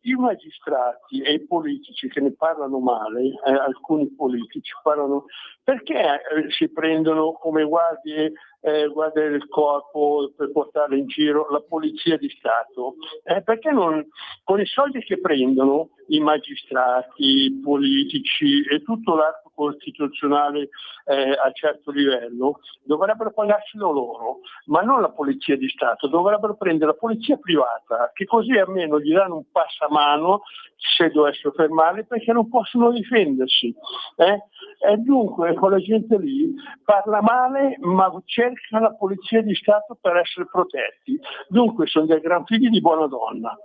I magistrati e i politici che ne parlano male, alcuni politici parlano, perché si prendono come guardie del corpo per portare in giro la polizia di Stato? Perché non, con i soldi che prendono i magistrati, i politici e tutto l'arco costituzionale a certo livello, dovrebbero pagarselo loro, ma non la polizia di Stato, dovrebbero prendere la polizia privata, che così almeno gli danno un passamano se dovessero fermarli, perché non possono difendersi. E dunque quella gente lì parla male, ma cerca la polizia di Stato per essere protetti. Dunque sono dei gran figli di buona donna.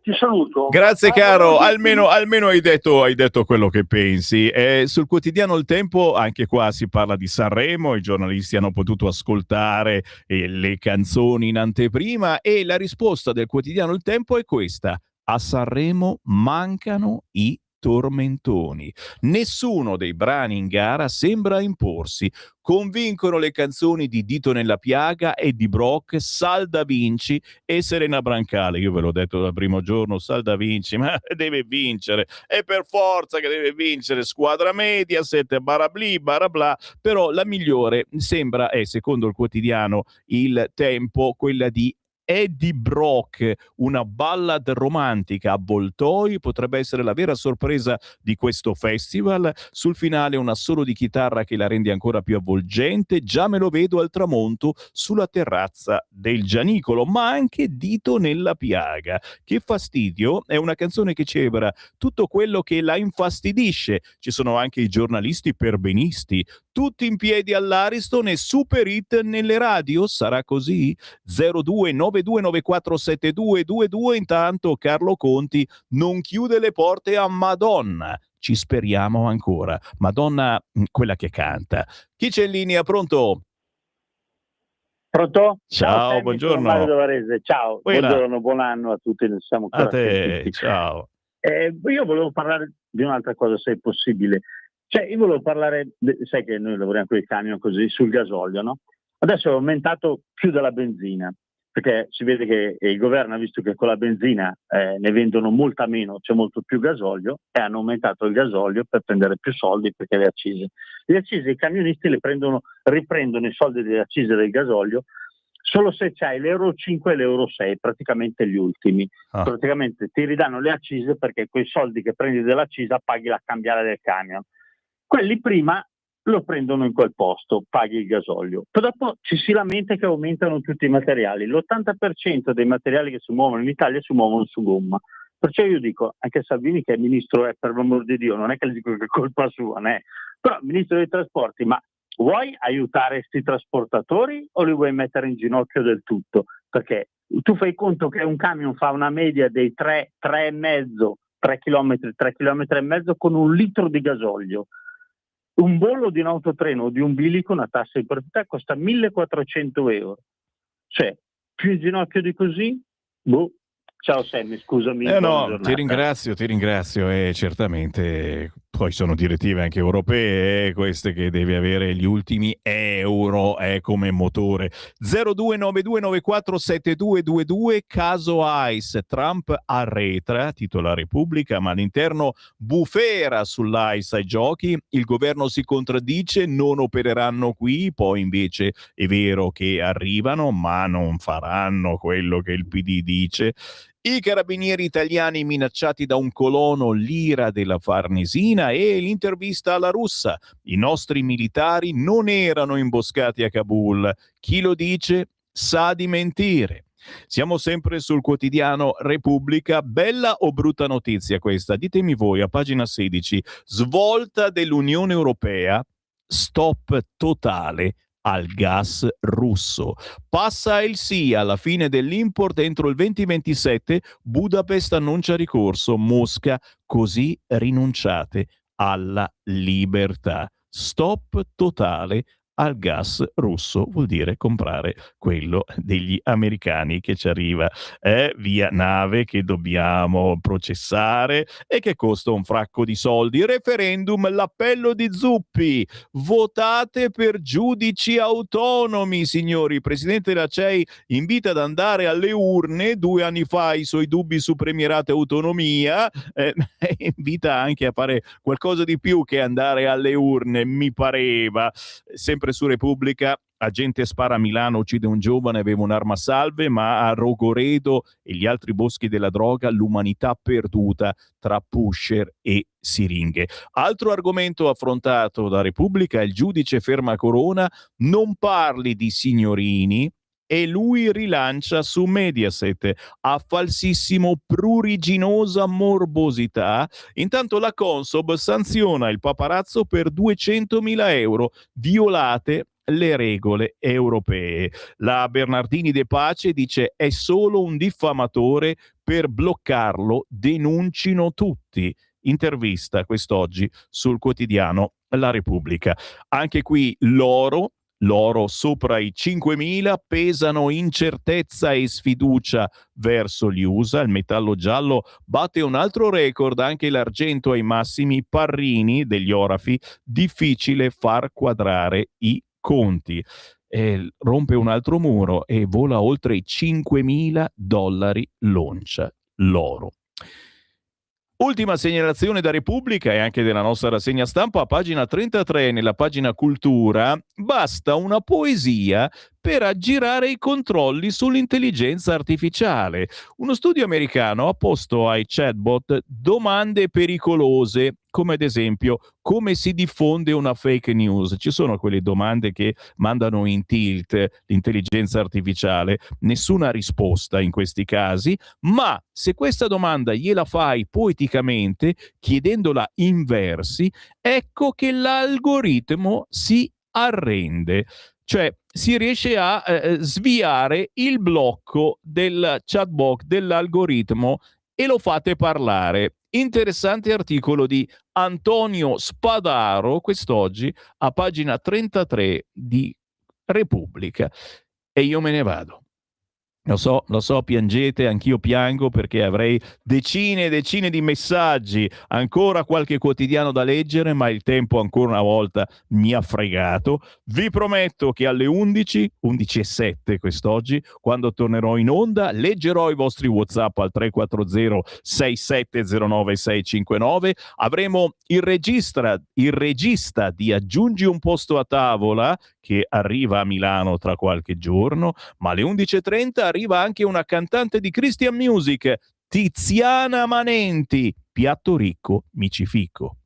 Ti saluto. Grazie caro, almeno hai detto quello che pensi. Sul quotidiano Il Tempo, anche qua si parla di Sanremo, i giornalisti hanno potuto ascoltare le canzoni in anteprima e la risposta del quotidiano Il Tempo è questa: a Sanremo mancano i tormentoni. Nessuno dei brani in gara sembra imporsi. Convincono le canzoni di Dito nella piaga, Eddie Brock, Sal da Vinci e Serena Brancale. Io ve l'ho detto dal primo giorno, Sal da Vinci, ma deve vincere, è per forza che deve vincere, squadra Mediaset, barabli, barabla, però la migliore sembra, secondo il quotidiano Il Tempo, quella di Eddie Brock, una ballad romantica a voltoi, potrebbe essere la vera sorpresa di questo festival. Sul finale un assolo di chitarra che la rende ancora più avvolgente. Già me lo vedo al tramonto sulla terrazza del Gianicolo, ma anche Dito nella piaga. Che fastidio, è una canzone che celebra tutto quello che la infastidisce. Ci sono anche i giornalisti perbenisti, tutti in piedi all'Ariston e super hit nelle radio. Sarà così? 0292947222. Intanto Carlo Conti non chiude le porte a Madonna. Ci speriamo ancora. Madonna, quella che canta. Chi c'è in linea? Pronto? Pronto? Ciao, Sammy, buongiorno. sono Mario Varese. Ciao, buongiorno, buon anno a tutti. Siamo A ancora te, sentiti. ciao. Io volevo parlare di un'altra cosa, se è possibile. Cioè, io volevo parlare, sai che noi lavoriamo con i camion così, sul gasolio, no? Adesso è aumentato più della benzina, perché si vede che il governo ha visto che con la benzina ne vendono molta meno, c'è molto più gasolio, e hanno aumentato il gasolio per prendere più soldi, perché le accise i camionisti riprendono i soldi delle accise del gasolio solo se c'hai l'Euro 5 e l'Euro 6, praticamente gli ultimi. Praticamente ti ridanno le accise perché quei soldi che prendi dell'accisa paghi la cambiale del camion. Quelli prima lo prendono in quel posto, paghi il gasolio. Poi dopo ci si lamenta che aumentano tutti i materiali. L'80% dei materiali che si muovono in Italia si muovono su gomma. Perciò io dico, anche Salvini che è ministro, per l'amor di Dio, non è che le dico che è colpa sua, né? Però ministro dei trasporti, ma vuoi aiutare questi trasportatori o li vuoi mettere in ginocchio del tutto? Perché tu fai conto che un camion fa una media dei 3 km e mezzo con 1 litro di gasolio. Un bollo di un autotreno o di un bilico, una tassa di proprietà, costa 1.400 euro. Cioè, più in ginocchio di così? Boh. Ciao Sammy, scusami. No, ti ringrazio, certamente. Poi sono direttive anche europee, queste che devi avere gli ultimi euro come motore. 0292947222, caso ICE, Trump arretra, titola Repubblica, ma all'interno bufera sull'ICE ai giochi, il governo si contraddice, non opereranno qui, poi invece è vero che arrivano, ma non faranno quello che il PD dice. I carabinieri italiani minacciati da un colono, l'ira della Farnesina, e l'intervista alla Russa. I nostri militari non erano imboscati a Kabul. Chi lo dice sa di mentire. Siamo sempre sul quotidiano Repubblica. Bella o brutta notizia questa? Ditemi voi, a pagina 16. Svolta dell'Unione Europea, stop totale al gas russo. Passa il sì alla fine dell'import entro il 2027, Budapest annuncia ricorso, Mosca, così rinunciate alla libertà. Stop totale al gas russo, vuol dire comprare quello degli americani che ci arriva via nave, che dobbiamo processare e che costa un fracco di soldi. Referendum, l'appello di Zuppi, votate per giudici autonomi, signori. Il presidente della CEI invita ad andare alle urne. 2 anni fa i suoi dubbi su premierato e autonomia, invita anche a fare qualcosa di più che andare alle urne, mi pareva. Sempre sempre su Repubblica, agente spara a Milano, uccide un giovane, aveva un'arma a salve, ma a Rogoredo e gli altri boschi della droga l'umanità perduta tra pusher e siringhe. Altro argomento affrontato da Repubblica, il giudice ferma Corona, non parli di signorini, e lui rilancia su Mediaset a falsissimo pruriginosa morbosità. Intanto la Consob sanziona il paparazzo per 200.000 euro, violate le regole europee. La Bernardini De Pace dice è solo un diffamatore, per bloccarlo denuncino tutti. Intervista quest'oggi sul quotidiano La Repubblica. Anche qui l'oro sopra i 5.000, pesano incertezza e sfiducia verso gli USA. Il metallo giallo batte un altro record, anche l'argento ai massimi. Parrini degli orafi, difficile far quadrare i conti. Rompe un altro muro e vola oltre i $5.000 l'oncia l'oro. Ultima segnalazione da Repubblica e anche della nostra rassegna stampa, a pagina 33, nella pagina cultura, basta una poesia per aggirare i controlli sull'intelligenza artificiale. Uno studio americano ha posto ai chatbot domande pericolose, come ad esempio come si diffonde una fake news. Ci sono quelle domande che mandano in tilt l'intelligenza artificiale, nessuna risposta in questi casi, ma se questa domanda gliela fai poeticamente, chiedendola in versi, ecco che l'algoritmo si arrende. Cioè si riesce a sviare il blocco del chatbot, dell'algoritmo, e lo fate parlare. Interessante articolo di Antonio Spadaro quest'oggi a pagina 33 di Repubblica. E io me ne vado. Lo so, piangete, anch'io piango perché avrei decine e decine di messaggi, ancora qualche quotidiano da leggere, ma il tempo ancora una volta mi ha fregato. Vi prometto che alle 11:07 quest'oggi, quando tornerò in onda, leggerò i vostri WhatsApp al 340 6709 659. Avremo il regista di Aggiungi un posto a tavola, che arriva a Milano tra qualche giorno, ma alle 11:30 arriva anche una cantante di Christian Music, Tiziana Manenti, piatto ricco, mi ci ficco.